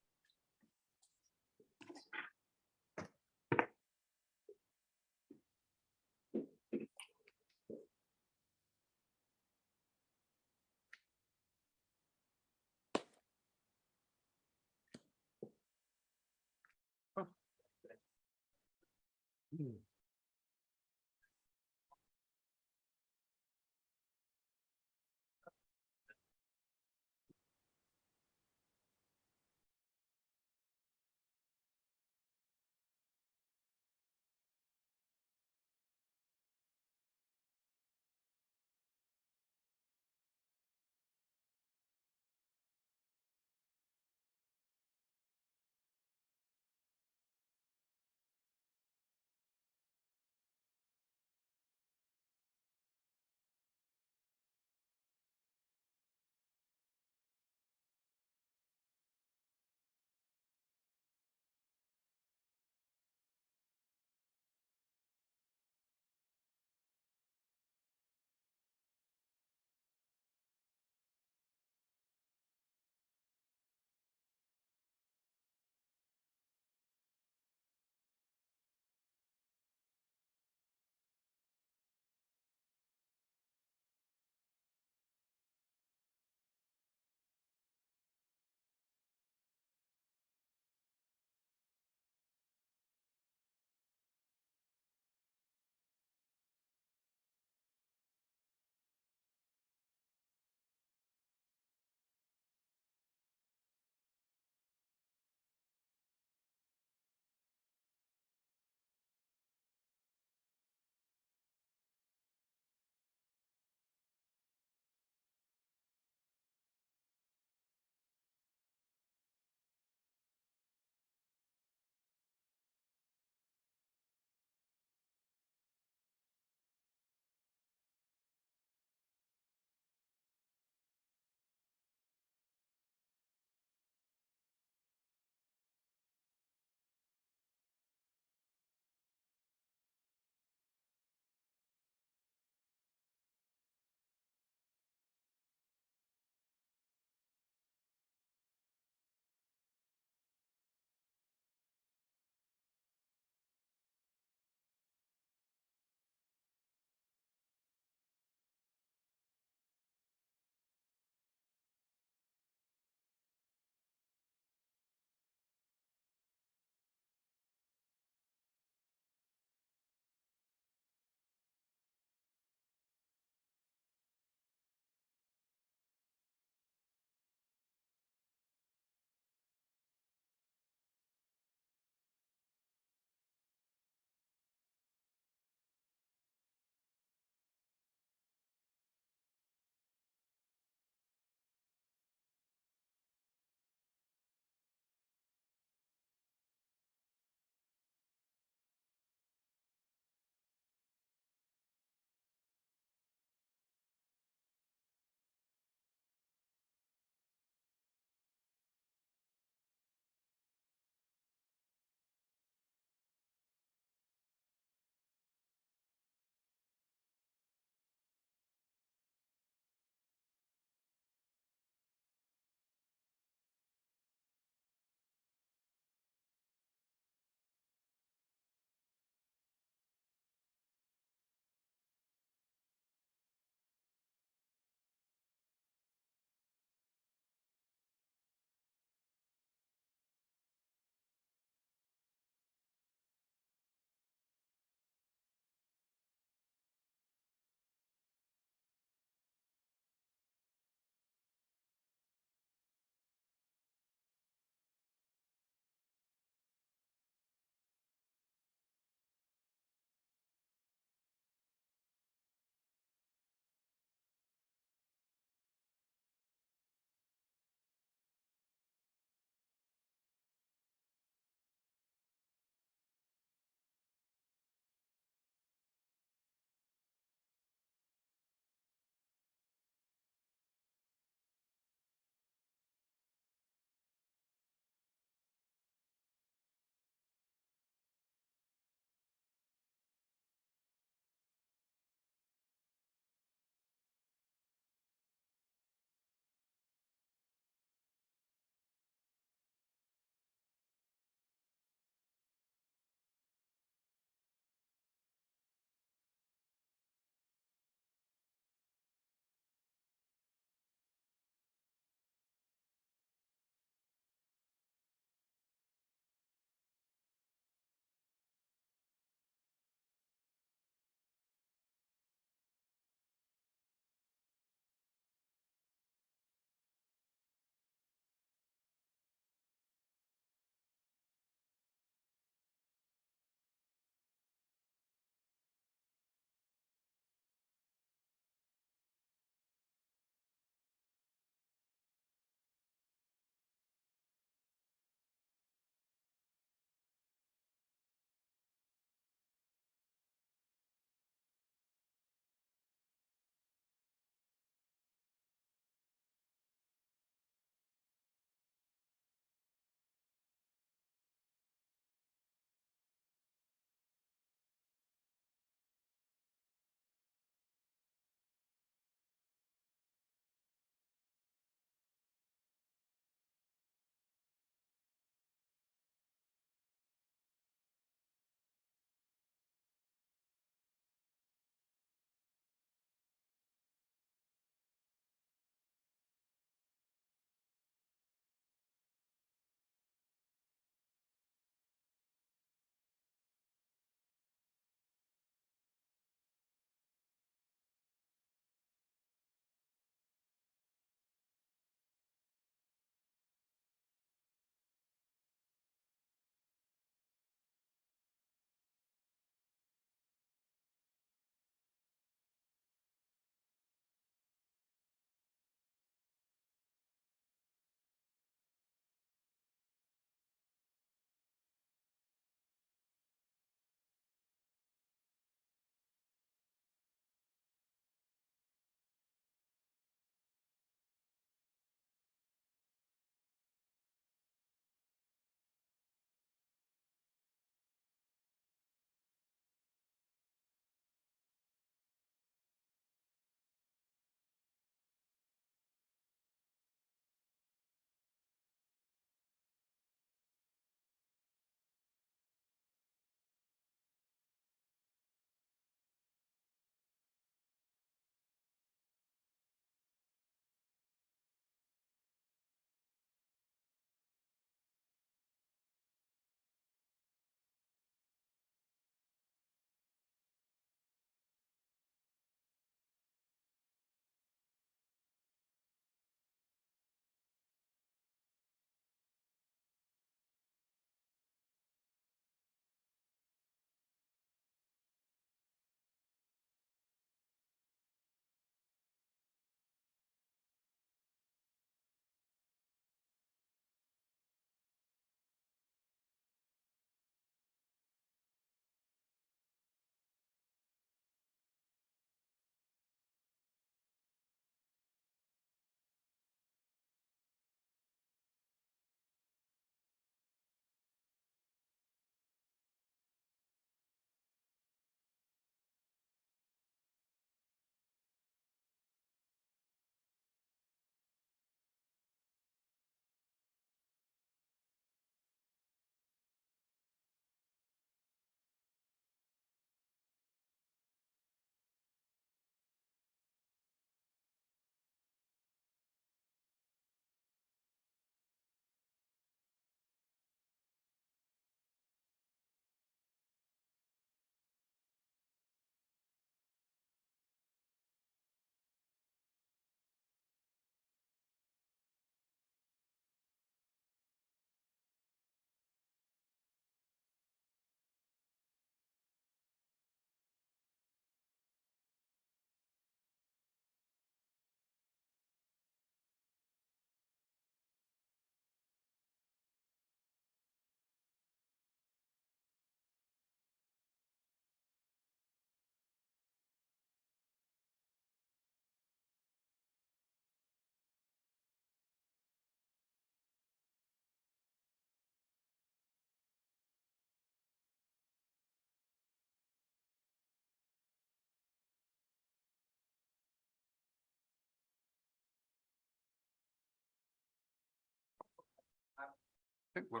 think we're.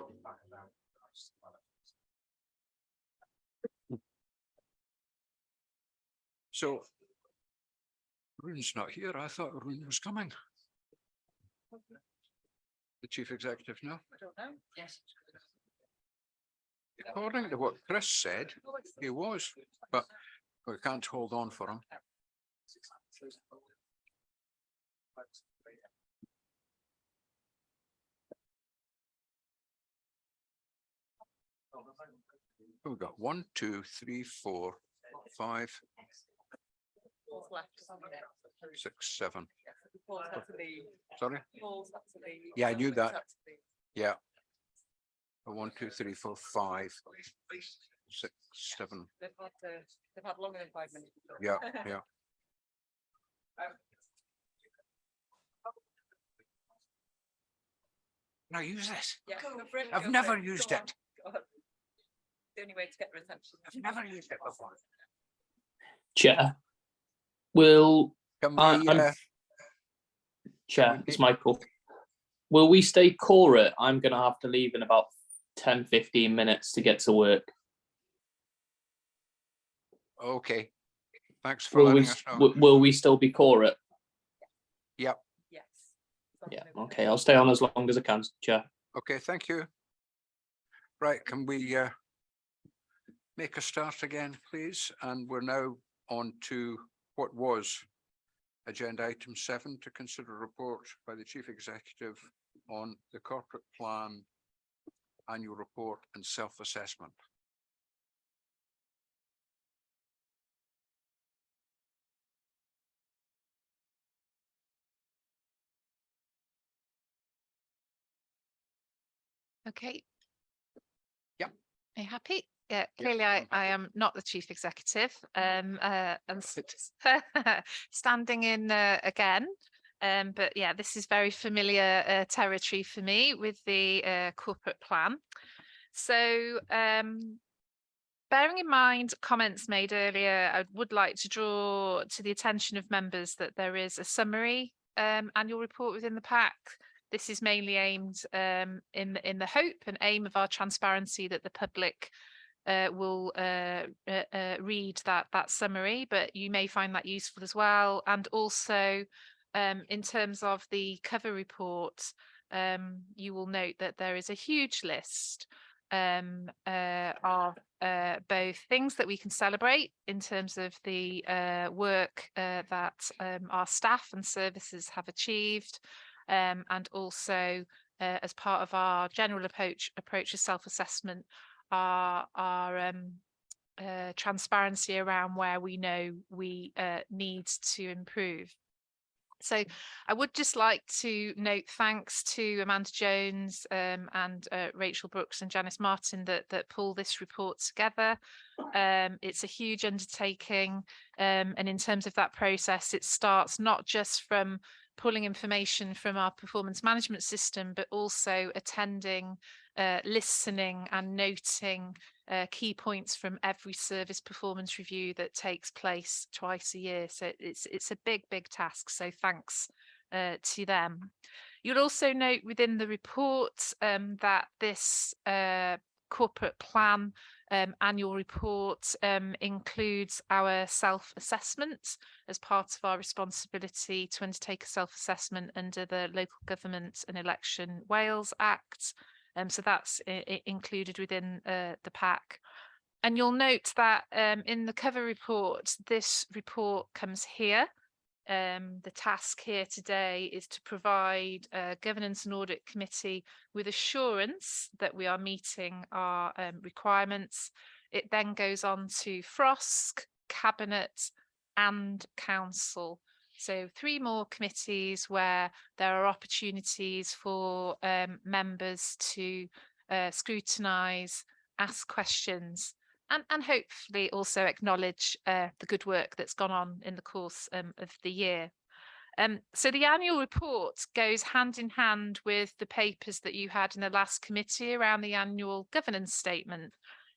So Rune's not here. I thought Rune was coming. The chief executive now. I don't know. Yes. According to what Chris said, he was, but we can't hold on for him. We've got 1, 2, 3, 4, 5, 6, 7. Sorry? Yeah, I knew that. Yeah. 1, 2, 3, 4, 5, 6, 7. They've had longer than 5 minutes. Yeah, yeah. Now use this. Yeah, I've never used it. The only way to get their attention. I've never used it before. Chair, will Can we, I'm- Chair, it's Michael. Will we stay corporate? I'm going to have to leave in about 10, 15 minutes to get to work. Okay. Thanks for letting us know. Will we still be corporate? Yep. Yes. Yeah, okay, I'll stay on as long as I can, Chair. Okay, thank you. Right, can we make a start again, please? And we're now on to what was agenda item 7, to consider a report by the chief executive on the corporate plan, annual report and self-assessment. Okay. Yep. Are you happy? Yeah, clearly I am not the chief executive and standing in again. But yeah, this is very familiar territory for me with the corporate plan. So bearing in mind comments made earlier, I would like to draw to the attention of members that there is a summary annual report within the pack. This is mainly aimed in the hope and aim of our transparency that the public will read that summary, but you may find that useful as well. And also in terms of the cover report, you will note that there is a huge list of both things that we can celebrate in terms of the work that our staff and services have achieved, and also as part of our general approach to self-assessment, our transparency around where we know we need to improve. So I would just like to note thanks to Amanda Jones and Rachel Brooks and Janice Martin that pull this report together. It's a huge undertaking, and in terms of that process, it starts not just from pulling information from our performance management system, but also attending, listening and noting key points from every service performance review that takes place twice a year. So it's a big task. So thanks to them. You'll also note within the report that this corporate plan annual report includes our self-assessment as part of our responsibility to undertake a self-assessment under the Local Government and Election Wales Act. So that's included within the pack. And you'll note that in the cover report, this report comes here. The task here today is to provide Governance and Audit Committee with assurance that we are meeting our requirements. It then goes on to FROSC, Cabinet and Council. So 3 more committees where there are opportunities for members to scrutinise, ask questions, and hopefully also acknowledge the good work that's gone on in the course of the year. So the annual report goes hand in hand with the papers that you had in the last committee around the annual governance statement.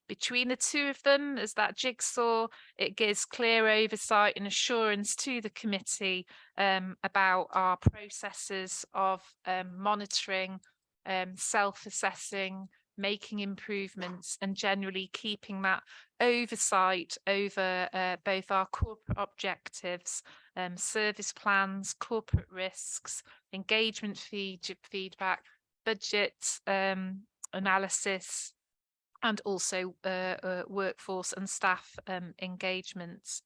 Between the 2 of them, as that jigsaw, it gives clear oversight and assurance to the committee about our processes of monitoring, self-assessing, making improvements, and generally keeping that oversight over both our corporate objectives, service plans, corporate risks, engagement feedback, budget analysis, and also workforce and staff engagements.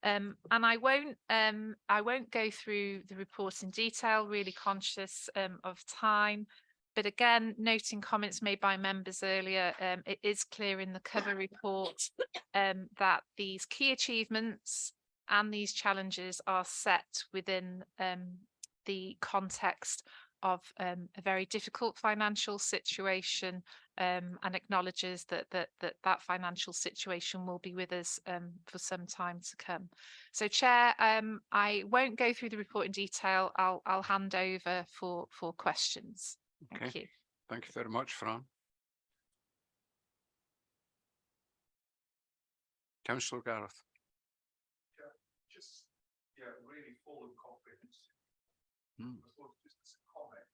And I won't go through the report in detail, really conscious of time. But again, noting comments made by members earlier, it is clear in the cover report that these key achievements and these challenges are set within the context of a very difficult financial situation, and acknowledges that financial situation will be with us for some time to come. So, Chair, I won't go through the report in detail. I'll hand over for questions. Thank you. Thank you very much, Fran. Councillor Gareth. Just, really full and comprehensive. Hmm. I suppose just as a comment.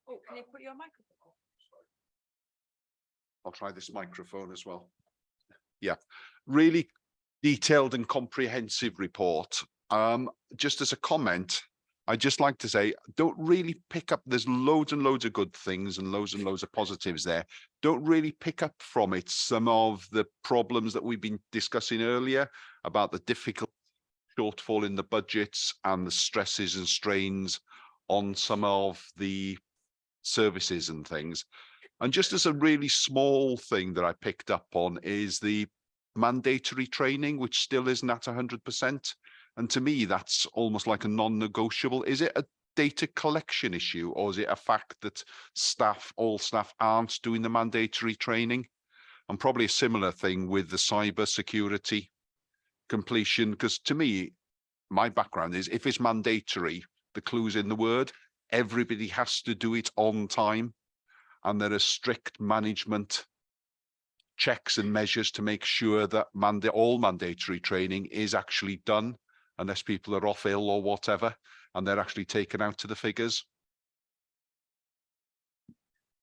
Oh, can you put your microphone on? I'll try this microphone as well. Yeah, really detailed and comprehensive report. Just as a comment, I'd just like to say, don't really pick up, there's loads and loads of good things and loads of positives there. Don't really pick up from it some of the problems that we've been discussing earlier about the difficult shortfall in the budgets and the stresses and strains on some of the services and things. And just as a really small thing that I picked up on is the mandatory training, which still isn't at 100%. And to me, that's almost like a non-negotiable. Is it a data collection issue, or is it a fact that all staff aren't doing the mandatory training? And probably a similar thing with the cyber security completion, because to me, my background is if it's mandatory, the clue's in the word, everybody has to do it on time. And there are strict management checks and measures to make sure that all mandatory training is actually done, unless people are off ill or whatever, and they're actually taken out to the figures.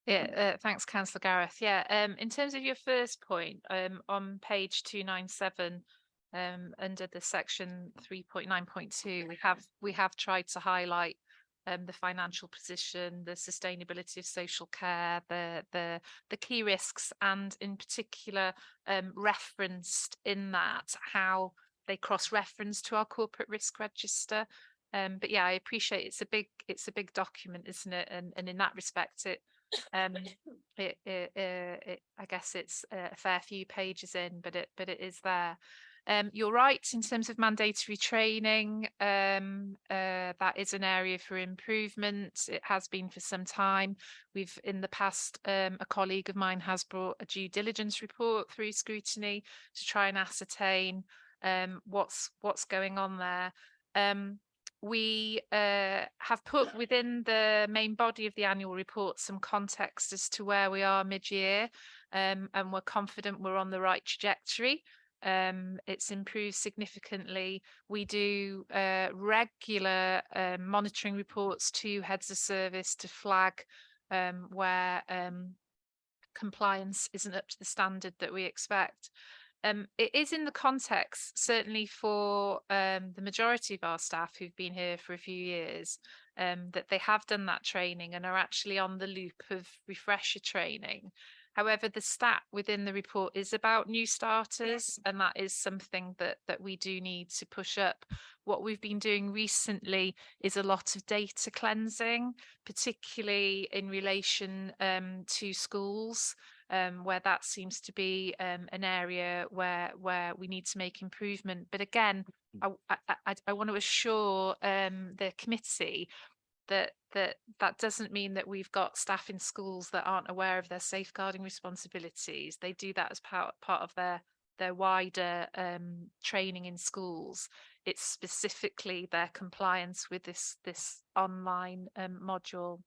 Yeah, thanks, Councillor Gareth. Yeah, in terms of your first point, on page 297, under the section 3.9.2, we have tried to highlight the financial position, the sustainability of social care, the key risks, and in particular referenced in that how they cross-reference to our corporate risk register. But yeah, I appreciate it's a big document, isn't it? And in that respect, I guess it's a fair few pages in, but it is there. You're right in terms of mandatory training. That is an area for improvement. It has been for some time. We've in the past, a colleague of mine has brought a due diligence report through scrutiny to try and ascertain what's going on there. We have put within the main body of the annual report some context as to where we are mid-year, and we're confident we're on the right trajectory. It's improved significantly. We do regular monitoring reports to heads of service to flag where compliance isn't up to the standard that we expect. It is in the context, certainly for the majority of our staff who've been here for a few years, that they have done that training and are actually on the loop of refresher training. However, the stat within the report is about new starters, and that is something that we do need to push up. What we've been doing recently is a lot of data cleansing, particularly in relation to schools, where that seems to be an area where we need to make improvement. But again, I want to assure the committee that doesn't mean that we've got staff in schools that aren't aware of their safeguarding responsibilities. They do that as part of their wider training in schools. It's specifically their compliance with this online module.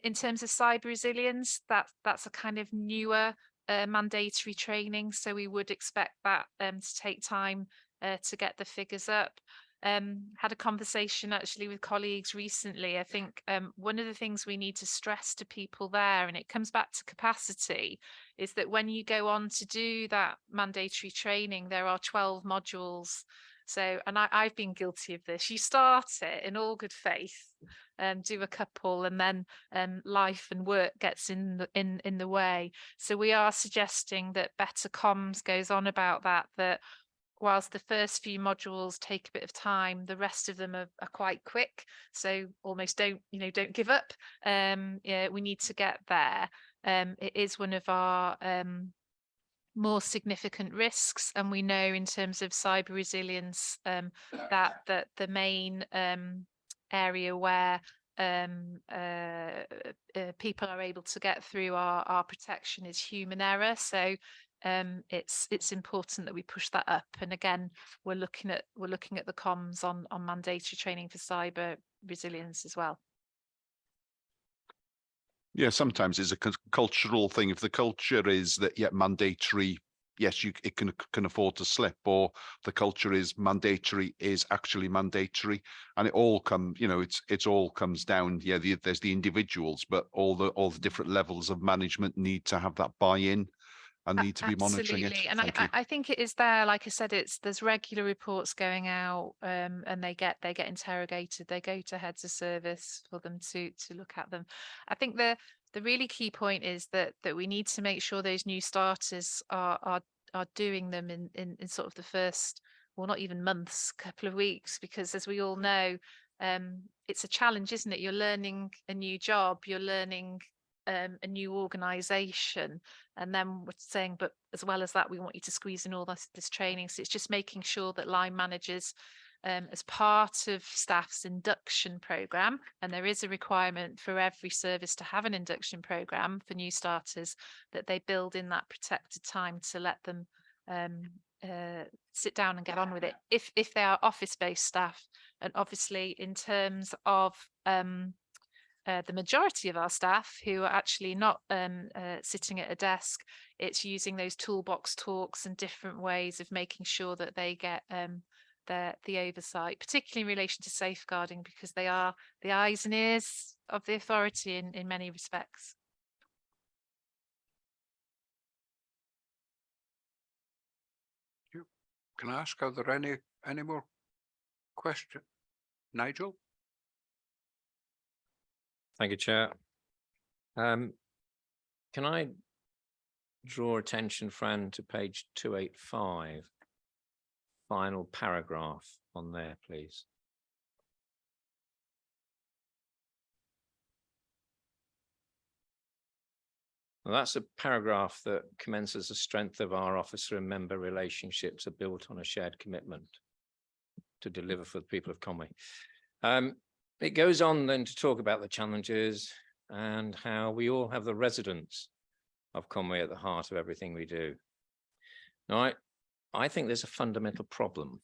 In terms of cyber resilience, that's a kind of newer mandatory training, so we would expect that to take time to get the figures up. had a conversation actually with colleagues recently. I think one of the things we need to stress to people there, and it comes back to capacity, is that when you go on to do that mandatory training, there are 12 modules. So, and I've been guilty of this. You start it in all good faith, do a couple, and then life and work gets in the way. So we are suggesting that better comms goes on about that whilst the first few modules take a bit of time, the rest of them are quite quick. So almost don't give up. Yeah, we need to get there. It is one of our more significant risks, and we know in terms of cyber resilience that the main area where people are able to get through our protection is human error. So it's important that we push that up. And again, we're looking at the comms on mandatory training for cyber resilience as well. Yeah, sometimes it's a cultural thing. If the culture is that, yeah, mandatory, yes, it can afford to slip, or the culture is mandatory is actually mandatory, and it all it's all comes down. Yeah, there's the individuals, but all the different levels of management need to have that buy-in and need to be monitoring it. Absolutely. And I think it is there, like I said, there's regular reports going out, and they get interrogated. They go to heads of service for them to look at them. I think the really key point is that we need to make sure those new starters are doing them in sort of the first, well, not even months, couple of weeks, because as we all know, it's a challenge, isn't it? You're learning a new job, you're learning a new organization, and then we're saying, but as well as that, we want you to squeeze in all this training. So it's just making sure that line managers, as part of staff's induction program, and there is a requirement for every service to have an induction program for new starters, that they build in that protected time to let them sit down and get on with it if they are office-based staff. And obviously in terms of the majority of our staff who are actually not sitting at a desk, it's using those toolbox talks and different ways of making sure that they get the oversight, particularly in relation to safeguarding, because they are the eyes and ears of the authority in many respects. Can I ask, are there any more questions? Nigel? Thank you, Chair. Can I draw attention, Fran, to page 285, final paragraph on there, please? Well, that's a paragraph that commences the strength of our officer and member relationships are built on a shared commitment to deliver for the people of Conwy. It goes on then to talk about the challenges and how we all have the residents of Conwy at the heart of everything we do. Now, I think there's a fundamental problem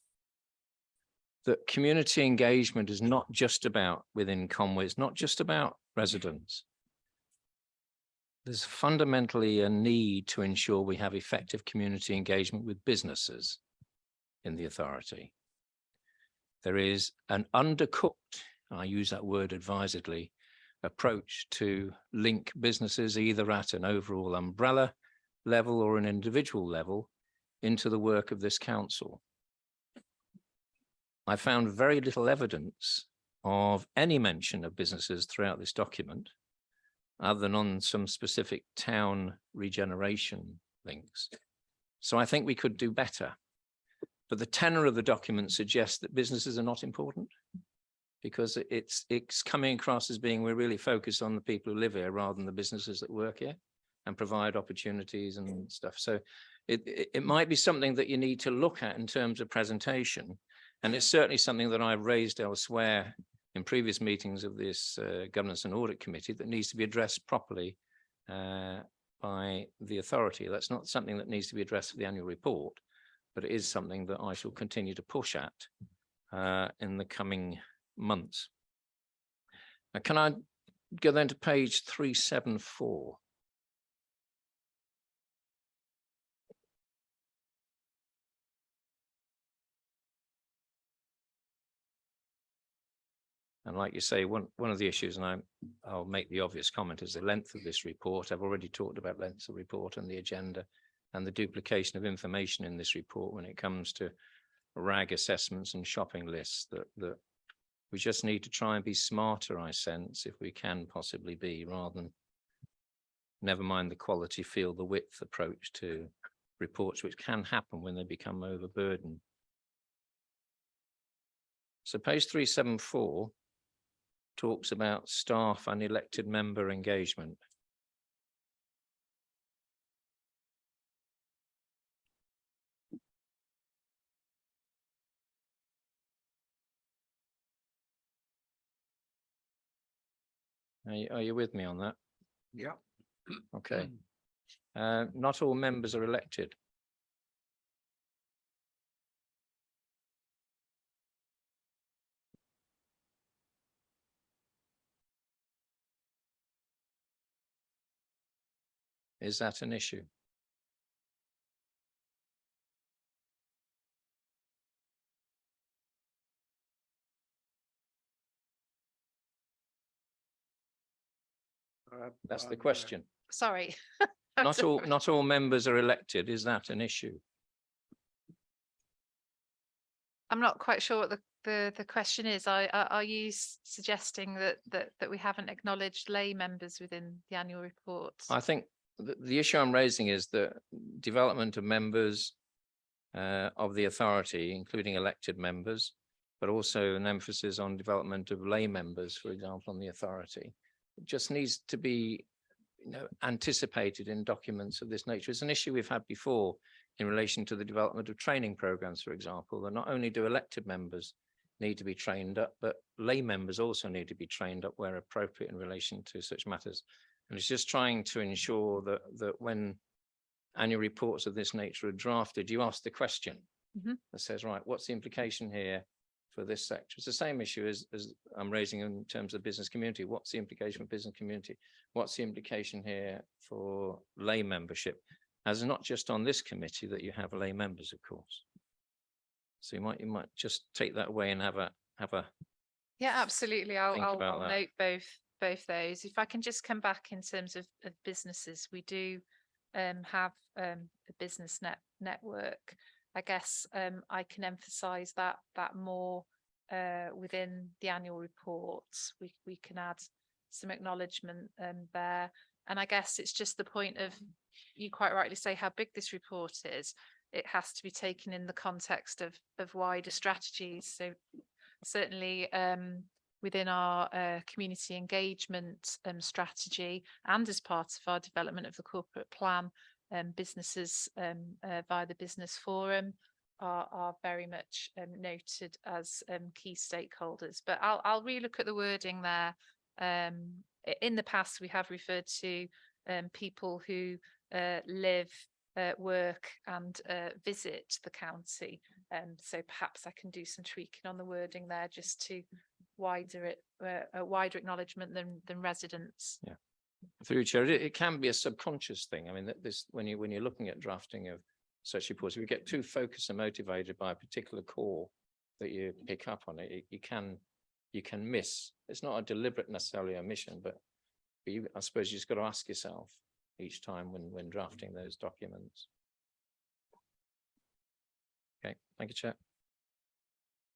that community engagement is not just about within Conwy, it's not just about residents. There's fundamentally a need to ensure we have effective community engagement with businesses in the authority. There is an undercooked, I use that word advisedly, approach to link businesses either at an overall umbrella level or an individual level into the work of this council. I found very little evidence of any mention of businesses throughout this document, other than on some specific town regeneration links. So I think we could do better. But the tenor of the document suggests that businesses are not important, because it's coming across as being we're really focused on the people who live here rather than the businesses that work here and provide opportunities and stuff. So it might be something that you need to look at in terms of presentation. And it's certainly something that I've raised elsewhere in previous meetings of this Governance and Audit Committee that needs to be addressed properly by the authority. That's not something that needs to be addressed for the annual report, but it is something that I shall continue to push at in the coming months. Now, can I go then to page 374? And like you say, one of the issues, and I'll make the obvious comment, is the length of this report. I've already talked about length of report and the agenda and the duplication of information in this report when it comes to RAG assessments and shopping lists, that we just need to try and be smarter, I sense, if we can possibly be, rather than never mind the quality, feel the width approach to reports, which can happen when they become overburdened. So page 374 talks about staff and elected member engagement. Are you with me on that? Yeah. Okay. Not all members are elected. Is that an issue? That's the question. Sorry. Not all members are elected. Is that an issue? I'm not quite sure what the question is. Are you suggesting that we haven't acknowledged lay members within the annual report? I think the issue I'm raising is the development of members of the authority, including elected members, but also an emphasis on development of lay members, for example, on the authority. It just needs to be, anticipated in documents of this nature. It's an issue we've had before in relation to the development of training programs, for example, that not only do elected members need to be trained up, but lay members also need to be trained up where appropriate in relation to such matters. And it's just trying to ensure that when annual reports of this nature are drafted, you ask the question that says, right, what's the implication here for this sector? It's the same issue as I'm raising in terms of business community. What's the implication for business community? What's the implication here for lay membership? As not just on this committee that you have lay members, of course. So you might just take that away and have a Yeah, absolutely. I'll about that. note both those. If I can just come back in terms of businesses, we do have a business network. I guess I can emphasize that more within the annual reports. We can add some acknowledgement there. And I guess it's just the point of, you quite rightly say how big this report is. It has to be taken in the context of wider strategies. So certainly within our community engagement strategy, and as part of our development of the corporate plan, businesses via the business forum are very much noted as key stakeholders. But I'll relook at the wording there. In the past, we have referred to people who live, work and visit the county. So perhaps I can do some tweaking on the wording there just to wider a wider acknowledgement than residents. Yeah. Through Chair, it can be a subconscious thing. I mean, that this when you're looking at drafting of such reports, if you get too focused and motivated by a particular core that you pick up on it, you can miss. It's not a deliberate necessarily omission, but I suppose you just got to ask yourself each time when drafting those documents. Okay, thank you, Chair.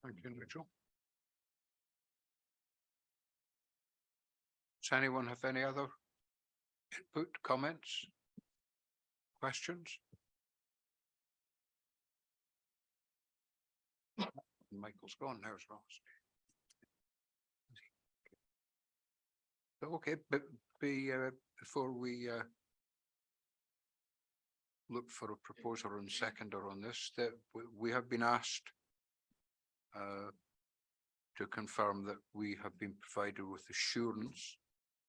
Thank you, Rachel. Does anyone have any other input, comments, questions? Michael's gone now as well. Okay, but before we look for a proposer and seconder on this, that we have been asked to confirm that we have been provided with assurance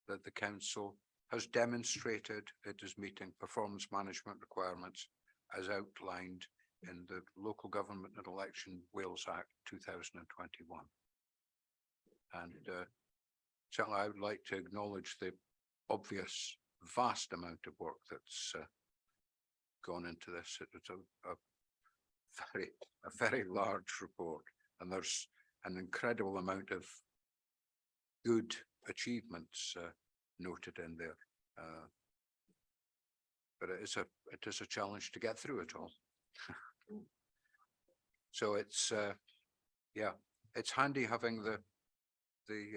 that the council has demonstrated it is meeting performance management requirements as outlined in the Local Government and Election Wales Act 2021. And certainly I would like to acknowledge the obvious vast amount of work that's gone into this. It's a very large report, and there's an incredible amount of good achievements noted in there. But it is a challenge to get through it all. So it's yeah, it's handy having the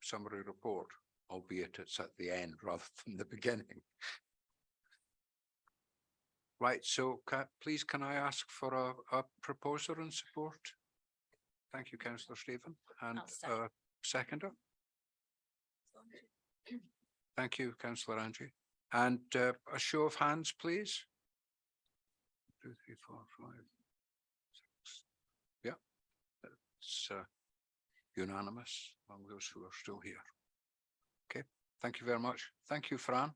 summary report, albeit it's at the end rather than the beginning. Right, so please can I ask for a proposer and support? Thank you, Councillor Stephen, and seconder. Thank you, Councillor Angie. And a show of hands, please. 2, 3, 4, 5, 6. Yeah, it's unanimous among those who are still here. Okay, thank you very much. Thank you, Fran.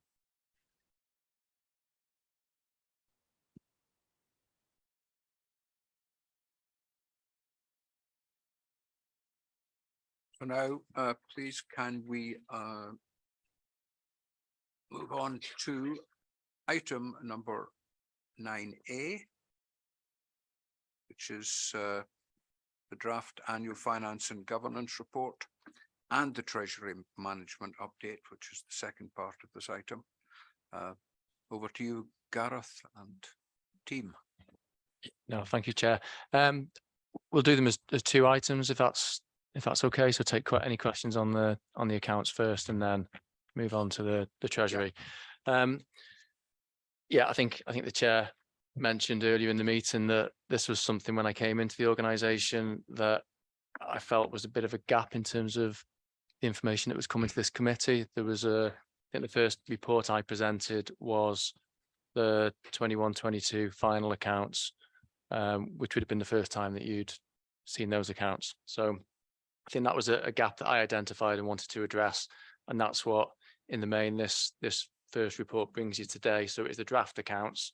So now, please, can we move on to item number 9A, which is the draft annual finance and governance report and the Treasury management update, which is the second part of this item. Over to you, Gareth and team. No, thank you, Chair. We'll do them as 2 items if that's okay. So take any questions on the accounts first, and then move on to the Treasury. Yeah, I think the Chair mentioned earlier in the meeting that this was something when I came into the organisation that I felt was a bit of a gap in terms of the information that was coming to this committee. There was I think the first report I presented was the 21-22 final accounts, which would have been the first time that you'd seen those accounts. So I think that was a gap that I identified and wanted to address, and that's what in the main this first report brings you today. So it's the draft accounts.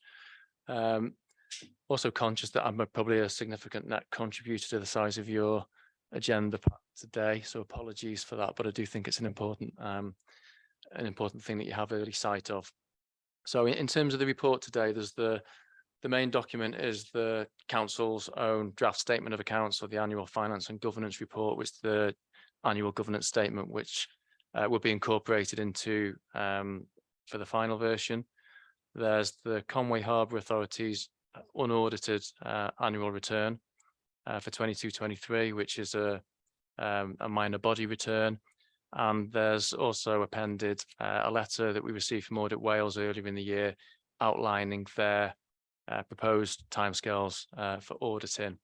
Also conscious that I'm probably a significant net contributor to the size of your agenda today, so apologies for that, but I do think it's an important thing that you have early sight of. So in terms of the report today, there's the main document is the council's own draft statement of accounts, or the annual finance and governance report, which is the annual governance statement, which will be incorporated into for the final version. There's the Conway Harbour Authority's unaudited annual return for 22-23, which is a minor body return. And there's also appended a letter that we received from Audit Wales earlier in the year outlining their proposed timescales for auditing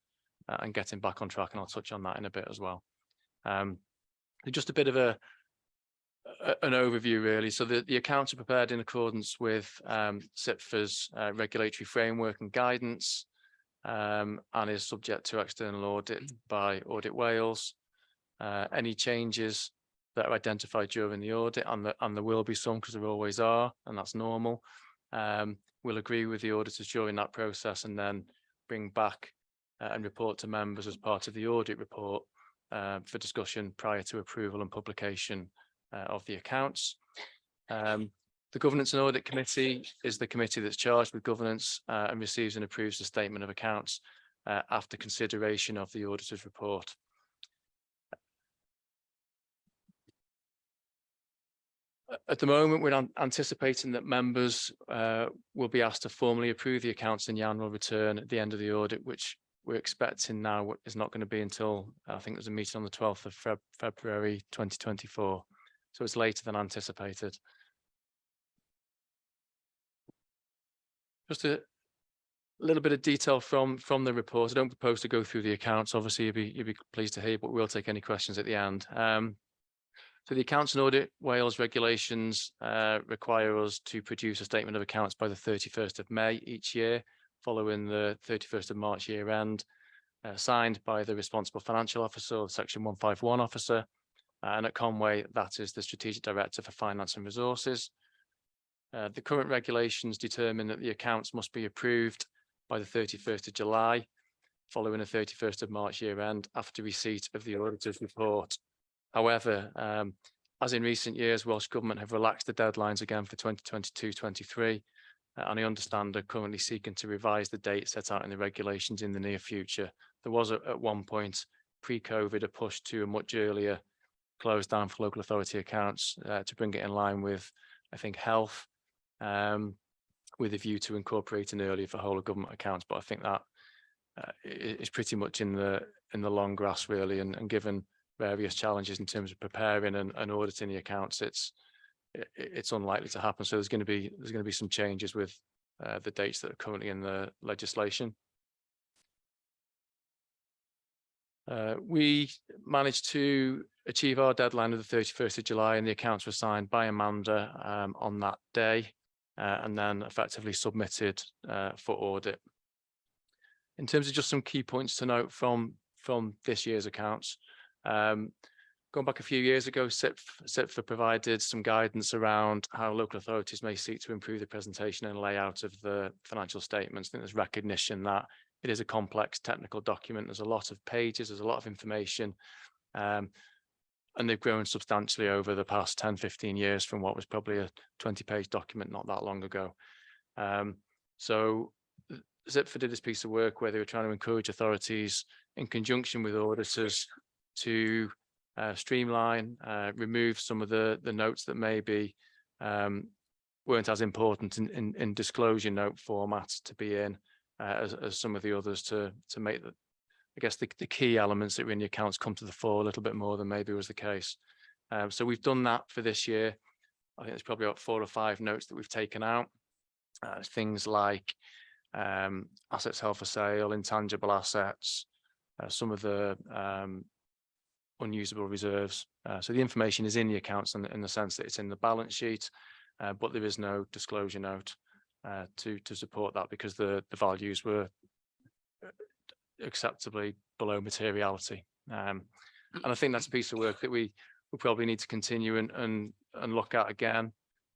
and getting back on track, and I'll touch on that in a bit as well. Just a bit of an overview, really. So the accounts are prepared in accordance with SIPFA's regulatory framework and guidance, and is subject to external audit by Audit Wales. Any changes that are identified during the audit, and there will be some, because there always are, and that's normal, we'll agree with the auditors during that process, and then bring back and report to members as part of the audit report for discussion prior to approval and publication of the accounts. The Governance and Audit Committee is the committee that's charged with governance and receives and approves the statement of accounts after consideration of the auditor's report. At the moment, we're anticipating that members will be asked to formally approve the accounts in the annual return at the end of the audit, which we're expecting now is not going to be until, I think there's a meeting on the 12th of February 2024. So it's later than anticipated. Just a little bit of detail from the report. I don't propose to go through the accounts. Obviously, you'd be pleased to hear, but we'll take any questions at the end. So the Accounts and Audit Wales regulations require us to produce a statement of accounts by the 31st of May each year, following the 31st of March year end, signed by the responsible financial officer or Section 151 officer. And at Conway, that is the Strategic Director for Finance and Resources. The current regulations determine that the accounts must be approved by the 31st of July, following the 31st of March year end, after receipt of the auditor's report. However, as in recent years, Welsh Government have relaxed the deadlines again for 2022-23, and I understand they're currently seeking to revise the date set out in the regulations in the near future. There was at one point pre-COVID a push to a much earlier closed down for local authority accounts to bring it in line with, I think, health, with a view to incorporating earlier for whole of government accounts. But I think that is pretty much in the long grass, really, and given various challenges in terms of preparing and auditing the accounts, it's unlikely to happen. So there's going to be some changes with the dates that are currently in the legislation. We managed to achieve our deadline of the 31st of July, and the accounts were signed by Amanda on that day, and then effectively submitted for audit. In terms of just some key points to note from this year's accounts, going back a few years ago, SIPFA provided some guidance around how local authorities may seek to improve the presentation and layout of the financial statements. I think there's recognition that it is a complex technical document. There's a lot of pages, there's a lot of information, and they've grown substantially over the past 10, 15 years from what was probably a 20-page document not that long ago. So SIPFA did this piece of work where they were trying to encourage authorities in conjunction with auditors to streamline, remove some of the notes that maybe weren't as important in disclosure note format to be in as some of the others, to make the, I guess, the key elements that were in the accounts come to the fore a little bit more than maybe was the case. So we've done that for this year. I think there's probably about 4 or 5 notes that we've taken out. Things like assets held for sale, intangible assets, some of the unusable reserves. So the information is in the accounts in the sense that it's in the balance sheet, but there is no disclosure note to support that because the values were acceptably below materiality. And I think that's a piece of work that we probably need to continue and look at again,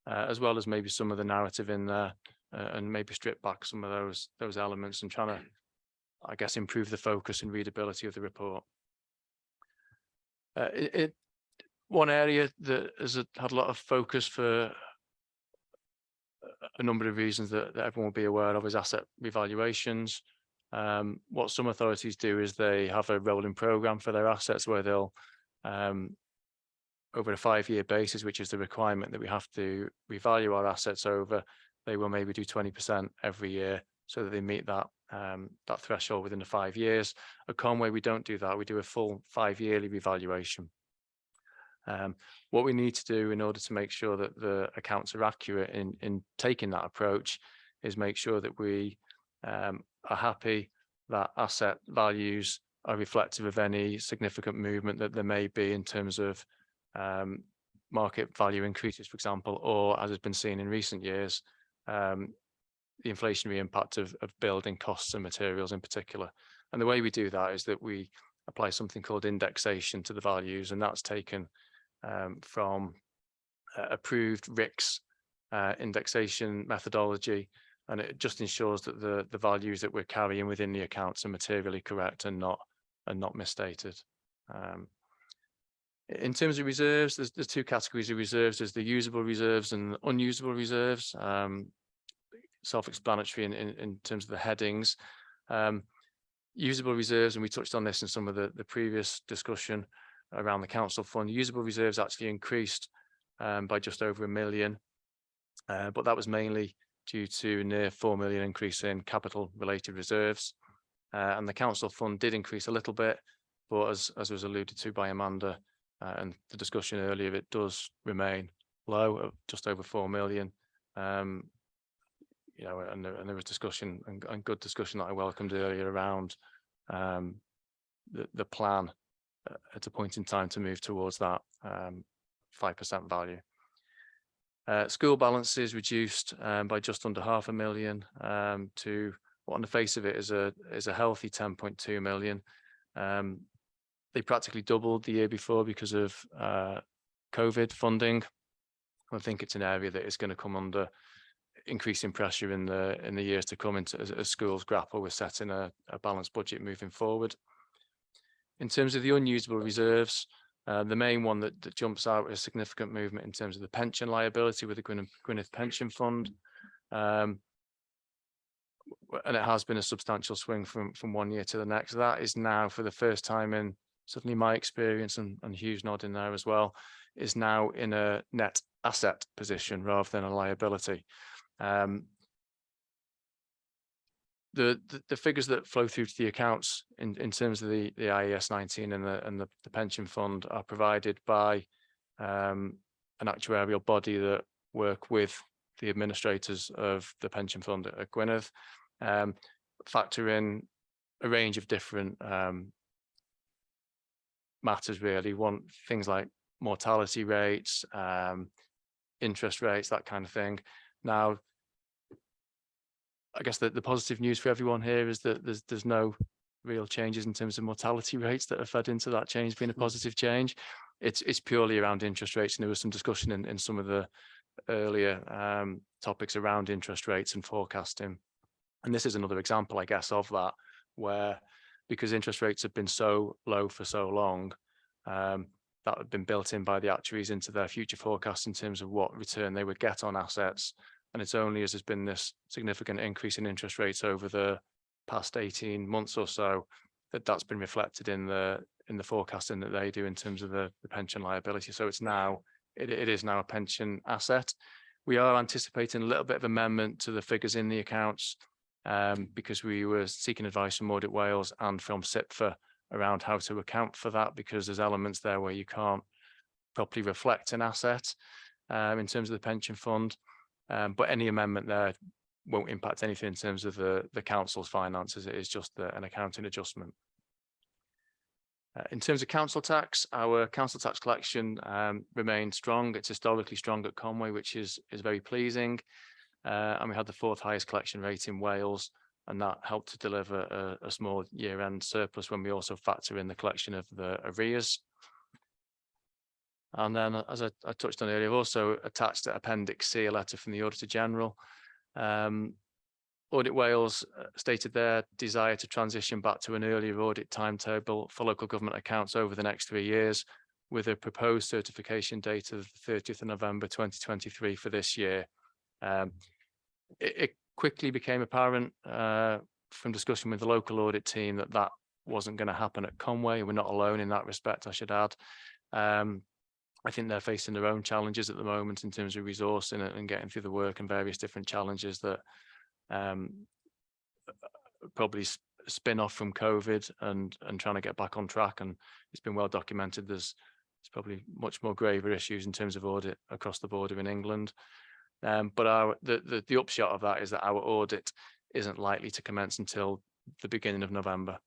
as well as maybe some of the narrative in there, and maybe strip back some of those elements and trying to, I guess, improve the focus and readability of the report. One area that has had a lot of focus for a number of reasons that everyone will be aware of is asset revaluations. What some authorities do is they have a rolling programme for their assets where they'll, over a 5-year basis, which is the requirement that we have to revalue our assets over, they will maybe do 20% every year so that they meet that that threshold within the 5 years. At Conway, we don't do that. We do a full 5-yearly revaluation. What we need to do in order to make sure that the accounts are accurate in taking that approach is make sure that we are happy that asset values are reflective of any significant movement that there may be in terms of market value increases, for example, or as has been seen in recent years, the inflationary impact of building costs and materials in particular. And the way we do that is that we apply something called indexation to the values, and that's taken from approved RICS indexation methodology, and it just ensures that the values that we're carrying within the accounts are materially correct and not misstated. In terms of reserves, there's 2 categories of reserves. There's the usable reserves and unusable reserves. Self-explanatory in terms of the headings. Usable reserves, and we touched on this in some of the previous discussion around the council fund. Usable reserves actually increased by just over £1 million, but that was mainly due to near £4 million increase in capital related reserves. And the council fund did increase a little bit, but as was alluded to by Amanda and the discussion earlier, it does remain low at just over 4 million. You know, and there was discussion and good discussion that I welcomed earlier around the plan at a point in time to move towards that 5% value. School balances reduced by just under £500,000 to what on the face of it is a healthy 10.2 million. They practically doubled the year before because of COVID funding. I think it's an area that is going to come under increasing pressure in the years to come as schools grapple with setting a balanced budget moving forward. In terms of the unusable reserves, the main one that jumps out is significant movement in terms of the pension liability with the Gwynedd Pension Fund. And it has been a substantial swing from one year to the next. That is now, for the first time in certainly my experience, and Hugh's nodding there as well, is now in a net asset position rather than a liability. The figures that flow through to the accounts in terms of the IAS 19 and the pension fund are provided by an actuarial body that work with the administrators of the pension fund at Gwynedd, factor in a range of different matters really. One, things like mortality rates, interest rates, that kind of thing. Now, I guess the positive news for everyone here is that there's no real changes in terms of mortality rates that are fed into that change being a positive change. It's purely around interest rates, and there was some discussion in some of the earlier topics around interest rates and forecasting. And this is another example, I guess, of that, where because interest rates have been so low for so long, that had been built in by the actuaries into their future forecast in terms of what return they would get on assets. And it's only as there's been this significant increase in interest rates over the past 18 months or so that that's been reflected in the forecasting that they do in terms of the pension liability. So it's now, it is now a pension asset. We are anticipating a little bit of amendment to the figures in the accounts because we were seeking advice from Audit Wales and from SIPFA around how to account for that, because there's elements there where you can't properly reflect an asset in terms of the pension fund. But any amendment there won't impact anything in terms of the council's finances. It is just an accounting adjustment. In terms of council tax, our council tax collection remains strong. It's historically strong at Conway, which is very pleasing. And we had the 4th highest collection rate in Wales, and that helped to deliver a small year-end surplus when we also factor in the collection of the arrears. And then, as I touched on earlier, I've also attached to Appendix C a letter from the Auditor General. Audit Wales stated their desire to transition back to an earlier audit timetable for local government accounts over the next 3 years, with a proposed certification date of the 30th of November 2023 for this year. It quickly became apparent from discussion with the local audit team that that wasn't going to happen at Conway. We're not alone in that respect, I should add. I think they're facing their own challenges at the moment in terms of resourcing and getting through the work and various different challenges that probably spin off from COVID and trying to get back on track. And it's been well documented. There's probably much more graver issues in terms of audit across the border in England. But the upshot of that is that our audit isn't likely to commence until the beginning of November.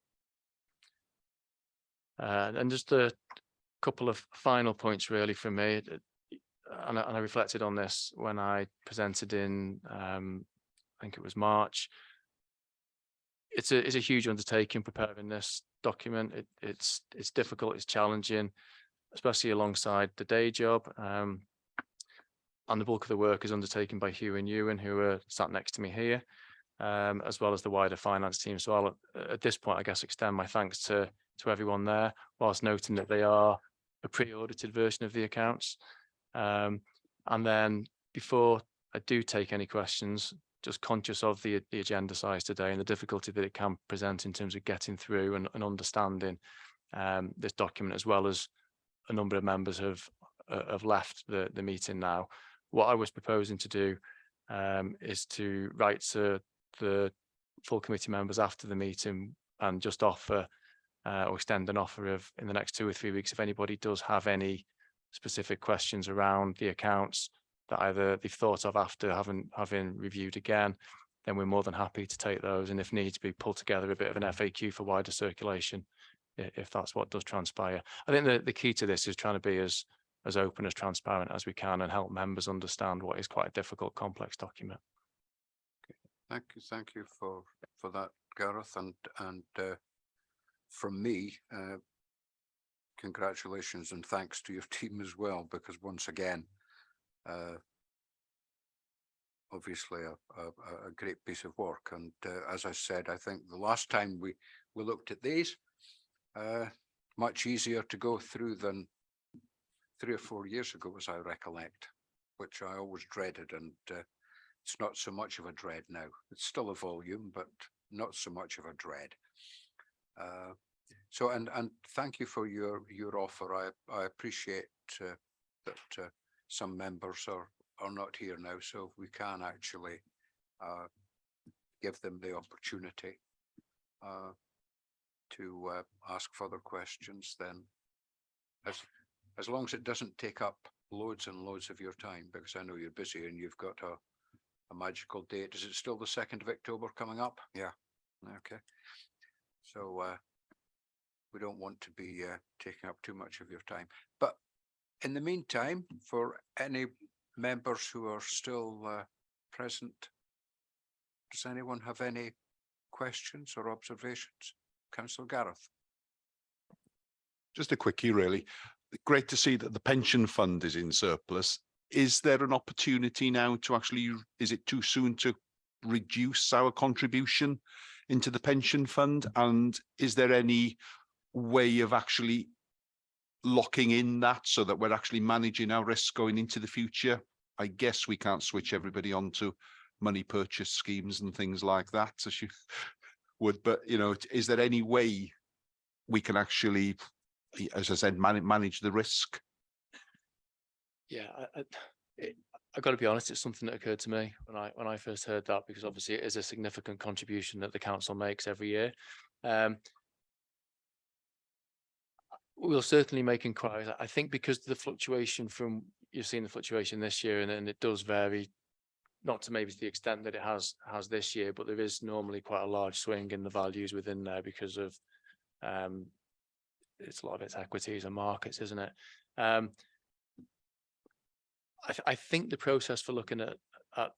And just a couple of final points really from me, and I reflected on this when I presented in I think it was March. It's a huge undertaking preparing this document. It's difficult, it's challenging, especially alongside the day job. And the bulk of the work is undertaken by Hugh and Ewan, who are sat next to me here, as well as the wider finance team. So I'll, at this point, I guess, extend my thanks to everyone there, whilst noting that they are a pre-audited version of the accounts. And then before I do take any questions, just conscious of the agenda size today and the difficulty that it can present in terms of getting through and understanding this document, as well as a number of members have left the meeting now. What I was proposing to do is to write to the full committee members after the meeting and just offer or extend an offer of, in the next 2 or 3 weeks, if anybody does have any specific questions around the accounts that either they've thought of after having reviewed again, then we're more than happy to take those, and if needs be, pull together a bit of an FAQ for wider circulation if that's what does transpire. I think the key to this is trying to be as open, as transparent as we can, and help members understand what is quite a difficult, complex document. Thank you for that, Gareth, and from me, congratulations and thanks to your team as well, because once again, obviously a great piece of work. And as I said, I think the last time we looked at these, much easier to go through than 3 or 4 years ago, as I recollect, which I always dreaded, and it's not so much of a dread now. It's still a volume, but not so much of a dread. So, and thank you for your offer. I appreciate that some members are not here now, so if we can actually give them the opportunity to ask further questions, then as long as it doesn't take up loads and loads of your time, because I know you're busy and you've got a magical date. Is it still the 2nd of October coming up? Yeah. Okay. So we don't want to be taking up too much of your time. But in the meantime, for any members who are still present, does anyone have any questions or observations? Councillor Gareth. Just a quickie, really. Great to see that the pension fund is in surplus. Is there an opportunity now to actually, is it too soon to reduce our contribution into the pension fund? And is there any way of actually locking in that so that we're actually managing our risks going into the future? I guess we can't switch everybody onto money purchase schemes and things like that, as you would, but you know, is there any way we can actually, as I said, manage the risk? Yeah, I've got to be honest, it's something that occurred to me when I first heard that, because obviously it is a significant contribution that the council makes every year. We'll certainly make inquiries. I think because the fluctuation from, you've seen the fluctuation this year, and it does vary, not to maybe to the extent that it has this year, but there is normally quite a large swing in the values within there because of it's a lot of it's equities and markets, isn't it? I think the process for looking at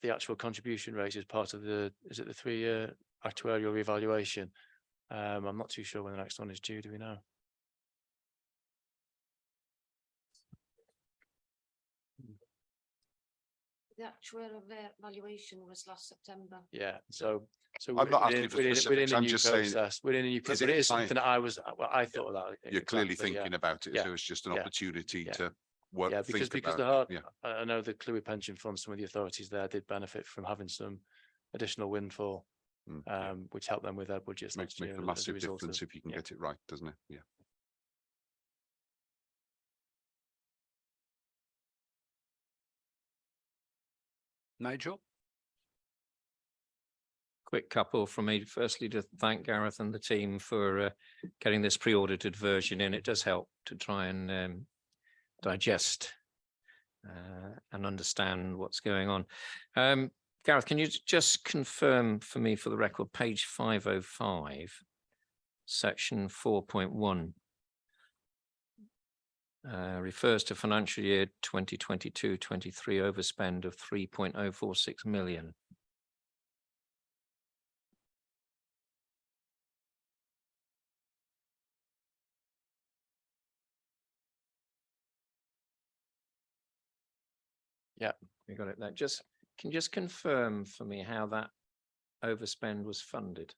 the actual contribution rate is part of the, is it the 3-year actuarial revaluation? I'm not too sure when the next one is due. Do we know? The actuarial valuation was last September. Yeah, so I'm not asking for specifics, I'm just saying, within a new process, but it is something that I thought of that. You're clearly thinking about it, so it's just an opportunity to work. Yeah, because I know the Clewy pension fund, some of the authorities there did benefit from having some additional windfall, which helped them with their budgets. Makes a massive difference if you can get it right, doesn't it? Yeah. Nigel? Quick couple from me. Firstly, to thank Gareth and the team for getting this pre-audited version in. It does help to try and digest and understand what's going on. Gareth, can you just confirm for me, for the record, page 505, section 4.1, refers to financial year 2022-23 overspend of 3.046 million. Yeah, we got it there. Can you just confirm for me how that overspend was funded?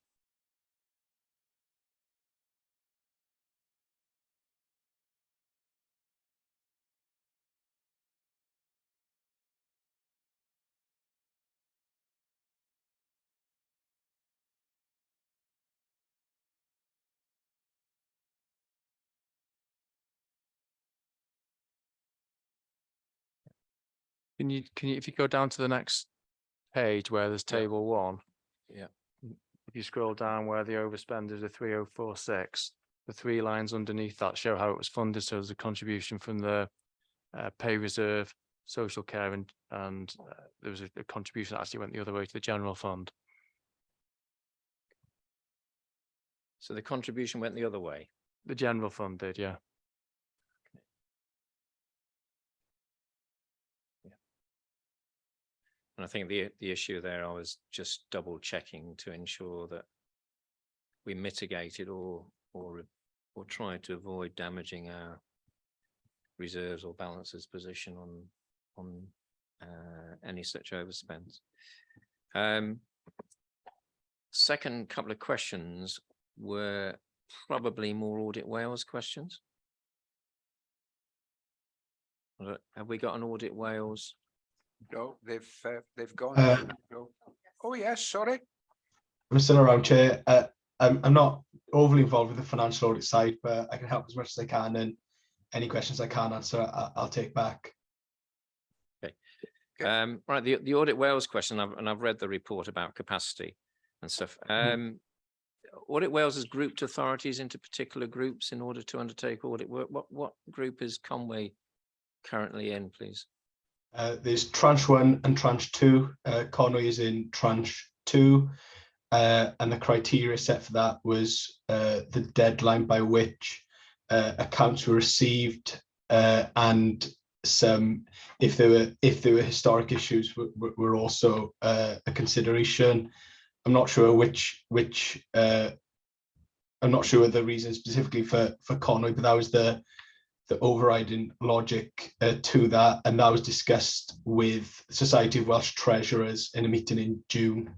Can you, if you go down to the next page where there's table 1, if you scroll down where the overspend is a 3046, the 3 lines underneath that show how it was funded. So there's a contribution from the pay reserve, social care, and there was a contribution that actually went the other way to the general fund. So the contribution went the other way? The general fund did, yeah. And I think the issue there, I was just double checking to ensure that we mitigated or tried to avoid damaging our reserves or balances position on any such overspends. Second couple of questions were probably more Audit Wales questions. Have we got an Audit Wales? No, they've gone. Oh yes, sorry. I'm still around, Chair. I'm not overly involved with the financial audit side, but I can help as much as I can, and any questions I can't answer, I'll take back. Right, the Audit Wales question, I've read the report about capacity and stuff. Audit Wales has grouped authorities into particular groups in order to undertake audit work. What group is Conway currently in, please? There's tranche 1 and tranche 2. Conway is in tranche 2, and the criteria set for that was the deadline by which accounts were received, and some, if there were historic issues, were also a consideration. I'm not sure I'm not sure the reason specifically for Conway, but that was the overriding logic to that, and that was discussed with Society of Welsh Treasurers in a meeting in June.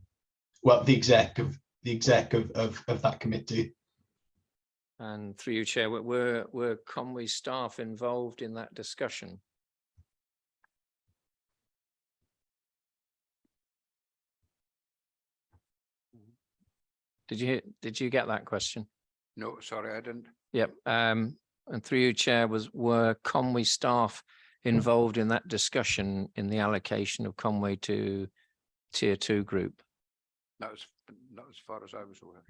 Well, the exec of that committee. And through you, Chair, were Conway staff involved in that discussion? Did you get that question? No, sorry, I didn't. Yep. And through you, Chair, were Conway staff involved in that discussion in the allocation of Conway to Tier 2 group? Not as far as I was aware.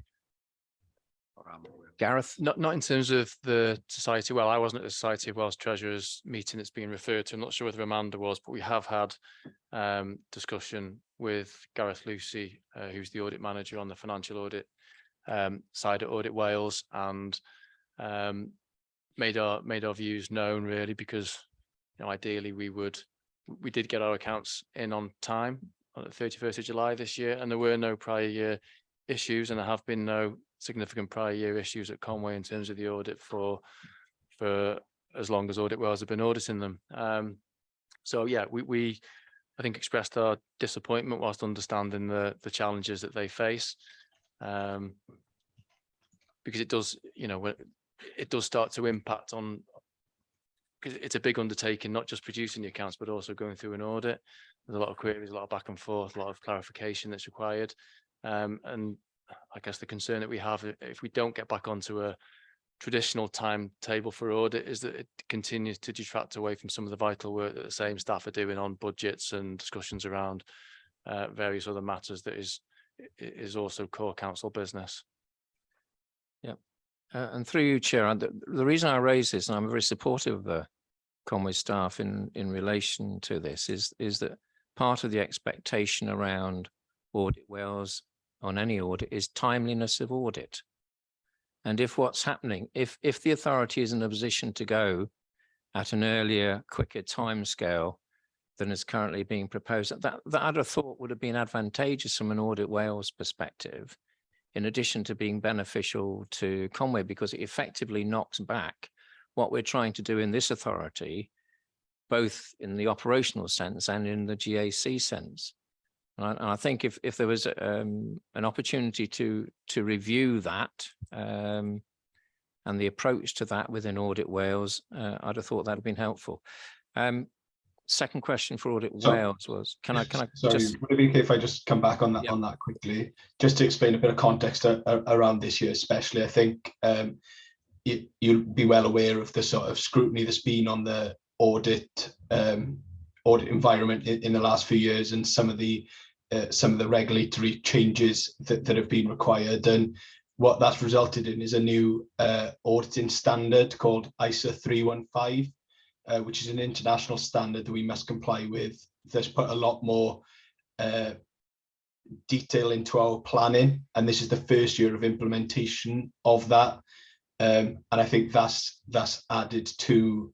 Or I'm aware. Gareth? Not in terms of the society. Well, I wasn't at the Society of Welsh Treasurers meeting that's being referred to. I'm not sure whether Amanda was, but we have had discussion with Gareth Lucy, who's the audit manager on the financial audit side at Audit Wales, and made our views known, really, because ideally we did get our accounts in on time on the 31st of July this year, and there were no prior year issues, and there have been no significant prior year issues at Conway in terms of the audit for as long as Audit Wales have been auditing them. So yeah, we I think expressed our disappointment whilst understanding the challenges that they face, because it does, it does start to impact on, because it's a big undertaking, not just producing the accounts, but also going through an audit. There's a lot of queries, a lot of back and forth, a lot of clarification that's required. And I guess the concern that we have, if we don't get back onto a traditional timetable for audit, is that it continues to detract away from some of the vital work that the same staff are doing on budgets and discussions around various other matters that is also core council business. Yeah. And through you, Chair, the reason I raise this, and I'm very supportive of the Conway staff in relation to this, is that part of the expectation around Audit Wales on any audit is timeliness of audit. And if what's happening, if the authority is in a position to go at an earlier, quicker timescale than is currently being proposed, that I'd have thought would have been advantageous from an Audit Wales perspective, in addition to being beneficial to Conway, because it effectively knocks back what we're trying to do in this authority, both in the operational sense and in the GAC sense. And I think if there was an opportunity to review that and the approach to that within Audit Wales, I'd have thought that would have been helpful. Second question for Audit Wales was, can I sorry, would it be okay if I just come back on that on that quickly, just to explain a bit of context around this year, especially? I think you'll be well aware of the sort of scrutiny that's been on the audit environment in the last few years, and some of the regulatory changes that have been required, and what that's resulted in is a new auditing standard called ISA 315, which is an international standard that we must comply with. That's put a lot more detail into our planning, and this is the first year of implementation of that, and I think that's added to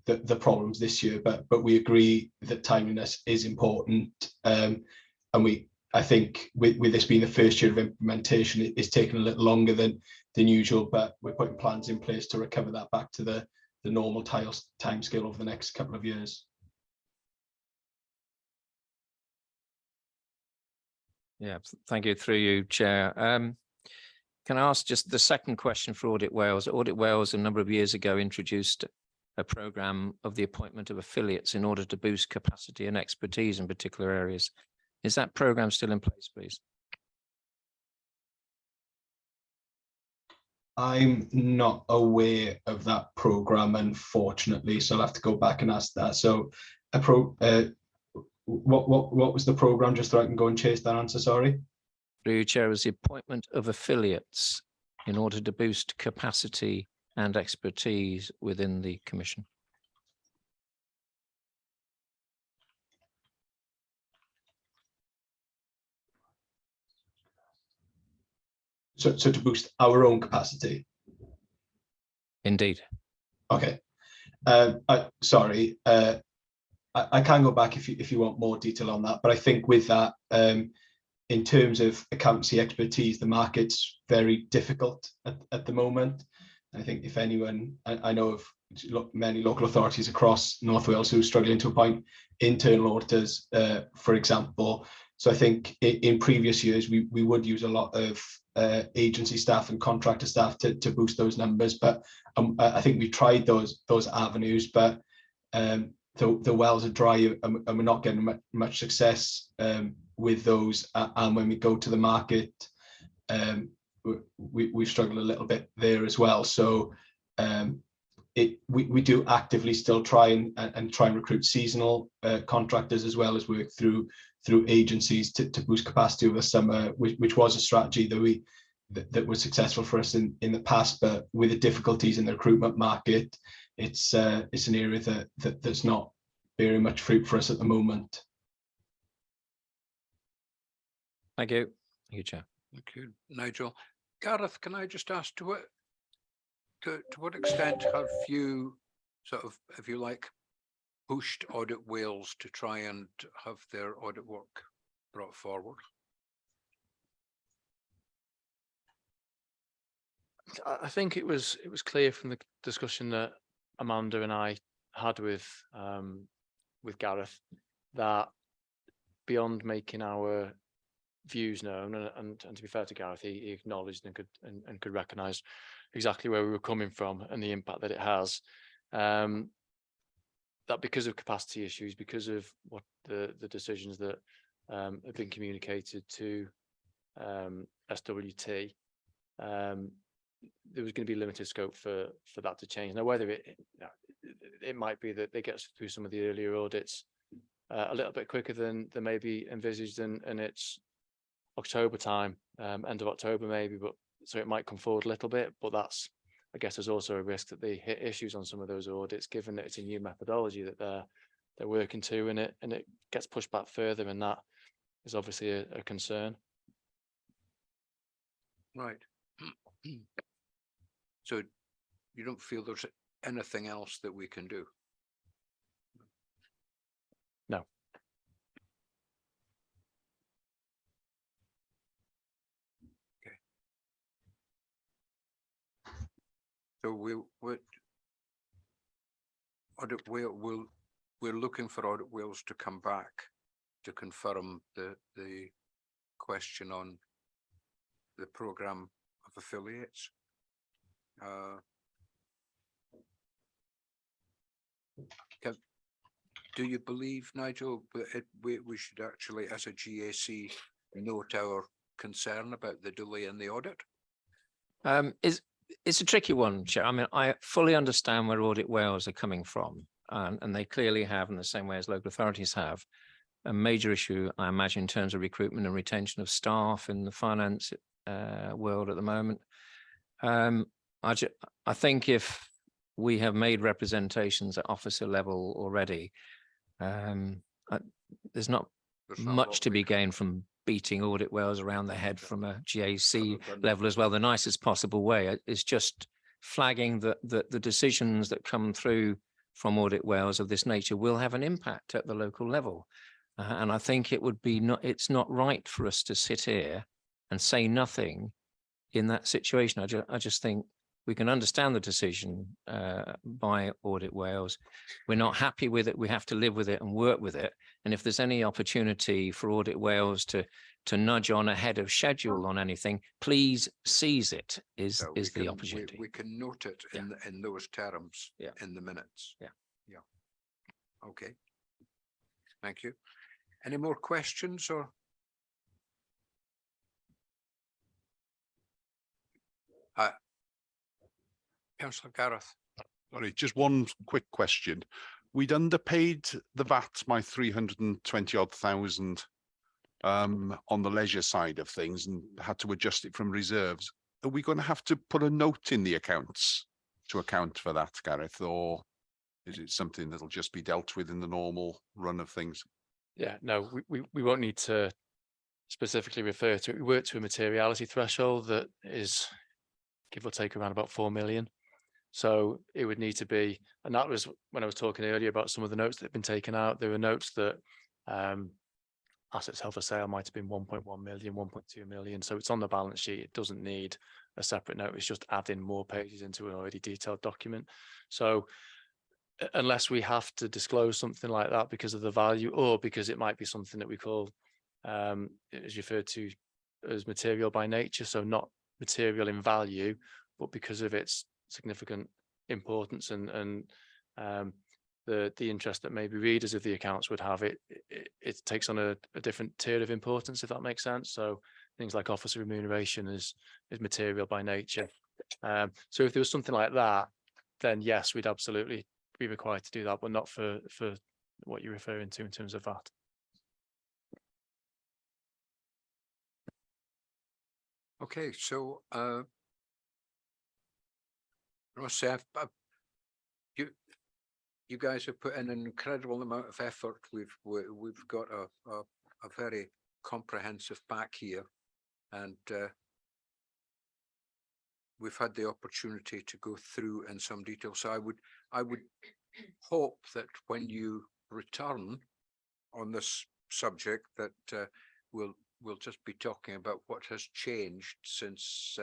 the problems this year, but we agree that timeliness is important, and I think with this being the first year of implementation, it's taken a little longer than usual, but we're putting plans in place to recover that back to the normal timescale over the next couple of years. Yeah, thank you. Through you, Chair. Can I ask just the second question for Audit Wales? Audit Wales a number of years ago introduced a programme of the appointment of affiliates in order to boost capacity and expertise in particular areas. Is that programme still in place, please? I'm not aware of that program, unfortunately, so I'll have to go back and ask that. So, what was the program? Just so I can go and chase that answer. Sorry. Through you, Chair, was the appointment of affiliates in order to boost capacity and expertise within the Commission. So to boost our own capacity. Indeed. Okay. Sorry. I can go back if you want more detail on that, but I think with that, in terms of accountancy expertise, the market's very difficult at the moment. I think if anyone, I know of many local authorities across North Wales who are struggling to appoint internal auditors, for example. So I think in previous years, we would use a lot of agency staff and contractor staff to boost those numbers. But I think we tried those avenues, but the wells are dry and we're not getting much success with those. And when we go to the market, we've struggled a little bit there as well. So we do actively still try and recruit seasonal contractors as well as work through agencies to boost capacity over the summer, which was a strategy that was successful for us in the past. But with the difficulties in the recruitment market, it's an area that's not bearing much fruit for us at the moment. Thank you. Thank you, Chair. Thank you, Nigel. Gareth, can I just ask to what extent have you sort of, if you like, pushed Audit Wales to try and have their audit work brought forward? I think it was clear from the discussion that Amanda and I had with Gareth that beyond making our views known, and to be fair to Gareth, he acknowledged and could recognise exactly where we were coming from and the impact that it has. That because of capacity issues, because of what the decisions that have been communicated to SWT, there was going to be limited scope for that to change. Now, whether it might be that they get through some of the earlier audits a little bit quicker than maybe envisaged, and it's October time, end of October maybe, but so it might come forward a little bit. But that's, I guess, there's also a risk that they hit issues on some of those audits, given that it's a new methodology that they're working to, and it gets pushed back further, and that is obviously a concern. Right. So you don't feel there's anything else that we can do? No. Okay. So we're looking for Audit Wales to come back to confirm the question on the programme of affiliates. Do you believe, Nigel, that we should actually, as a GAC, note our concern about the delay in the audit? It's a tricky one, Chair. I mean, I fully understand where Audit Wales are coming from, and they clearly have, in the same way as local authorities have, a major issue, I imagine, in terms of recruitment and retention of staff in the finance world at the moment. I think if we have made representations at officer level already, there's not much to be gained from beating Audit Wales around the head from a GAC level as well. The nicest possible way is just flagging that the decisions that come through from Audit Wales of this nature will have an impact at the local level. And I think it's not right for us to sit here and say nothing in that situation. I just think we can understand the decision by Audit Wales. We're not happy with it. We have to live with it and work with it. And if there's any opportunity for Audit Wales to nudge on ahead of schedule on anything, please seize it. Is the opportunity. We can note it in those terms in the minutes. Yeah. Okay. Thank you. Any more questions or? Councillor Gareth. Sorry, just one quick question. We'd underpaid the VAT by 320 odd thousand on the leisure side of things and had to adjust it from reserves. Are we going to have to put a note in the accounts to account for that, Gareth, or is it something that'll just be dealt with in the normal run of things? Yeah, no, we won't need to specifically refer to it. We work to a materiality threshold that is give or take around about 4 million. So it would need to be, and that was when I was talking earlier about some of the notes that have been taken out. There were notes that assets held for sale might have been 1.1 million, 1.2 million. So it's on the balance sheet. It doesn't need a separate note. It's just adding more pages into an already detailed document. So unless we have to disclose something like that because of the value, or because it might be something that we call, is referred to as material by nature, so not material in value, but because of its significant importance and the interest that maybe readers of the accounts would have, it takes on a different tier of importance, if that makes sense. So things like officer remuneration is material by nature. So if there was something like that, then yes, we'd absolutely be required to do that, but not for what you're referring to in terms of that. Okay, so Ross, you guys have put in an incredible amount of effort. We've got a very comprehensive pack here, and we've had the opportunity to go through in some detail. So I would hope that when you return on this subject, that we'll just be talking about what has changed since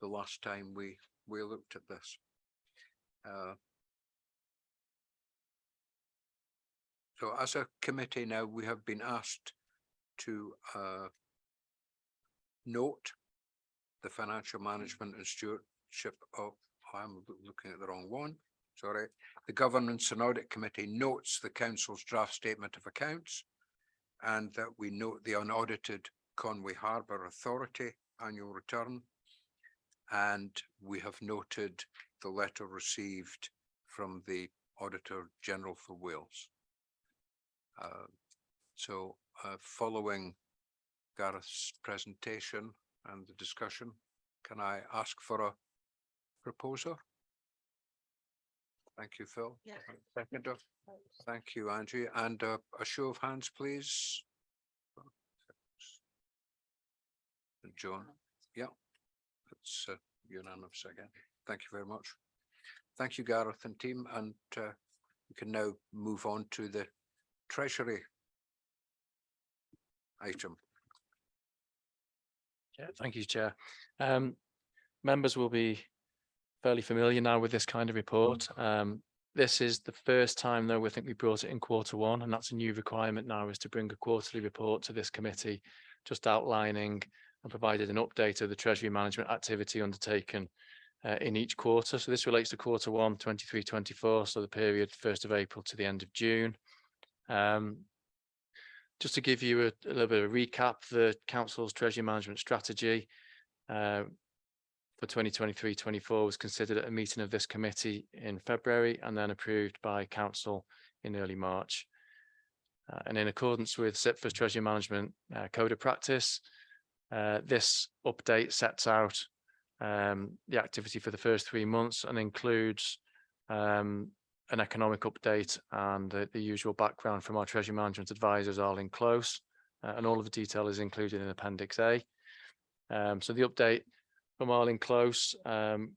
the last time we looked at this. So as a committee now, we have been asked to note the financial management and stewardship of, I'm looking at the wrong one, sorry. The Governance and Audit Committee notes the Council's draft statement of accounts, and that we note the unaudited Conway Harbour Authority annual return. And we have noted the letter received from the Auditor General for Wales. So following Gareth's presentation and the discussion, can I ask for a proposer? Thank you, Phil. Yeah. Seconder. Thank you, Angie. And a show of hands, please. And John. Yeah, it's unanimous again. Thank you very much. Thank you, Gareth and team. And we can now move on to the Treasury item. Yeah, thank you, Chair. Members will be fairly familiar now with this kind of report. This is the first time, though, we think we brought it in Q1, and that's a new requirement now, is to bring a quarterly report to this committee, just outlining and provided an update of the Treasury management activity undertaken in each quarter. So this relates to Q1 23-24, so the period 1st of April to the end of June. Just to give you a little bit of a recap, the Council's Treasury management strategy for 2023-24 was considered at a meeting of this committee in February and then approved by Council in early March. And in accordance with SIPFA's Treasury Management Code of Practice, this update sets out the activity for the first 3 months and includes an economic update and the usual background from our Treasury Management advisors, Arlene Close, and all of the detail is included in Appendix A. So the update from Arlene Close,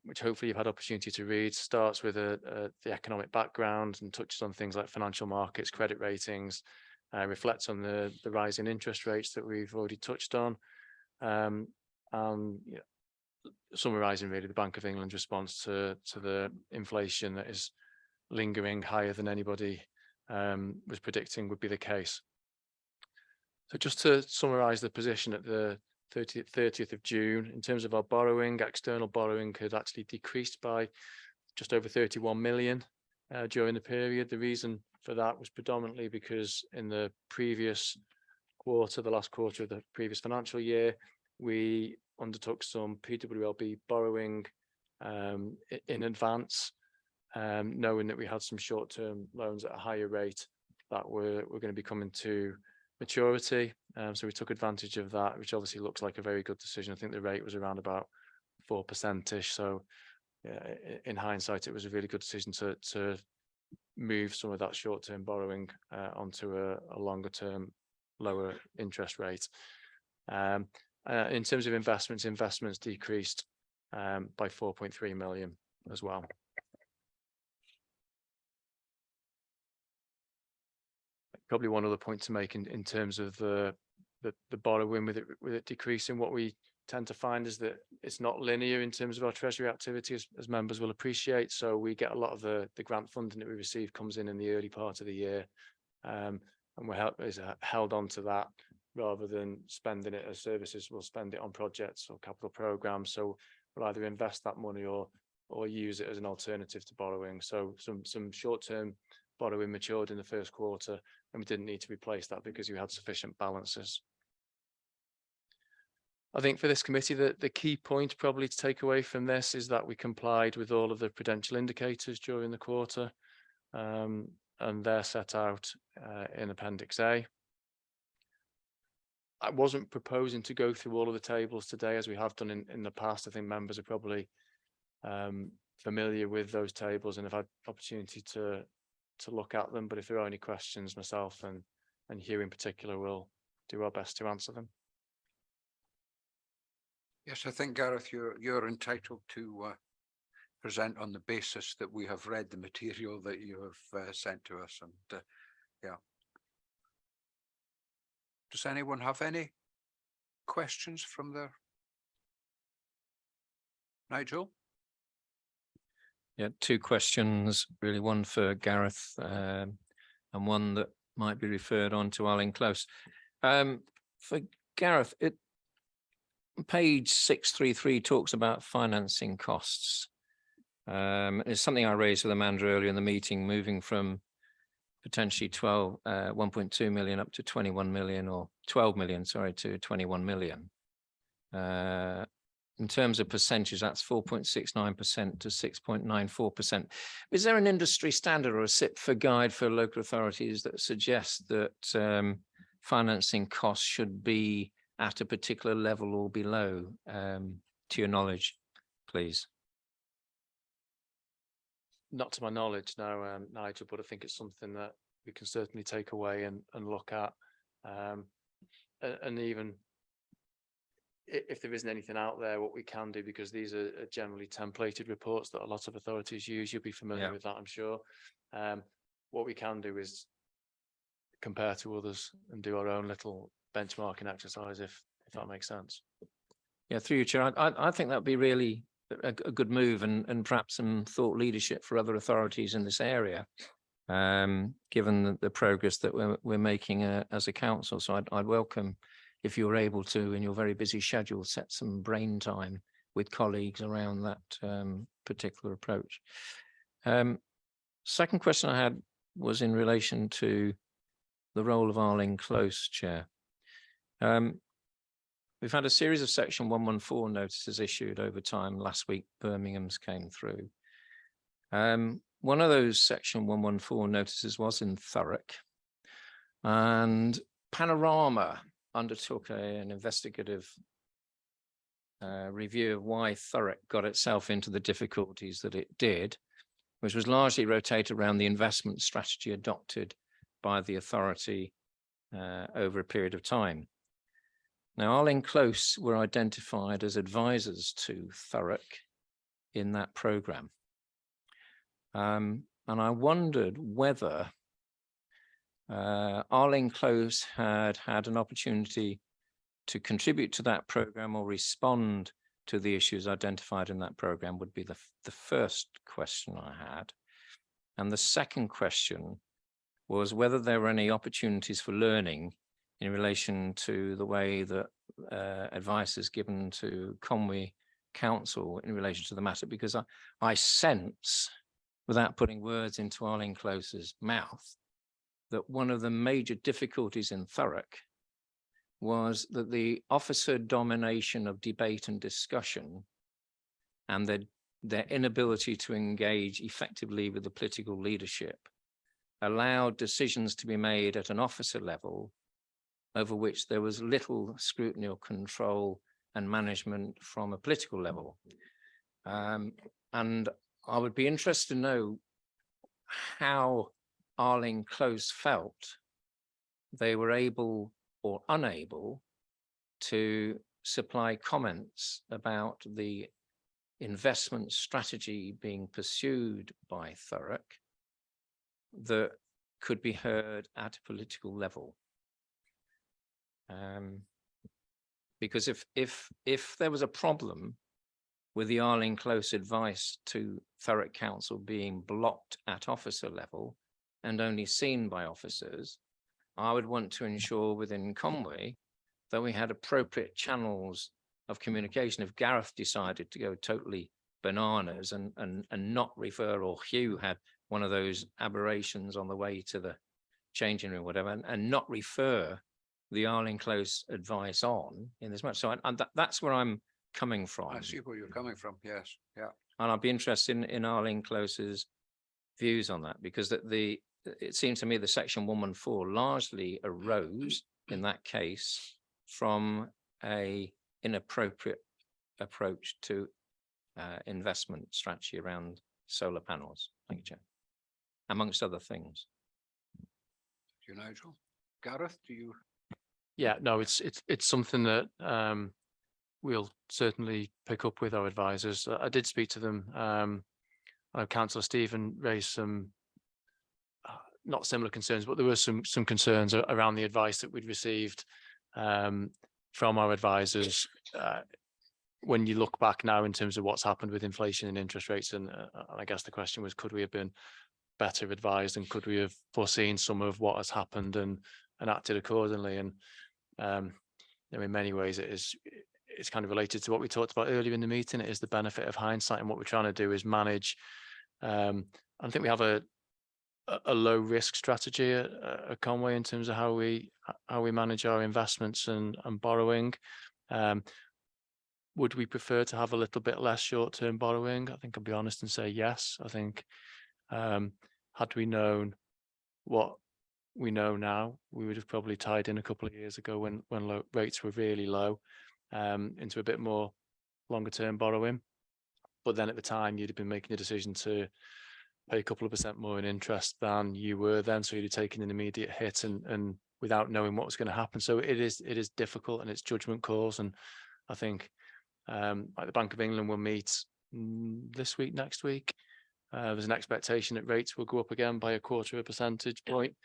which hopefully you've had opportunity to read, starts with the economic background and touches on things like financial markets, credit ratings, reflects on the rise in interest rates that we've already touched on, and summarising really the Bank of England's response to the inflation that is lingering higher than anybody was predicting would be the case. So just to summarise the position at the 30th of June, in terms of our borrowing, external borrowing had actually decreased by just over 31 million during the period. The reason for that was predominantly because in the previous quarter, the last quarter of the previous financial year, we undertook some PWLB borrowing in advance, knowing that we had some short-term loans at a higher rate that were going to be coming to maturity. So we took advantage of that, which obviously looks like a very good decision. I think the rate was around about 4%-ish. So yeah, in hindsight, it was a really good decision to move some of that short-term borrowing onto a longer-term, lower interest rate. In terms of investments decreased by 4.3 million as well. Probably one other point to make in terms of the borrowing with it decreasing, what we tend to find is that it's not linear in terms of our treasury activity, as members will appreciate. So we get a lot of the grant funding that we receive comes in the early part of the year, and we're held on to that rather than spending it as services. We'll spend it on projects or capital programs. So we'll either invest that money or use it as an alternative to borrowing. So some short-term borrowing matured in the first quarter, and we didn't need to replace that because we had sufficient balances. I think for this committee, the key point probably to take away from this is that we complied with all of the prudential indicators during the quarter, and they're set out in Appendix A. I wasn't proposing to go through all of the tables today as we have done in the past. I think members are probably familiar with those tables and have had opportunity to look at them. But if there are any questions, myself and Hugh in particular will do our best to answer them. Yes, I think, Gareth, you're entitled to present on the basis that we have read the material that you have sent to us. And yeah. Does anyone have any questions from their? Nigel? Yeah, two questions, really, one for Gareth and one that might be referred on to Arlene Close. For Gareth, page 633 talks about financing costs. It's something I raised with Amanda earlier in the meeting, moving from potentially 1.2 million up to 21 million, or 12 million, sorry, to 21 million. In terms of percentage, that's 4.69% to 6.94%. Is there an industry standard or a SIPFA guide for local authorities that suggests that financing costs should be at a particular level or below, to your knowledge, please? Not to my knowledge, no, Nigel, but I think it's something that we can certainly take away and look at. And even if there isn't anything out there, what we can do, because these are generally templated reports that a lot of authorities use, you'll be familiar with that, I'm sure. What we can do is compare to others and do our own little benchmarking exercise, if that makes sense. Yeah, through you, Chair, I think that'd be really a good move and perhaps some thought leadership for other authorities in this area, given the progress that we're making as a council. So I'd welcome if you're able to, in your very busy schedule, set some brain time with colleagues around that particular approach. Second question I had was in relation to the role of Arlene Close, Chair. We've had a series of Section 114 notices issued over time. Last week, Birmingham's came through. One of those Section 114 notices was in Thurrock, and Panorama undertook an investigative review of why Thurrock got itself into the difficulties that it did, which was largely rotated around the investment strategy adopted by the authority over a period of time. Now, Arlene Close were identified as advisors to Thurrock in that programme. And I wondered whether Arlene Close had an opportunity to contribute to that programme or respond to the issues identified in that programme, would be the first question I had. And the second question was whether there were any opportunities for learning in relation to the way that advice is given to Conwy Council in relation to the matter, because I sense, without putting words into Arlene Close's mouth, that one of the major difficulties in Thurrock was that the officer domination of debate and discussion and the their inability to engage effectively with the political leadership allowed decisions to be made at an officer level over which there was little scrutiny or control and management from a political level. And I would be interested to know how Arlene Close felt they were able or unable to supply comments about the investment strategy being pursued by Thurrock that could be heard at a political level. Because if there was a problem with the Arlene Close advice to Thurrock Council being blocked at officer level and only seen by officers, I would want to ensure within Conway that we had appropriate channels of communication. If Gareth decided to go totally bananas and not refer, or Hugh had one of those aberrations on the way to the changing room, whatever, and not refer the Arlene Close advice on in this much. So that's where I'm coming from. I see where you're coming from. Yes, yeah. And I'd be interested in Arlene Close's views on that, because it seems to me the section 114 largely arose in that case from a inappropriate approach to investment strategy around solar panels. Thank you, Chair. Amongst other things. Do you, Nigel? Gareth, do you? Yeah, no, it's something that we'll certainly pick up with our advisors. I did speak to them. Councillor Stephen raised some not similar concerns, but there were some concerns around the advice that we'd received from our advisors. When you look back now in terms of what's happened with inflation and interest rates, and I guess the question was, could we have been better advised, and could we have foreseen some of what has happened and acted accordingly? And in many ways it's kind of related to what we talked about earlier in the meeting. It is the benefit of hindsight, and what we're trying to do is manage. I think we have a low risk strategy at Conway in terms of how we manage our investments and borrowing. Would we prefer to have a little bit less short-term borrowing? I think I'll be honest and say yes. I think had we known what we know now, we would have probably tied in a couple of years ago when rates were really low into a bit more longer-term borrowing. But then at the time, you'd have been making a decision to pay a couple of % more in interest than you were then, so you'd have taken an immediate hit and without knowing what was going to happen. So it is difficult, and it's judgment calls. And I think like the Bank of England will meet this week, next week. There's an expectation that rates will go up again by 1/4 percentage point.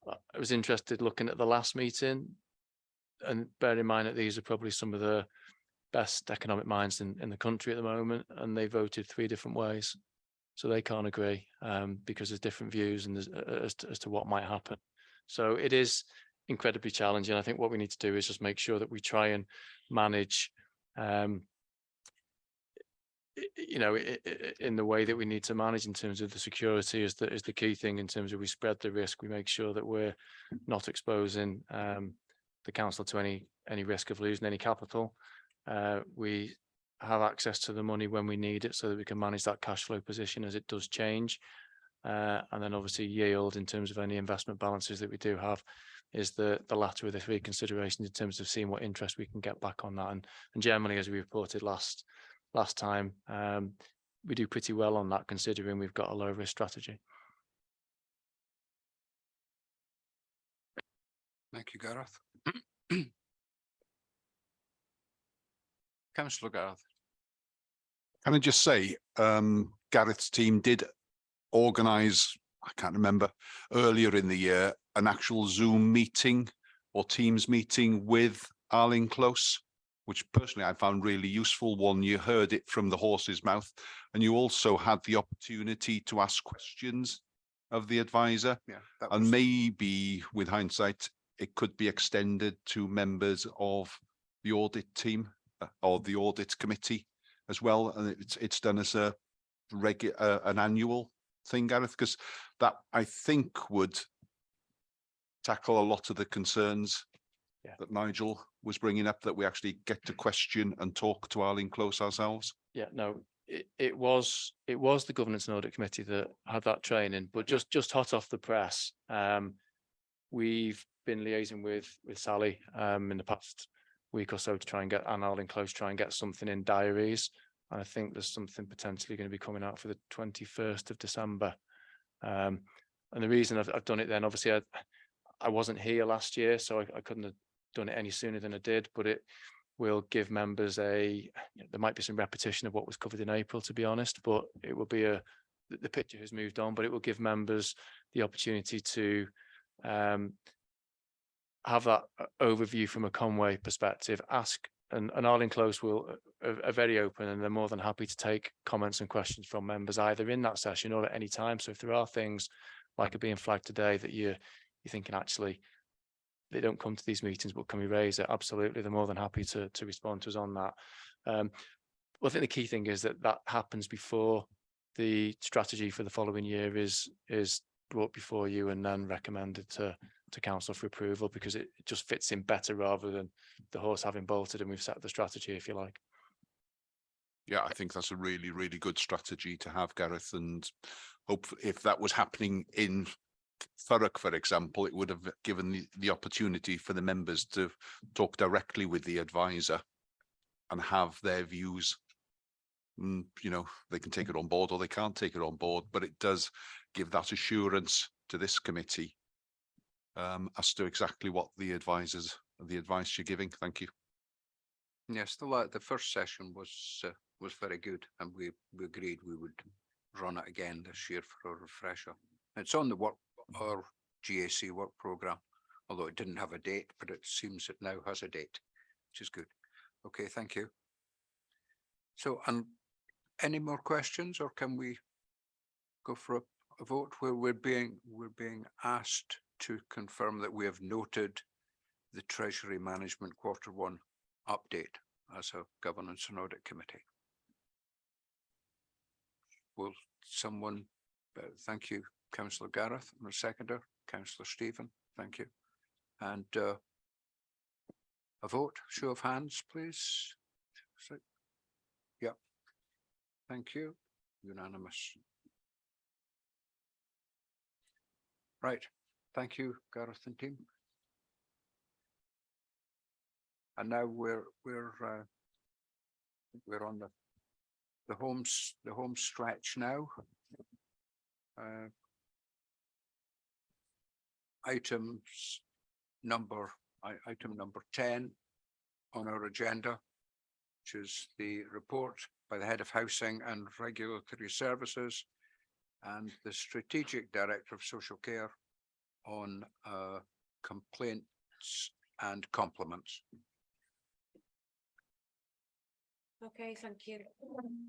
I was interested looking at the last meeting, and bear in mind that these are probably some of the best economic minds in the country at the moment, and they voted 3 different ways. So they can't agree because there's different views and as to what might happen. So it is incredibly challenging. I think what we need to do is just make sure that we try and manage in the way that we need to manage in terms of the security is the key thing. In terms of we spread the risk, we make sure that we're not exposing the council to any risk of losing any capital. We have access to the money when we need it so that we can manage that cash flow position as it does change. And then obviously yield in terms of any investment balances that we do have is the latter of the 3 considerations in terms of seeing what interest we can get back on that. And generally, as we reported last time, we do pretty well on that, considering we've got a low risk strategy. Thank you, Gareth. Councillor Gareth. Can I just say, Gareth's team did organise, I can't remember, earlier in the year, an actual Zoom meeting or Teams meeting with Arlene Close, which personally I found really useful. One, you heard it from the horse's mouth, and you also had the opportunity to ask questions of the advisor. Yeah, and maybe with hindsight, it could be extended to members of the audit team or the audit committee as well. And it's done as a an annual thing, Gareth, because that I think would tackle a lot of the concerns that Nigel was bringing up, that we actually get to question and talk to Arlene Close ourselves. Yeah, no, it was the Governance and Audit Committee that had that training, but just hot off the press, we've been liaising with Sally in the past week or so to try and get, and Arlene Close, try and get something in diaries. And I think there's something potentially going to be coming out for the 21st of December. And the reason I've done it then, obviously I wasn't here last year, so I couldn't have done it any sooner than I did, but it will give members there might be some repetition of what was covered in April, to be honest, but it will be the picture has moved on, but it will give members the opportunity to have that overview from a Conway perspective, ask, and Arlene Close are very open, and they're more than happy to take comments and questions from members either in that session or at any time. So if there are things like are being flagged today that you're thinking actually they don't come to these meetings, but can we raise it? Absolutely, they're more than happy to respond to us on that. Well, I think the key thing is that happens before the strategy for the following year is brought before you and then recommended to council for approval, because it just fits in better rather than the horse having bolted and we've set the strategy, if you like. Yeah, I think that's a really, really good strategy to have, Gareth, and hope if that was happening in Thurrock, for example, it would have given the opportunity for the members to talk directly with the advisor and have their views. And, they can take it on board or they can't take it on board, but it does give that assurance to this committee as to exactly what the advice you're giving. Thank you. Yes, the first session was very good, and we agreed we would run it again this year for a refresher. It's on our GAC work programme, although it didn't have a date, but it seems it now has a date, which is good. Okay, thank you. So, any more questions, or can we go for a vote where we're being asked to confirm that we have noted the Treasury Management Q1 update as a Governance and Audit Committee? Will someone, thank you, Councillor Gareth, and a seconder, Councillor Stephen, thank you. And a vote, show of hands, please. Yep. Thank you. Unanimous. Right. Thank you, Gareth and team. And now we're on the home stretch now. Item number 10 on our agenda, which is the report by the Head of Housing and Regulatory Services and the Strategic Director of Social Care on complaints and compliments. Okay, thank you.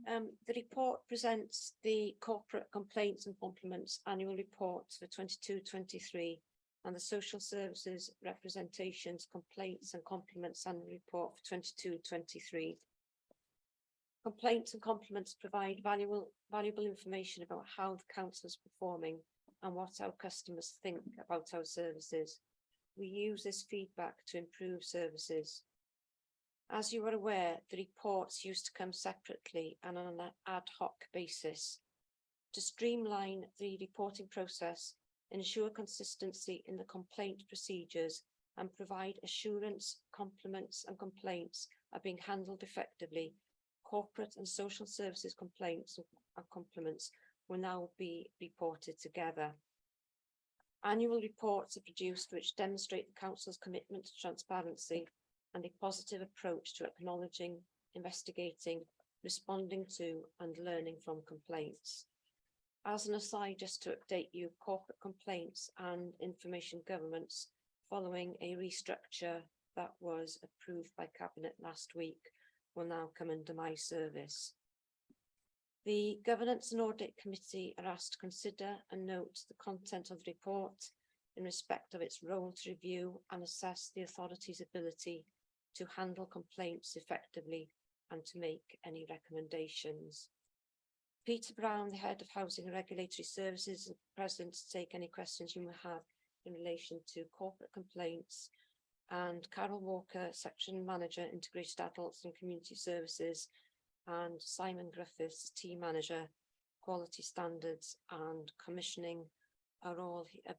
The report presents the Corporate Complaints and Compliments Annual Report for 22-23 and the Social Services Representations Complaints and Compliments Annual Report for 22-23. Complaints and compliments provide valuable information about how the council is performing and what our customers think about our services. We use this feedback to improve services. As you are aware, the reports used to come separately and on an ad hoc basis. To streamline the reporting process, ensure consistency in the complaint procedures, and provide assurance compliments and complaints are being handled effectively, corporate and social services complaints and compliments will now be reported together. Annual reports are produced which demonstrate the council's commitment to transparency and a positive approach to acknowledging, investigating, responding to and learning from complaints. As an aside, just to update you, corporate complaints and information governance following a restructure that was approved by Cabinet last week will now come under my service. The Governance and Audit Committee are asked to consider and note the content of the report in respect of its role to review and assess the authority's ability to handle complaints effectively and to make any recommendations. Peter Brown, the Head of Housing and Regulatory Services, is present to take any questions you may have in relation to corporate complaints, and Carol Walker, Section Manager, Integrated Adults and Community Services, and Simon Griffiths, team manager, quality standards and commissioning are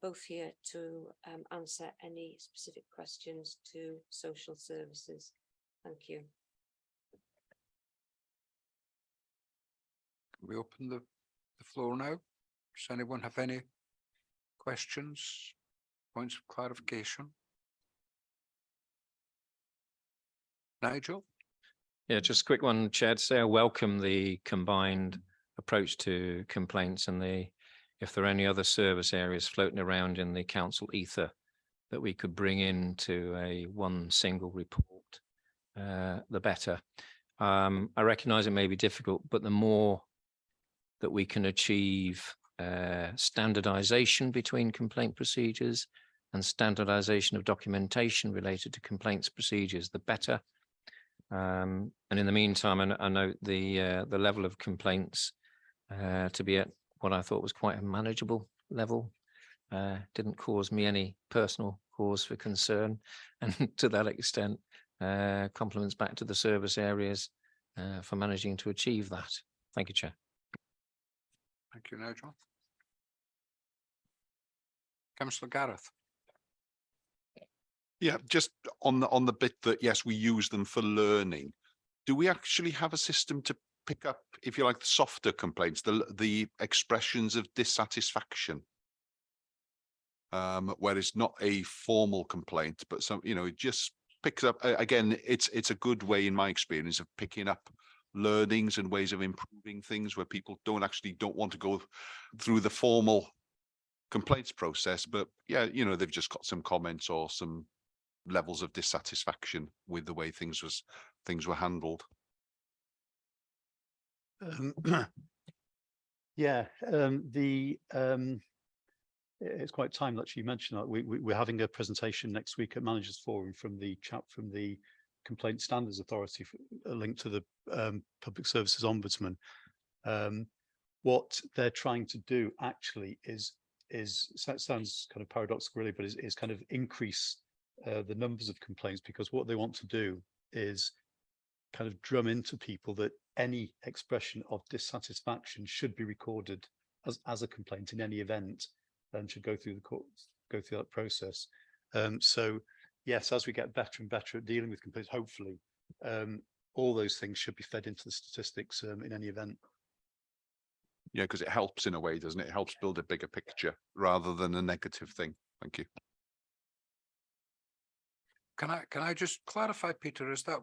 both here to answer any specific questions to social services. Thank you. Can we open the floor now? Does anyone have any questions, points of clarification? Nigel? Yeah, just a quick one, Chair, to say I welcome the combined approach to complaints and if there are any other service areas floating around in the council ether that we could bring into one single report, the better. I recognise it may be difficult, but the more that we can achieve standardisation between complaint procedures and standardisation of documentation related to complaints procedures, the better. And in the meantime, I note the level of complaints to be at what I thought was quite a manageable level. Didn't cause me any personal cause for concern, and to that extent, compliments back to the service areas for managing to achieve that. Thank you, Chair. Thank you, Nigel. Councillor Gareth. Yeah, just on the bit that, yes, we use them for learning. Do we actually have a system to pick up, if you like, the softer complaints, the expressions of dissatisfaction? Where it's not a formal complaint, but some, it just picks up, again, it's a good way in my experience of picking up learnings and ways of improving things where people don't want to go through the formal complaints process, but yeah, they've just got some comments or some levels of dissatisfaction with the way things were handled. Yeah, it's quite timely that you mentioned that we're having a presentation next week at Managers Forum from the chap from the Complaint Standards Authority, a link to the Public Services Ombudsman. What they're trying to do actually is sounds kind of paradoxical really, but is kind of increase the numbers of complaints, because what they want to do is kind of drum into people that any expression of dissatisfaction should be recorded as a complaint in any event and should go through that process. So yes, as we get better and better at dealing with complaints, hopefully all those things should be fed into the statistics in any event. Yeah, because it helps in a way, doesn't it? It helps build a bigger picture rather than a negative thing. Thank you. Can I just clarify, Peter, is that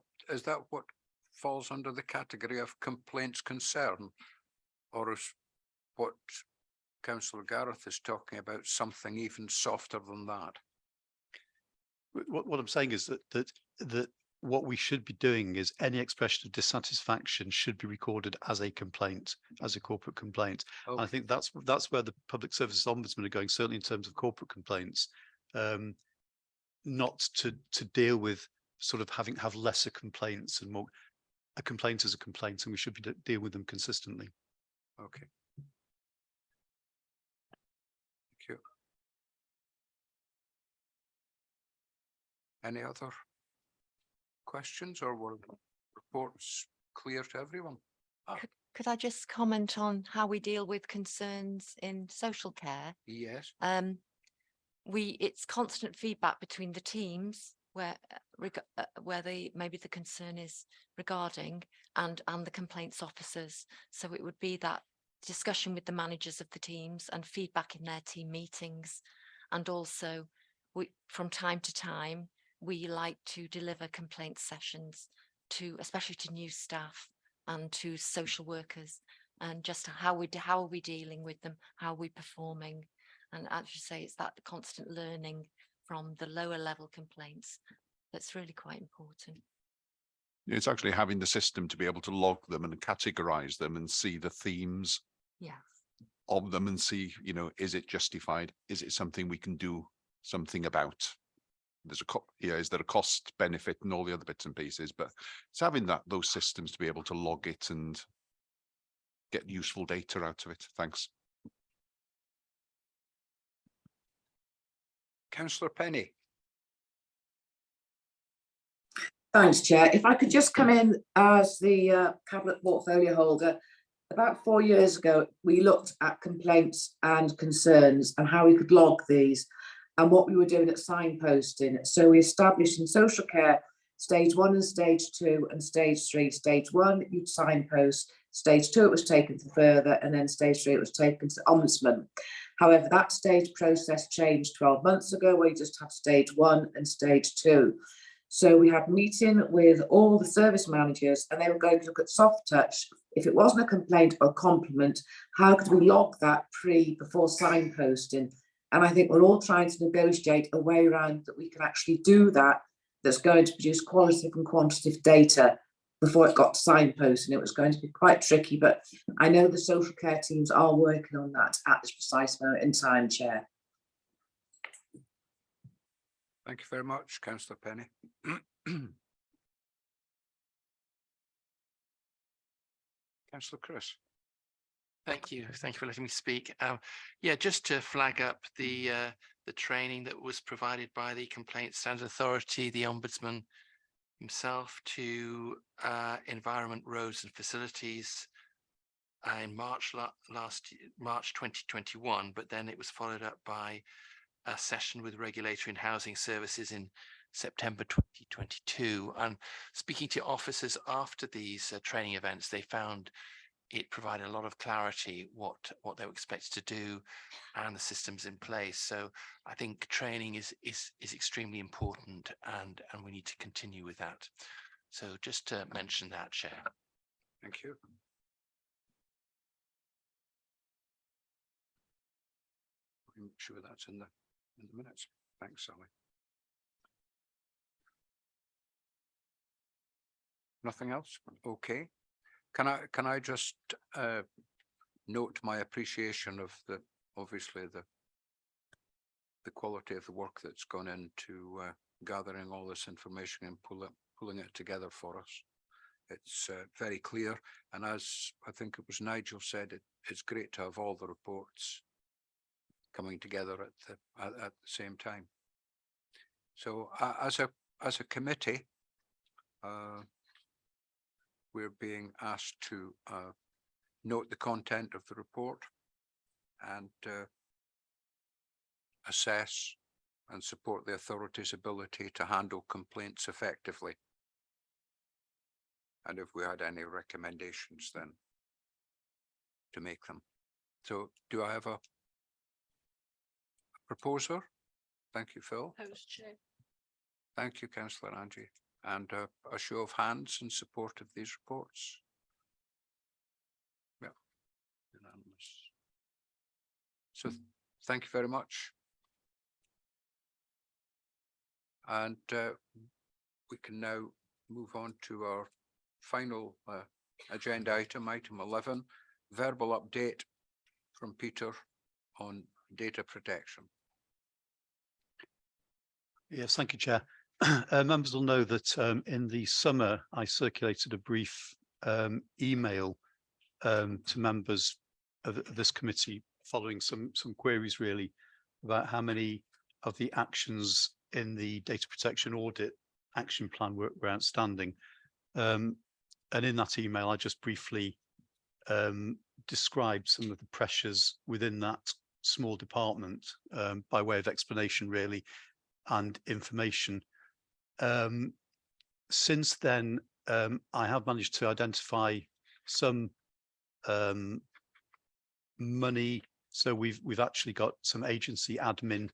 what falls under the category of complaints concern, or is what Councillor Gareth is talking about something even softer than that? What I'm saying is that what we should be doing is any expression of dissatisfaction should be recorded as a complaint, as a corporate complaint. Okay. And I think that's where the Public Services Ombudsman are going, certainly in terms of corporate complaints, not to deal with sort of have lesser complaints and more. A complaint is a complaint, and we should deal with them consistently. Okay. Thank you. Any other questions, or were the reports clear to everyone? Could I just comment on how we deal with concerns in social care? Yes. It's constant feedback between the teams where maybe the concern is regarding and the complaints officers. So it would be that discussion with the managers of the teams and feedback in their team meetings. And also from time to time, we like to deliver complaint sessions especially to new staff and to social workers, and just how are we dealing with them, how are we performing. And as you say, it's that constant learning from the lower level complaints that's really quite important. It's actually having the system to be able to log them and categorize them and see the themes of them and see, is it justified? Is it something we can do something about? Is there a cost benefit and all the other bits and pieces? But it's having those systems to be able to log it and get useful data out of it. Thanks. Councillor Penny. Thanks, Chair. If I could just come in as the cabinet portfolio holder. About 4 years ago, we looked at complaints and concerns and how we could log these and what we were doing at signposting. So we established in social care stage 1 and stage 2 and stage 3. Stage 1, you'd signpost. Stage 2, it was taken to further, and then stage 3, it was taken to ombudsman. However, that stage process changed 12 months ago, where you just have stage 1 and stage 2. So we had a meeting with all the service managers, and they were going to look at soft touch. If it wasn't a complaint or compliment, how could we log that before signposting? And I think we're all trying to negotiate a way around that we can actually do that, that's going to produce qualitative and quantitative data before it got to signposting. It was going to be quite tricky, but I know the social care teams are working on that at this precise moment in time, Chair. Thank you very much, Councillor Penny. Councillor Chris. Thank you. Thank you for letting me speak. Yeah, just to flag up the training that was provided by the Complaint Standards Authority, the Ombudsman himself, to Environment, Roads and Facilities in March 2021, but then it was followed up by a session with Regulatory and Housing Services in September 2022. And speaking to officers after these training events, they found it provided a lot of clarity what they were expected to do and the systems in place. So I think training is extremely important, and we need to continue with that. So just to mention that, Chair. Thank you. I'm sure that's in the minutes. Thanks, Sally. Nothing else? Okay. Can I just note my appreciation of obviously the quality of the work that's gone into gathering all this information and pulling it together for us. It's very clear, and as I think it was Nigel said, it's great to have all the reports coming together at the same time. So as a committee, we're being asked to note the content of the report and assess and support the authority's ability to handle complaints effectively. And if we had any recommendations, then to make them. So do I have a proposer? Thank you, Phil. Chair. Thank you, Councillor Angie. And a show of hands in support of these reports. Yeah, unanimous. So thank you very much. And we can now move on to our final agenda item, item 11, verbal update from Peter on data protection. Yes, thank you, Chair. Members will know that in the summer, I circulated a brief email to members of this committee following some queries really about how many of the actions in the data protection audit action plan were outstanding. And in that email, I just briefly described some of the pressures within that small department by way of explanation really and information. Since then, I have managed to identify some money. So we've actually got some agency admin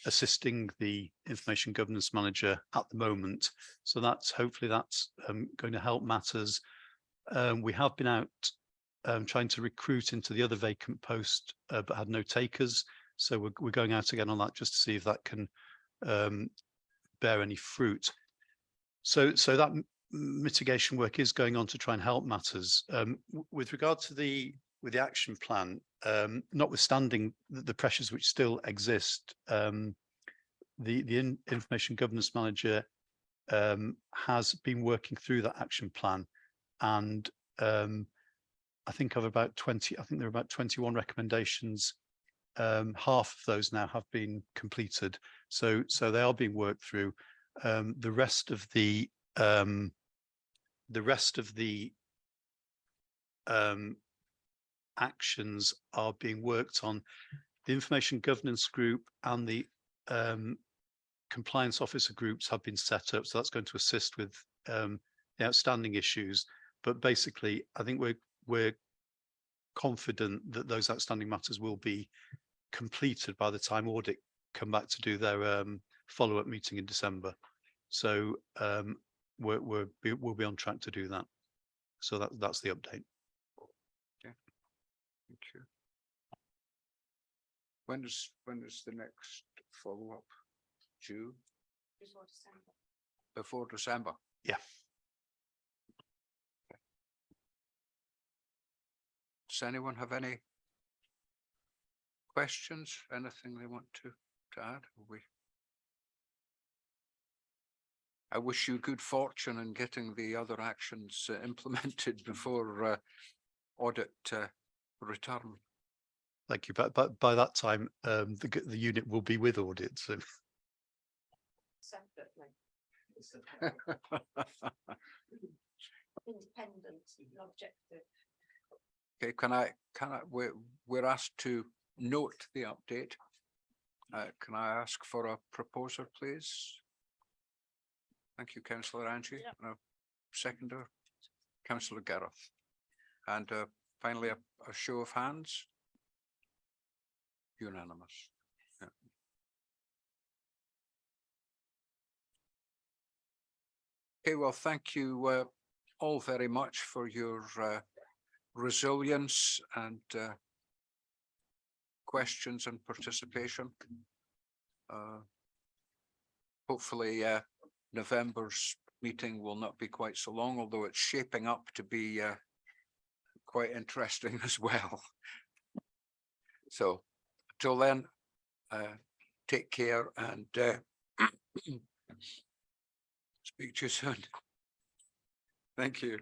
assisting the information governance manager at the moment. So hopefully that's going to help matters. We have been out trying to recruit into the other vacant post, but had no takers. So we're going out again on that just to see if that can bear any fruit. So that mitigation work is going on to try and help matters. With regard to the action plan, notwithstanding the pressures which still exist, the information governance manager has been working through that action plan, and I think there are about 21 recommendations. Half of those now have been completed, so they are being worked through. The rest of the actions are being worked on. The information governance group and the compliance officer groups have been set up, so that's going to assist with the outstanding issues. But basically, I think we're confident that those outstanding matters will be completed by the time audit come back to do their follow-up meeting in December. So we'll be on track to do that. So that's the update. Okay, thank you. When is the next follow-up due? Before December. Before December? Yeah. Does anyone have any questions? Anything they want to add? I wish you good fortune in getting the other actions implemented before audit return. Thank you. But by that time, the unit will be with audit. So. Separately. Independent, objective. Okay, can I, we're asked to note the update. Can I ask for a proposer, please? Thank you, Councillor Angie. Seconder, Councillor Gareth. And finally, a show of hands. Unanimous. Yeah. Okay, well, thank you all very much for your resilience and questions and participation. Hopefully November's meeting will not be quite so long, although it's shaping up to be quite interesting as well. So till then, take care and speak to you soon. Thank you.